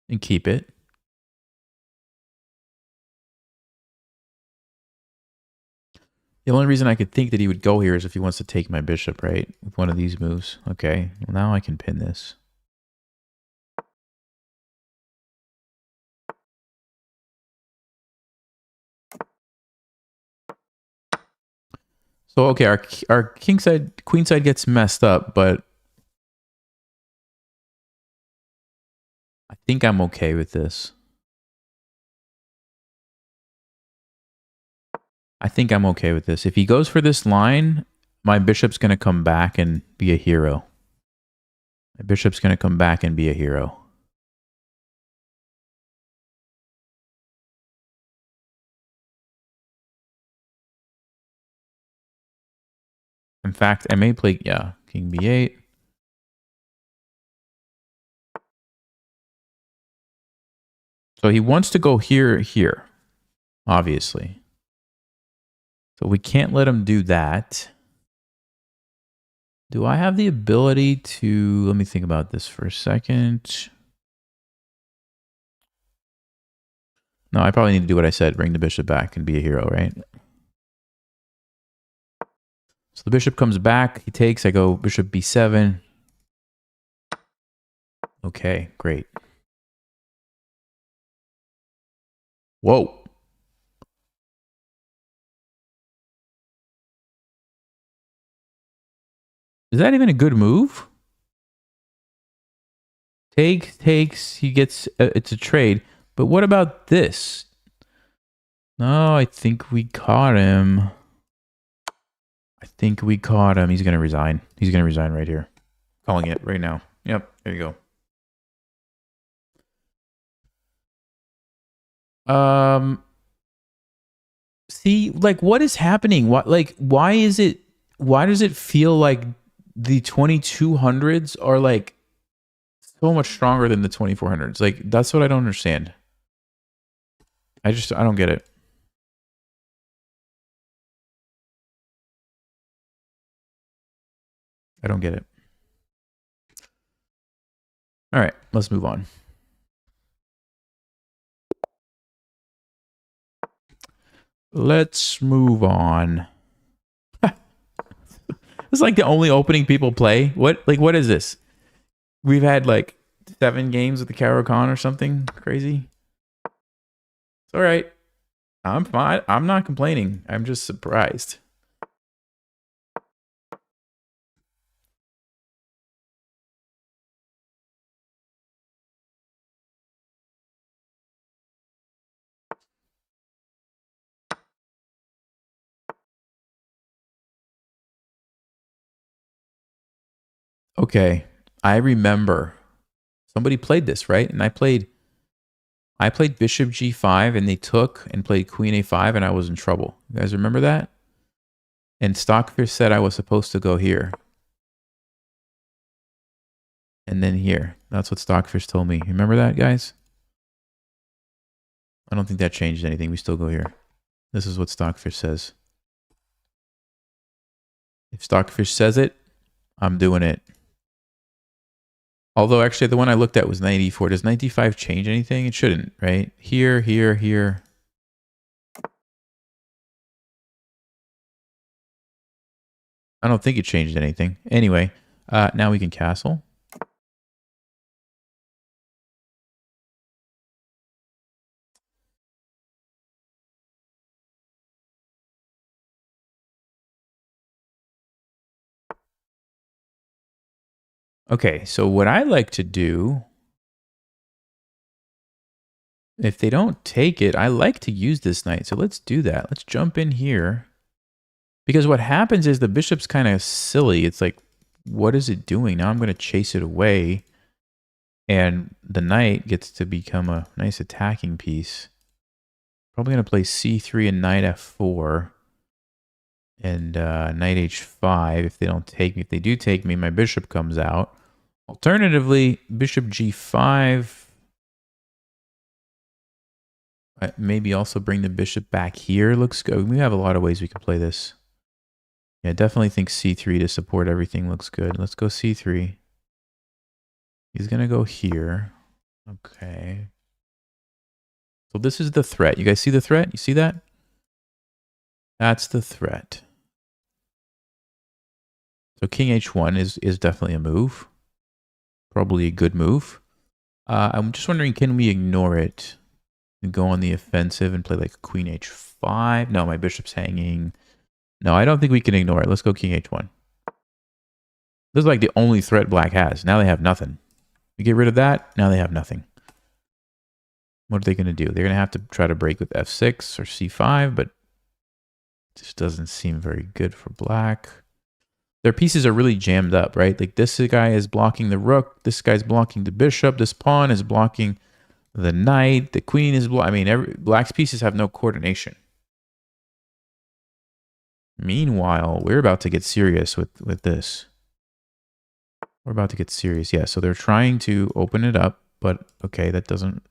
and keep it. The only reason I could think that he would go here is if he wants to take my bishop, right? With one of these moves. Okay, well now I can pin this. So, okay, our kingside, queenside gets messed up, but I think I'm okay with this. I think I'm okay with this. If he goes for this line, my bishop's going to come back and be a hero. My bishop's going to come back and be a hero. In fact, I may play, yeah, king b8. So he wants to go here, obviously. So we can't let him do that. Do I have the ability to... Let me think about this for a second. No, I probably need to do what I said. Bring the bishop back and be a hero, right? So the bishop comes back. He takes. I go bishop b7. Okay, great. Whoa. Is that even a good move? Takes. He gets... it's a trade. But what about this? No, I think we caught him. I think we caught him. He's going to resign. He's going to resign right here. Calling it right now. Yep, there you go. See, like, what is happening? What, like, why does it feel like the 2200s are like so much stronger than the 2400s? Like, that's what I don't understand. I don't get it. I don't get it. All right, let's move on. Let's move on. It's like the only opening people play. What is this? We've had like 7 games with the Caro Khan or something crazy. It's all right. I'm fine. I'm not complaining. I'm just surprised. Okay, I remember somebody played this, right? And I played bishop g5 and they took and played queen a5 and I was in trouble. You guys remember that? And Stockfish said I was supposed to go here. And then here. That's what Stockfish told me. You remember that, guys? I don't think that changed anything. We still go here. This is what Stockfish says. If Stockfish says it, I'm doing it. Although, actually, the one I looked at was 94. Does 95 change anything? It shouldn't, right? Here, here, here. I don't think it changed anything. Anyway, now we can castle. Okay, so what I like to do If they don't take it, I like to use this knight. So let's do that. Let's jump in here. Because what happens is the bishop's kind of silly. It's like, what is it doing? Now I'm going to chase it away. And the knight gets to become a nice attacking piece. Probably going to play c3 and knight f4. And knight h5 if they don't take me. If they do take me, my bishop comes out. Alternatively, bishop g5. Maybe also bring the bishop back here. Looks good. We have a lot of ways we can play this. Yeah, definitely think c3 to support everything looks good. Let's go c3. He's going to go here. Okay. So this is the threat. You guys see the threat? You see that? That's the threat. So king h1 is definitely a move. Probably a good move. I'm just wondering, can we ignore it and go on the offensive and play like queen h5? No, my bishop's hanging. No, I don't think we can ignore it. Let's go king h1. This is like the only threat black has. Now they have nothing. We get rid of that, now they have nothing. What are they going to do? They're going to have to try to break with f6 or c5, but it just doesn't seem very good for black. Their pieces are really jammed up, right? Like this guy is blocking the rook, this guy's blocking the bishop, this pawn is blocking the knight, the queen is blocking. I mean, black's pieces have no coordination. Meanwhile, we're about to get serious with this. We're about to get serious. Yeah, so they're trying to open it up, but okay, that doesn't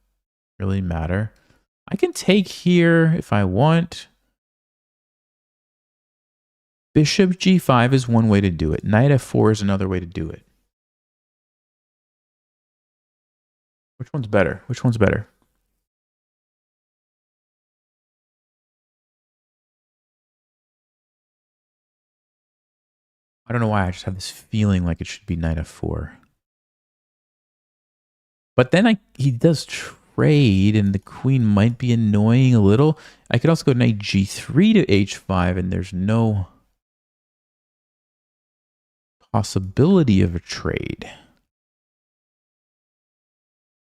really matter. I can take here if I want. Bishop g5 is one way to do it. Knight f4 is another way to do it. Which one's better? Which one's better? I don't know why. I just have this feeling like it should be knight f4. But then he does trade, and the queen might be annoying a little. I could also go knight g3 to h5, and there's no possibility of a trade.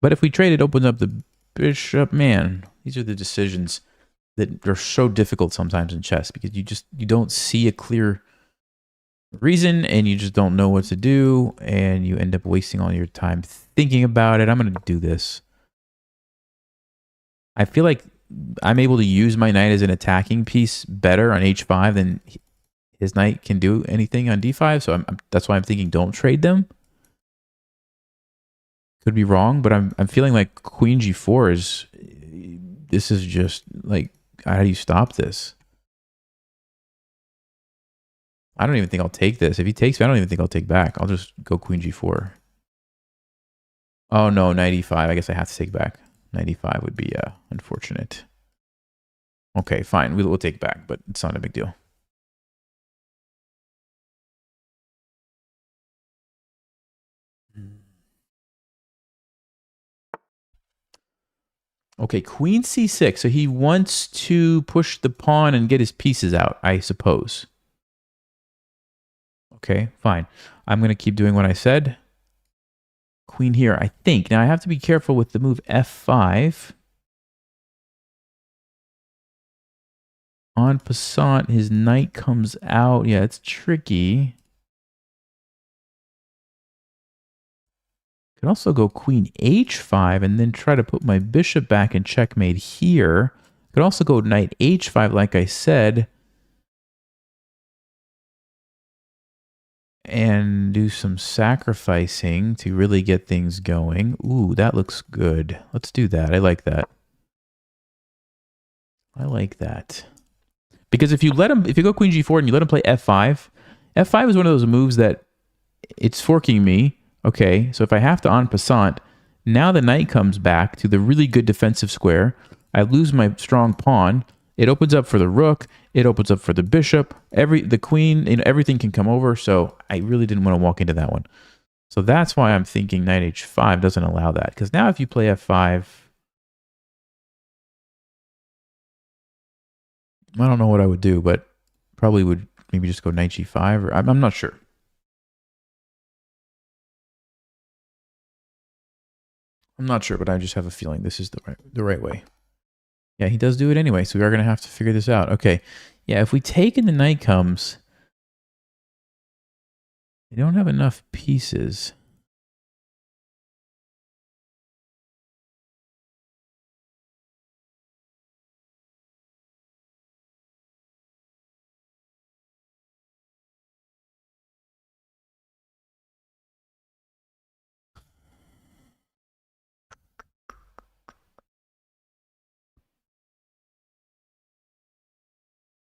But if we trade, it opens up the bishop. Man, these are the decisions that are so difficult sometimes in chess because you don't see a clear reason and you just don't know what to do and you end up wasting all your time thinking about it. I'm going to do this. I feel like I'm able to use my knight as an attacking piece better on h5 than his knight can do anything on d5. So that's why I'm thinking don't trade them. Could be wrong, but I'm feeling like queen g4 is, this is just like, how do you stop this? I don't even think I'll take this. If he takes me, I don't even think I'll take back. I'll just go queen g4. Oh no, knight e5. I guess I have to take back. Knight e5 would be unfortunate. Okay, fine. We'll take back, but it's not a big deal. Okay, queen c6. So he wants to push the pawn and get his pieces out, I suppose. Okay, fine. I'm going to keep doing what I said. Queen here, I think. Now I have to be careful with the move f5. En passant, his knight comes out. Yeah, it's tricky. Could also go queen h5 and then try to put my bishop back in checkmate here. Could also go knight h5 like I said. And do some sacrificing to really get things going. Ooh, that looks good. Let's do that. I like that. I like that. Because if you go queen g4 and you let him play f5, f5 is one of those moves that it's forking me. Okay, so if I have to en passant, now the knight comes back to the really good defensive square. I lose my strong pawn. It opens up for the rook. It opens up for the bishop. The queen, everything can come over. So I really didn't want to walk into that one. So that's why I'm thinking knight h5 doesn't allow that. Because now if you play f5, I don't know what I would do, but probably would maybe just go knight g5. Or I'm not sure. I'm not sure, but I just have a feeling this is the right way. Yeah, he does do it anyway, so we are going to have to figure this out. Okay. Yeah, if we take and the knight comes, they don't have enough pieces.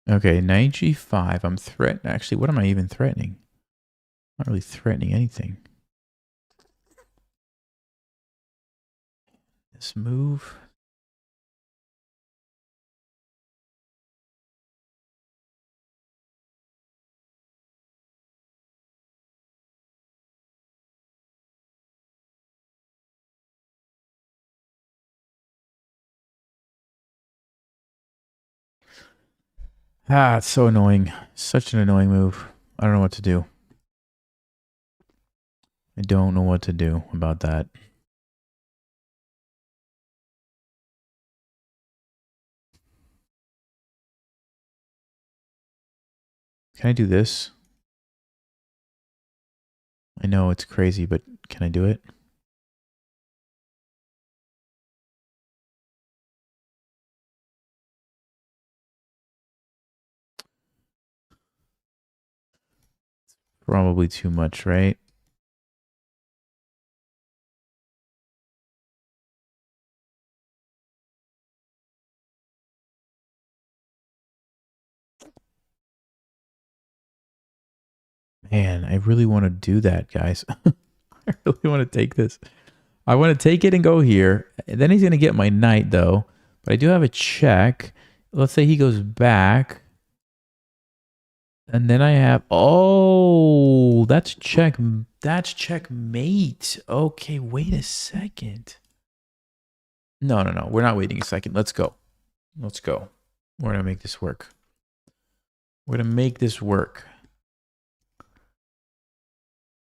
Okay, knight g5. I'm threatening. Actually, what am I even threatening? I'm not really threatening anything. This move. Ah, it's so annoying. Such an annoying move. I don't know what to do. I don't know what to do about that. Can I do this? I know it's crazy, but can I do it? Probably too much, right? Man, I really want to do that, guys. I really want to take this. I want to take it and go here. And then he's going to get my knight, though. But I do have a check. Let's say he goes back. And then I have... Oh, that's check. That's checkmate. Okay, wait a second. No, no, no. We're not waiting a second. Let's go. Let's go. We're going to make this work. We're going to make this work.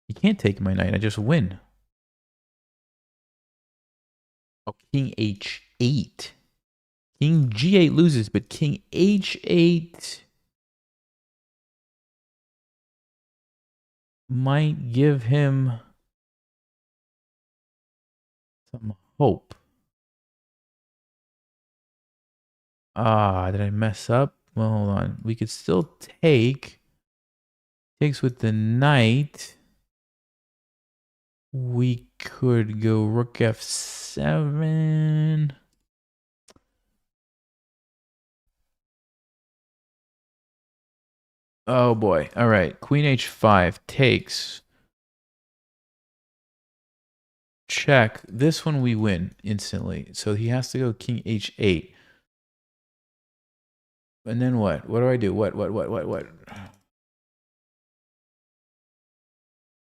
He can't take my knight. I just win. Oh, king h8. King g8 loses, but king h8 might give him some hope. Ah, did I mess up? Well, hold on. We could still take. Takes with the knight. We could go rook f7. Oh boy. All right. Queen h5 takes. Check. This one we win instantly. So he has to go king h8. And then what? What do I do? What?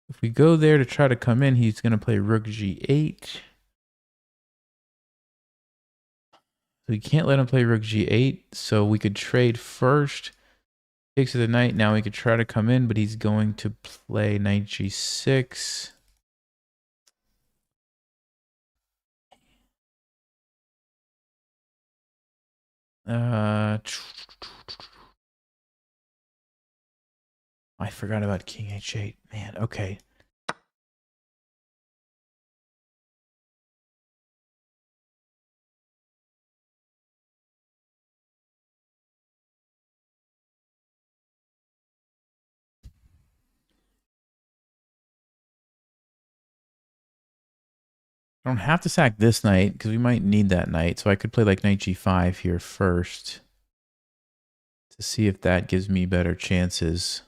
If we go there to try to come in, he's going to play rook g8. We can't let him play rook g8, so we could trade first. Takes to the knight. Now we could try to come in, but he's going to play knight g6. I forgot about king h8. Man, okay. I don't have to sack this knight because we might need that knight. So I could play like knight g5 here first to see if that gives me better chances.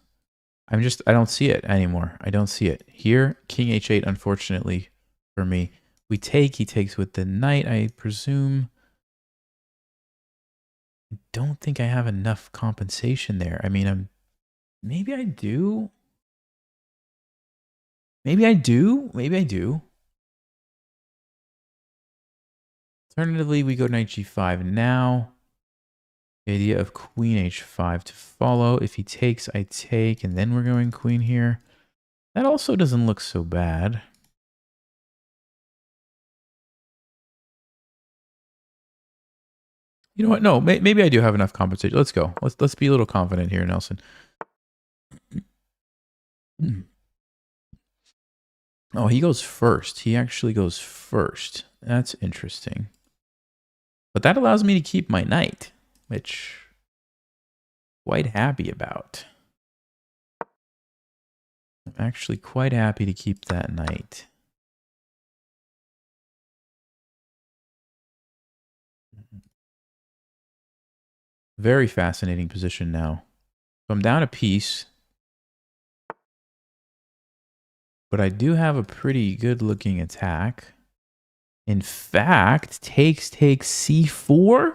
I don't see it anymore. I don't see it. Here, king h8, unfortunately for me. We take, he takes with the knight, I presume. I don't think I have enough compensation there. I mean, maybe I do. Maybe I do. Maybe I do. Alternatively, we go knight g5. Now, the idea of queen h5 to follow. If he takes, I take, and then we're going queen here. That also doesn't look so bad. You know what? No, maybe I do have enough compensation. Let's go. Let's be a little confident here, Nelson. Oh, he goes first. He actually goes first. That's interesting. But that allows me to keep my knight, which I'm quite happy about. I'm actually quite happy to keep that knight. Very fascinating position now. So I'm down a piece. But I do have a pretty good looking attack. In fact, takes c4.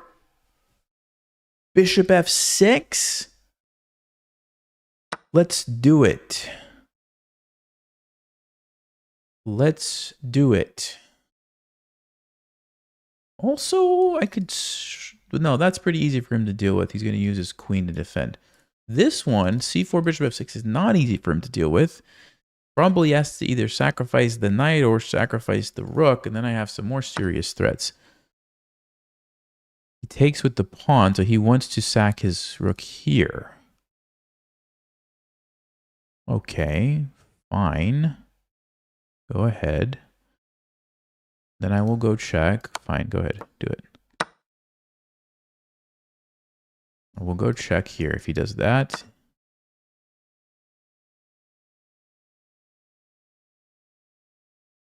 Bishop f6. Let's do it. Let's do it. Also, I could... No, that's pretty easy for him to deal with. He's going to use his queen to defend. This one, c4, bishop f6, is not easy for him to deal with. Probably has to either sacrifice the knight or sacrifice the rook, and then I have some more serious threats. He takes with the pawn, so he wants to sack his rook here. Okay, fine. Go ahead. Then I will go check. Fine, go ahead, do it. We'll go check here if he does that.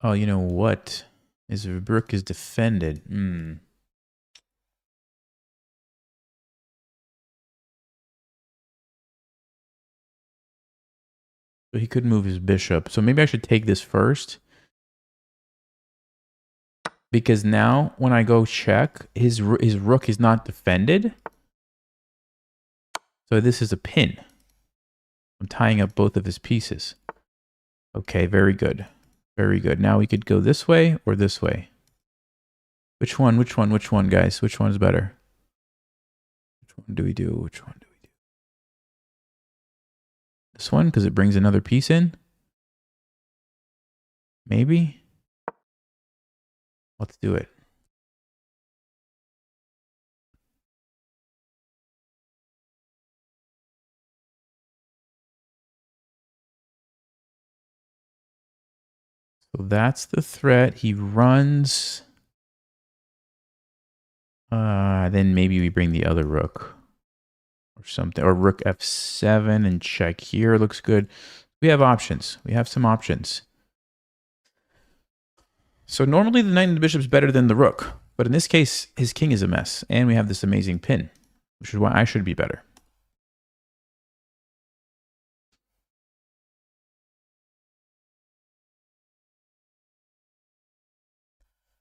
Oh, you know what? His rook is defended. So he could move his bishop. So maybe I should take this first. Because now when I go check, his rook is not defended. So this is a pin. I'm tying up both of his pieces. Okay, very good. Very good. Now we could go this way or this way. Which one, guys? Which one is better? Which one do we do? Which one do we do? This one, because it brings another piece in? Maybe? Let's do it. So that's the threat. He runs. Then maybe we bring the other rook or something. Or rook f7 and check here. Looks good. We have options. We have some options. So normally the knight and the bishop is better than the rook. But in this case, his king is a mess. And we have this amazing pin, which is why I should be better.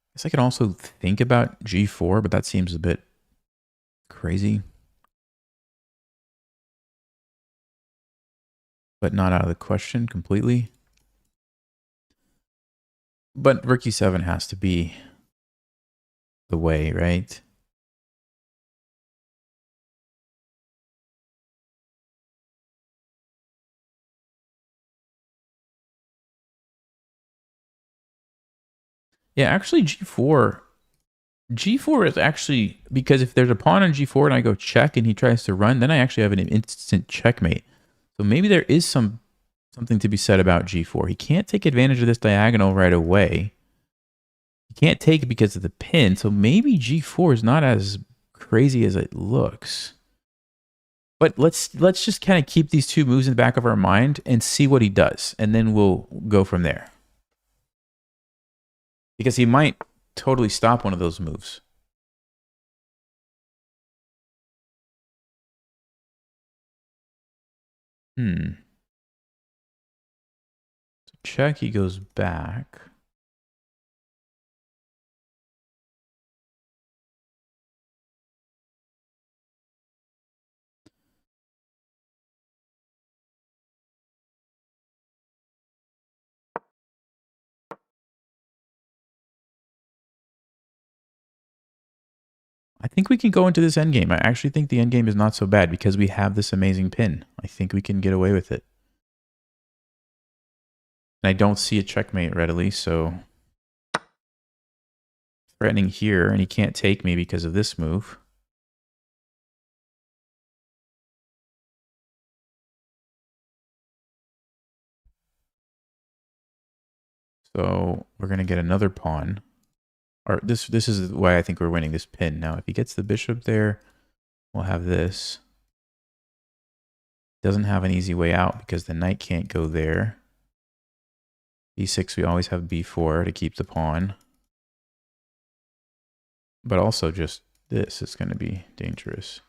I guess I can also think about g4, but that seems a bit crazy. But not out of the question completely. But rook e7 has to be the way, right? Yeah, actually g4 is actually, because if there's a pawn on g4 and I go check and he tries to run, then I actually have an instant checkmate. So maybe there is something to be said about g4. He can't take advantage of this diagonal right away. He can't take it because of the pin, so maybe g4 is not as crazy as it looks. But let's just kind of keep these two moves in the back of our mind and see what he does, and then we'll go from there. Because he might totally stop one of those moves. So check, he goes back. I think we can go into this endgame. I actually think the endgame is not so bad because we have this amazing pin. I think we can get away with it. And I don't see a checkmate readily, so threatening here, and he can't take me because of this move. So we're going to get another pawn. Or this is why I think we're winning this pin. Now, if he gets the bishop there, we'll have this. Doesn't have an easy way out because the knight can't go there. B6, we always have B4 to keep the pawn. But also just this is going to be dangerous.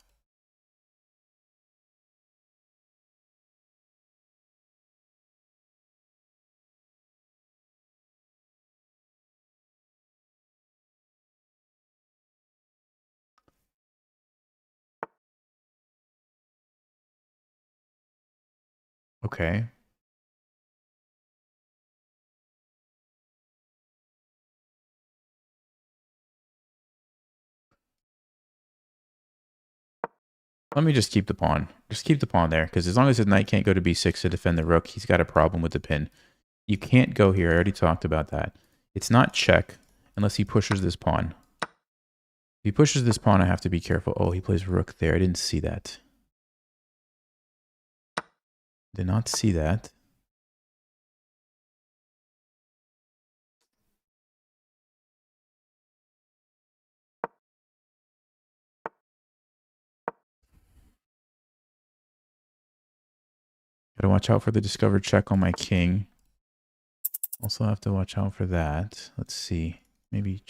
Okay. Let me just keep the pawn. Just keep the pawn there, because as long as his knight can't go to b6 to defend the rook, he's got a problem with the pin. You can't go here. I already talked about that. It's not check unless he pushes this pawn. If he pushes this pawn, I have to be careful. Oh, he plays rook there. I didn't see that. Did not see that. Gotta watch out for the discovered check on my king. Also have to watch out for that. Let's see. Maybe...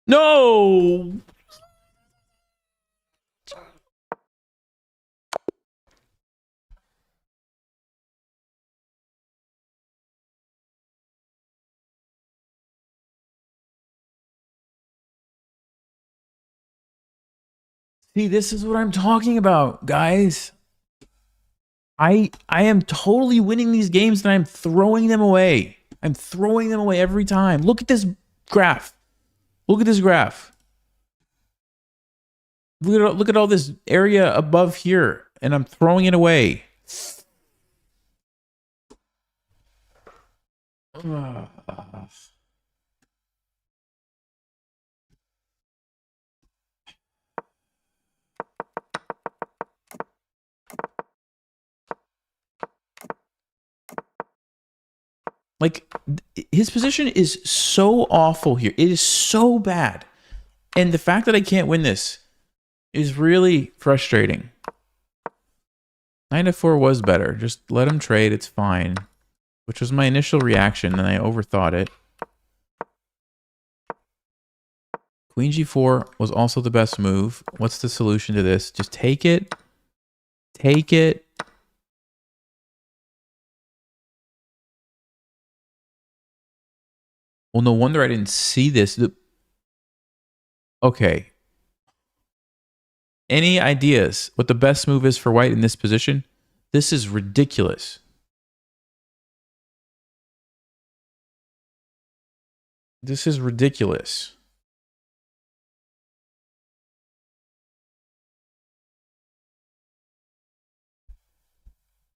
No! See, this is what I'm talking about, guys. I am totally winning these games and I'm throwing them away. I'm throwing them away every time. Look at this graph. Look at this graph. Look at all this area above here, and I'm throwing it away. Like, his position is so awful here. It is so bad. And the fact that I can't win this is really frustrating. Knight f4 was better. Just let him trade. It's fine. Which was my initial reaction, and I overthought it. Queen g4 was also the best move. What's the solution to this? Just take it. Take it. Well, no wonder I didn't see this. Okay. Any ideas what the best move is for white in this position? This is ridiculous. This is ridiculous.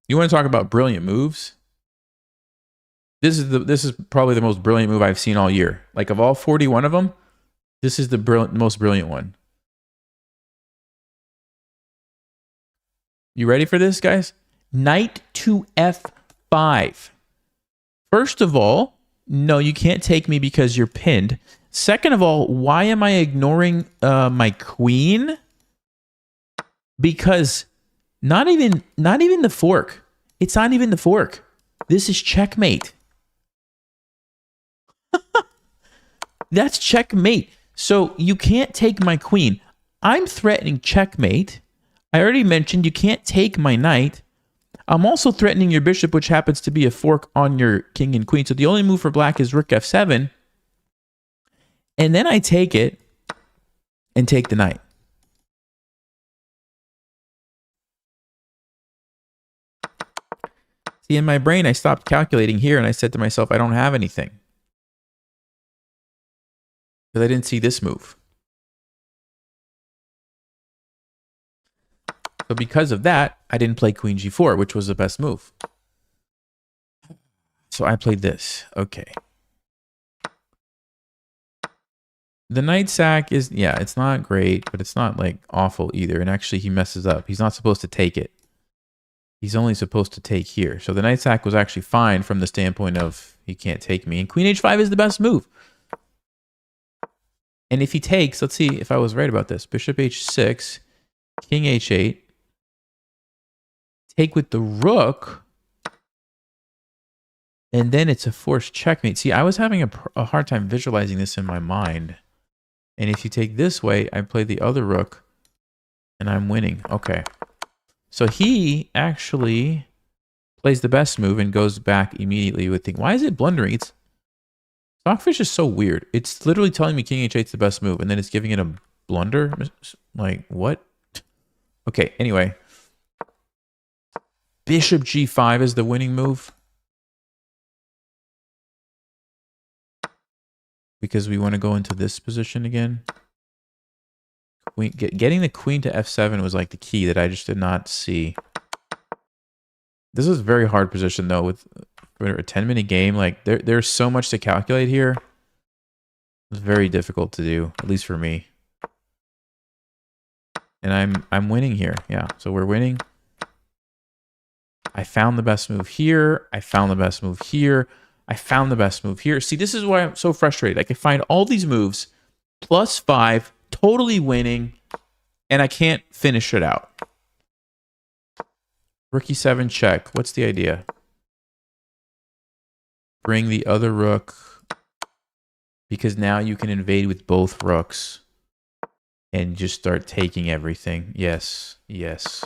You want to talk about brilliant moves? This is probably the most brilliant move I've seen all year. Like, of all 41 of them, this is the most brilliant one. You ready for this, guys? Knight to f5. First of all, no, you can't take me because you're pinned. Second of all, why am I ignoring my queen? Because not even the fork. It's not even the fork. This is checkmate. That's checkmate. So you can't take my queen. I'm threatening checkmate. I already mentioned you can't take my knight. I'm also threatening your bishop, which happens to be a fork on your king and queen. So the only move for black is rook f7. And then I take it and take the knight. See, in my brain, I stopped calculating here and I said to myself, I don't have anything. Because I didn't see this move. So because of that, I didn't play queen g4, which was the best move. So I played this. Okay. The knight sack is, yeah, it's not great, but it's not like awful either. And actually he messes up. He's not supposed to take it. He's only supposed to take here. So the knight sack was actually fine from the standpoint of he can't take me. And queen h5 is the best move. And if he takes, let's see if I was right about this. Bishop h6, king h8. Take with the rook. And then it's a forced checkmate. See, I was having a hard time visualizing this in my mind. And if you take this way, I play the other rook. And I'm winning. Okay. So he actually plays the best move and goes back immediately with the... Why is it blundering? It's... Stockfish is so weird. It's literally telling me king h8 is the best move, and then it's giving it a blunder? Like, what? Okay, anyway. Bishop g5 is the winning move. Because we want to go into this position again. Getting the queen to f7 was like the key that I just did not see. This is a very hard position though with a 10-minute game. Like there's so much to calculate here. It's very difficult to do, at least for me. And I'm winning here. Yeah, so we're winning. I found the best move here. I found the best move here. I found the best move here. See, this is why I'm so frustrated. I can find all these moves, +5, totally winning, and I can't finish it out. Rook e7 check. What's the idea? Bring the other rook, because now you can invade with both rooks and just start taking everything. Yes, yes.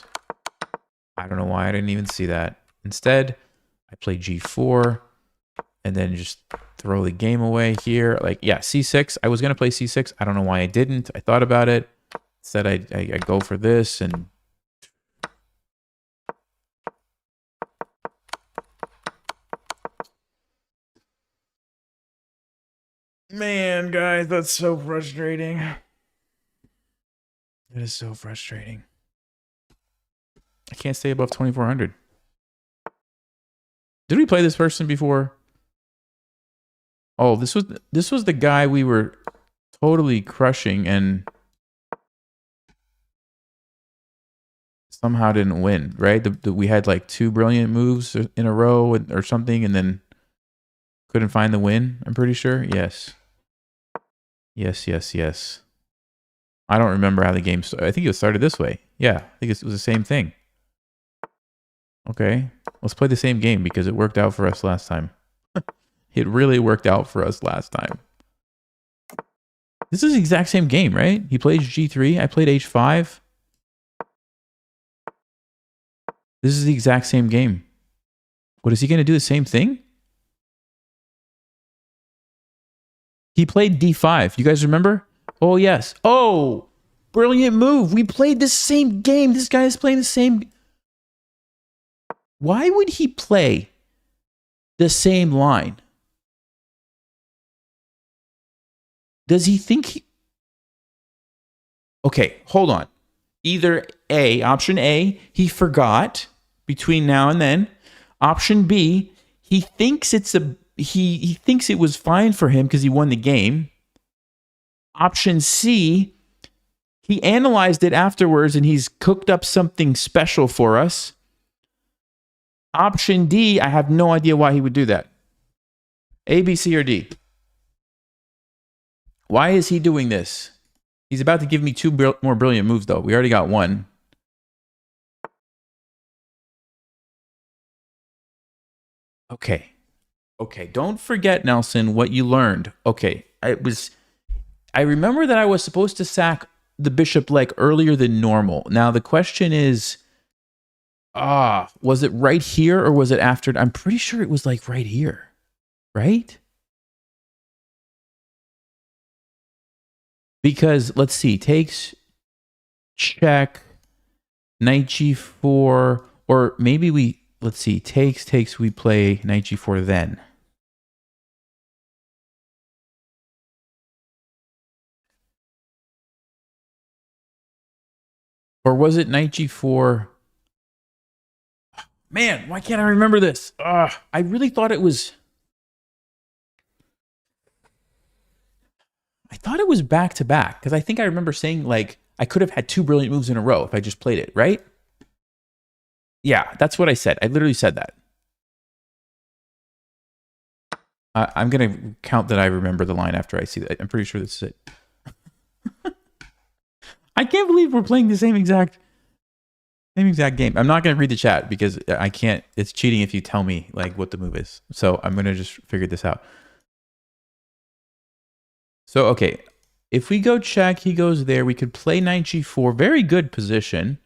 I don't know why I didn't even see that. Instead, I play g4 and then just throw the game away here. Like, yeah, c6. I was going to play c6. I don't know why I didn't. I thought about it. Instead, I go for this and... Man, guys, that's so frustrating. It is so frustrating. I can't stay above 2,400. Did we play this person before? Oh, this was the guy we were totally crushing and somehow didn't win, right? We had like 2 brilliant moves in a row or something, and then couldn't find the win, I'm pretty sure. Yes. Yes, yes, yes. I don't remember how the game started. I think it started this way. Yeah, I think it was the same thing. Okay, let's play the same game because it worked out for us last time. It really worked out for us last time. This is the exact same game, right? He played g3. I played h5. This is the exact same game. What, is he going to do the same thing? He played d5. You guys remember? Oh, yes. Oh, brilliant move. We played the same game. This guy is playing the same... Why would he play the same line? Does he think he... Okay, hold on. Either A, option A, he forgot between now and then. Option B, he thinks it's a... He thinks it was fine for him because he won the game. Option C, he analyzed it afterwards and he's cooked up something special for us. Option D, I have no idea why he would do that. A, B, C, or D. Why is he doing this? He's about to give me 2 more brilliant moves, though. We already got 1. Okay. Okay, don't forget, Nelson, what you learned. Okay, I remember that I was supposed to sack the bishop like earlier than normal. Now the question is, was it right here or was it after? I'm pretty sure it was like right here, right? Because let's see, takes, check, knight g4, or maybe we, let's see, takes, we play knight g4 then. Or was it knight g4? Man, why can't I remember this? I really thought it was... I thought it was back to back, because I think I remember saying, like, I could have had 2 brilliant moves in a row if I just played it, right? Yeah, that's what I said. I literally said that. I'm going to count that I remember the line after I see that. I'm pretty sure this is it. I can't believe we're playing the same exact game. I'm not going to read the chat because I can't. It's cheating if you tell me like what the move is. So I'm going to just figure this out. So, okay. If we go check, he goes there. We could play knight g4. Very good position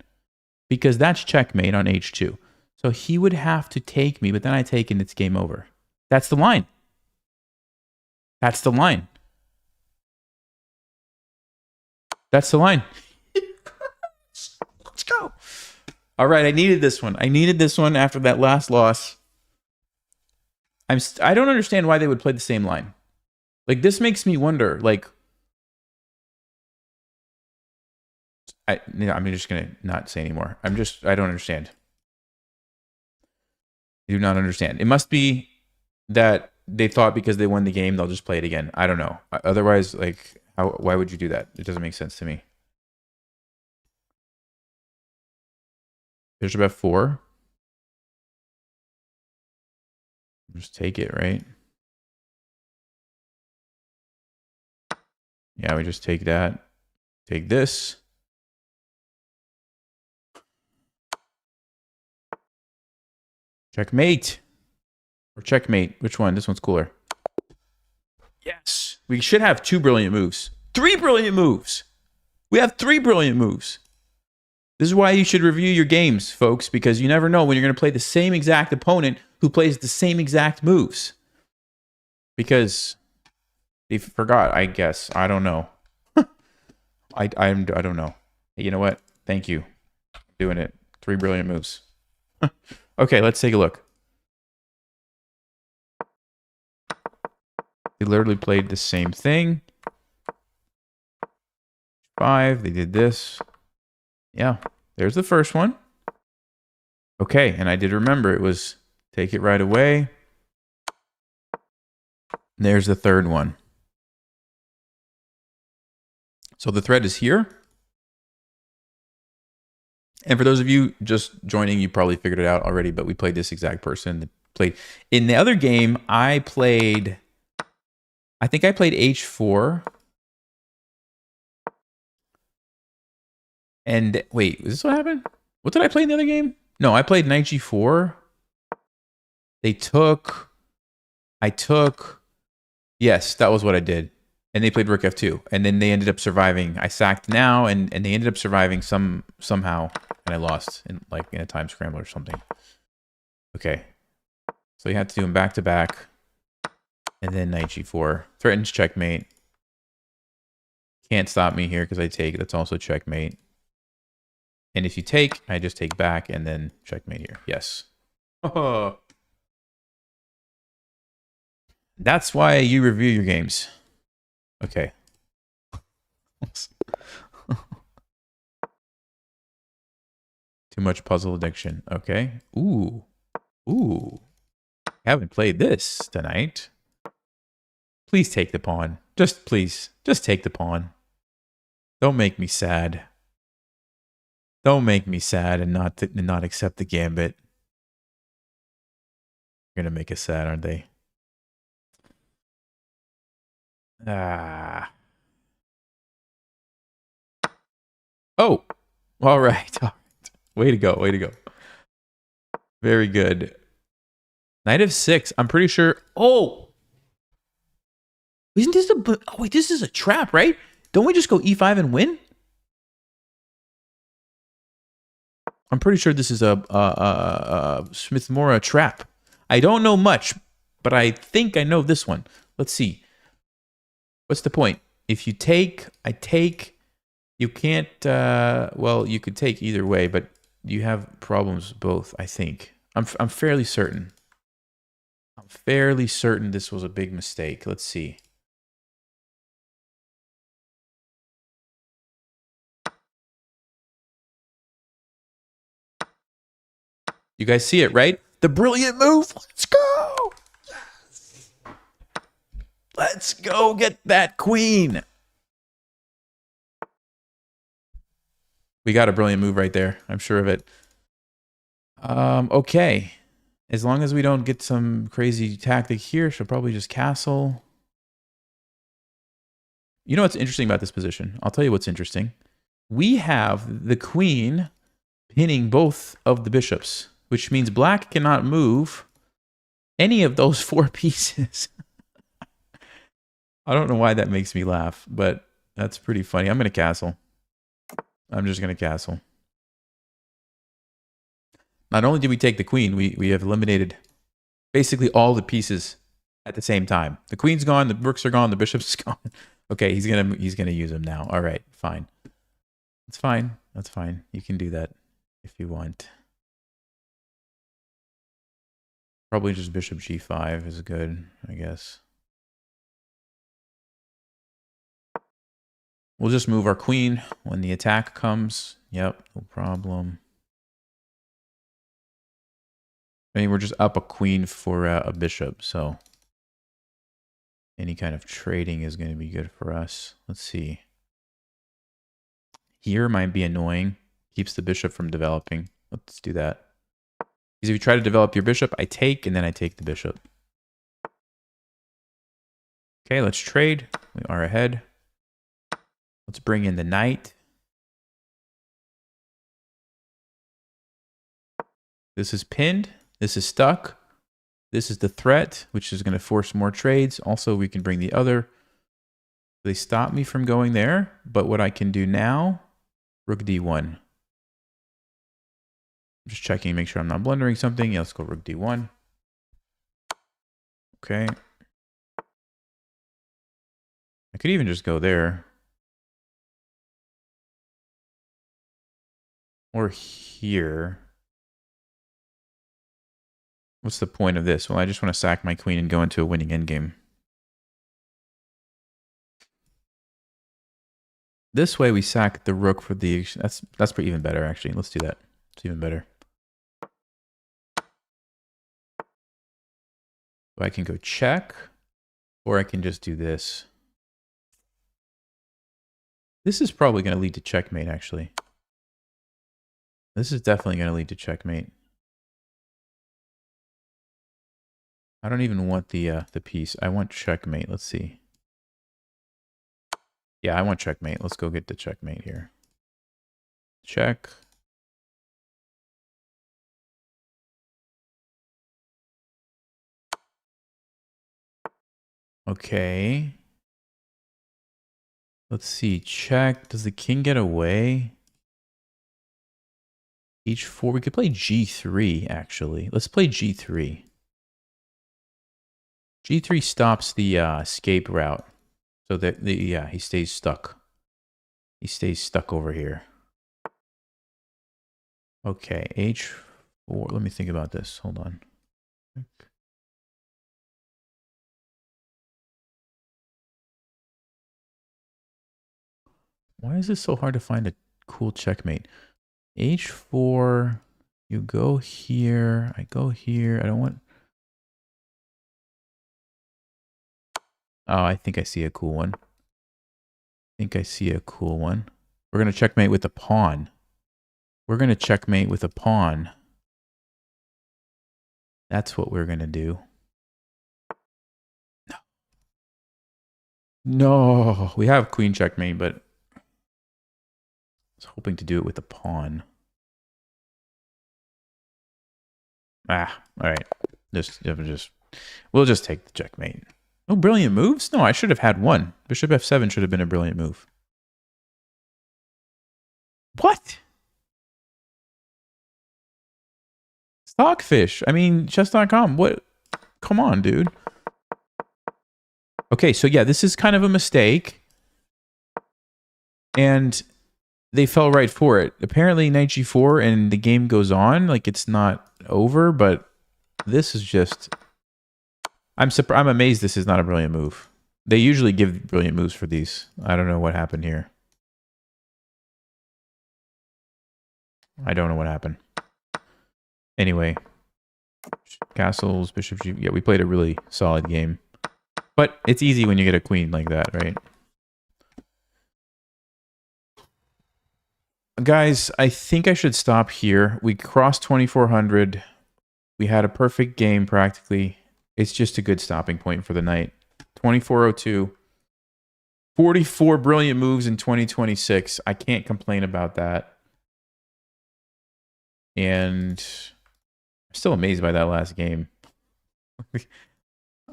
because that's checkmate on h2. So he would have to take me, but then I take and it's game over. That's the line. That's the line. That's the line. Let's go. All right, I needed this one. I needed this one after that last loss. I don't understand why they would play the same line. Like, this makes me wonder, like... I'm just going to not say anymore. I don't understand. I do not understand. It must be that they thought because they won the game, they'll just play it again. I don't know. Otherwise, like... why would you do that? It doesn't make sense to me. Bishop f4. Just take it, right? Yeah, we just take that. Take this. Checkmate. Or checkmate. Which one? This one's cooler. Yes. We should have 2 brilliant moves. 3 brilliant moves. We have 3 brilliant moves. This is why you should review your games, folks, because you never know when you're going to play the same exact opponent who plays the same exact moves. Because they forgot, I guess. I don't know. I don't know. Hey, you know what? Thank you. I'm doing it. 3 brilliant moves. Okay, let's take a look. They literally played the same thing. 5, they did this. Yeah, there's the first one. Okay, and I did remember it was take it right away. And there's the third one. So the thread is here. And for those of you just joining, you probably figured it out already, but we played this exact person. In the other game, I think I played h4. And wait, is this what happened? What did I play in the other game? No, I played knight g4. Yes, that was what I did. And they played rook f2. And then they ended up surviving. I sacked now, and they ended up surviving somehow. And I lost in a time scramble or something. Okay. So you have to do them back to back. And then knight g4. Threatens checkmate. Can't stop me here because I take. That's also checkmate. And if you take, I just take back and then checkmate here. Yes. Oh. That's why you review your games. Okay. Too much puzzle addiction. Okay. Ooh. Ooh. Haven't played this tonight. Please take the pawn. Please. Just take the pawn. Don't make me sad. Don't make me sad and not accept the gambit. They're gonna make us sad, aren't they? Ah. Oh. All right. All right. Way to go. Way to go. Very good. Knight of 6. I'm pretty sure. Oh. Isn't this a... Oh, wait, this is a trap, right? Don't we just go e5 and win? I'm pretty sure this is a Smith-Morra trap. I don't know much, but I think I know this one. Let's see. What's the point? If you take, I take, you can't, well, you could take either way, but you have problems both, I think. I'm fairly certain. I'm fairly certain this was a big mistake. Let's see. You guys see it, right? The brilliant move. Let's go. Yes. Let's go get that queen. We got a brilliant move right there. I'm sure of it. Okay. As long as we don't get some crazy tactic here, she'll probably just castle. You know what's interesting about this position? I'll tell you what's interesting. We have the queen pinning both of the bishops, which means black cannot move any of those 4 pieces. I don't know why that makes me laugh, but that's pretty funny. I'm going to castle. I'm just going to castle. Not only did we take the queen, we have eliminated basically all the pieces at the same time. The queen's gone, the rooks are gone, the bishop's gone. Okay, he's gonna use them now. All right, fine. It's fine. That's fine. You can do that if you want. Probably just bishop g5 is good, I guess. We'll just move our queen when the attack comes. Yep, no problem. I mean, we're just up a queen for a bishop, so any kind of trading is going to be good for us. Let's see. Here might be annoying. Keeps the bishop from developing. Let's do that. Because if you try to develop your bishop, I take, and then I take the bishop. Okay, let's trade. We are ahead. Let's bring in the knight. This is pinned. This is stuck. This is the threat, which is going to force more trades. Also, we can bring the other. They stop me from going there, but what I can do now, rook d1. I'm just checking, make sure I'm not blundering something. Yeah, let's go rook d1. Okay. I could even just go there. Or here. What's the point of this? Well, I just want to sack my queen and go into a winning endgame. This way we sack the rook for the... That's pretty even better, actually. Let's do that. It's even better. So I can go check, or I can just do this. This is probably going to lead to checkmate, actually. This is definitely going to lead to checkmate. I don't even want the piece. I want checkmate. Let's see. Yeah, I want checkmate. Let's go get the checkmate here. Check. Okay. Let's see. Check. Does the king get away? H4. We could play G3, actually. Let's play G3. G3 stops the escape route. So that yeah, he stays stuck. He stays stuck over here. Okay, H4. Let me think about this. Hold on. Why is this so hard to find a cool checkmate? H4. You go here. I go here. I don't want... Oh, I think I see a cool one. We're going to checkmate with a pawn. That's what we're going to do. No. We have queen checkmate, but I was hoping to do it with a pawn. Ah, all right. We'll just take the checkmate. No brilliant moves? No, I should have had one. Bishop f7 should have been a brilliant move. What? Stockfish. I mean, chess.com. What? Come on, dude. Okay, so yeah, this is kind of a mistake. And they fell right for it. Apparently, knight g4 and the game goes on. Like, it's not over, but this is just... I'm amazed this is not a brilliant move. They usually give brilliant moves for these. I don't know what happened here. I don't know what happened. Anyway. Castles, bishop g... Yeah, we played a really solid game. But it's easy when you get a queen like that, right? Guys, I think I should stop here. We crossed 2400. We had a perfect game practically. It's just a good stopping point for the night. 2402. 44 brilliant moves in 2026. I can't complain about that. And I'm still amazed by that last game.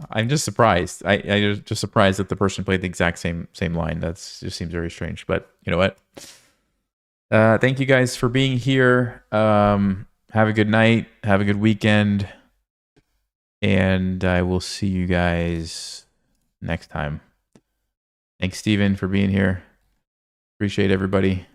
I'm just surprised. I'm just surprised that the person played the exact same line. That's just seems very strange. But you know what? Thank you guys for being here. Have a good night. Have a good weekend. And I will see you guys next time. Thanks, Steven, for being here. Appreciate everybody.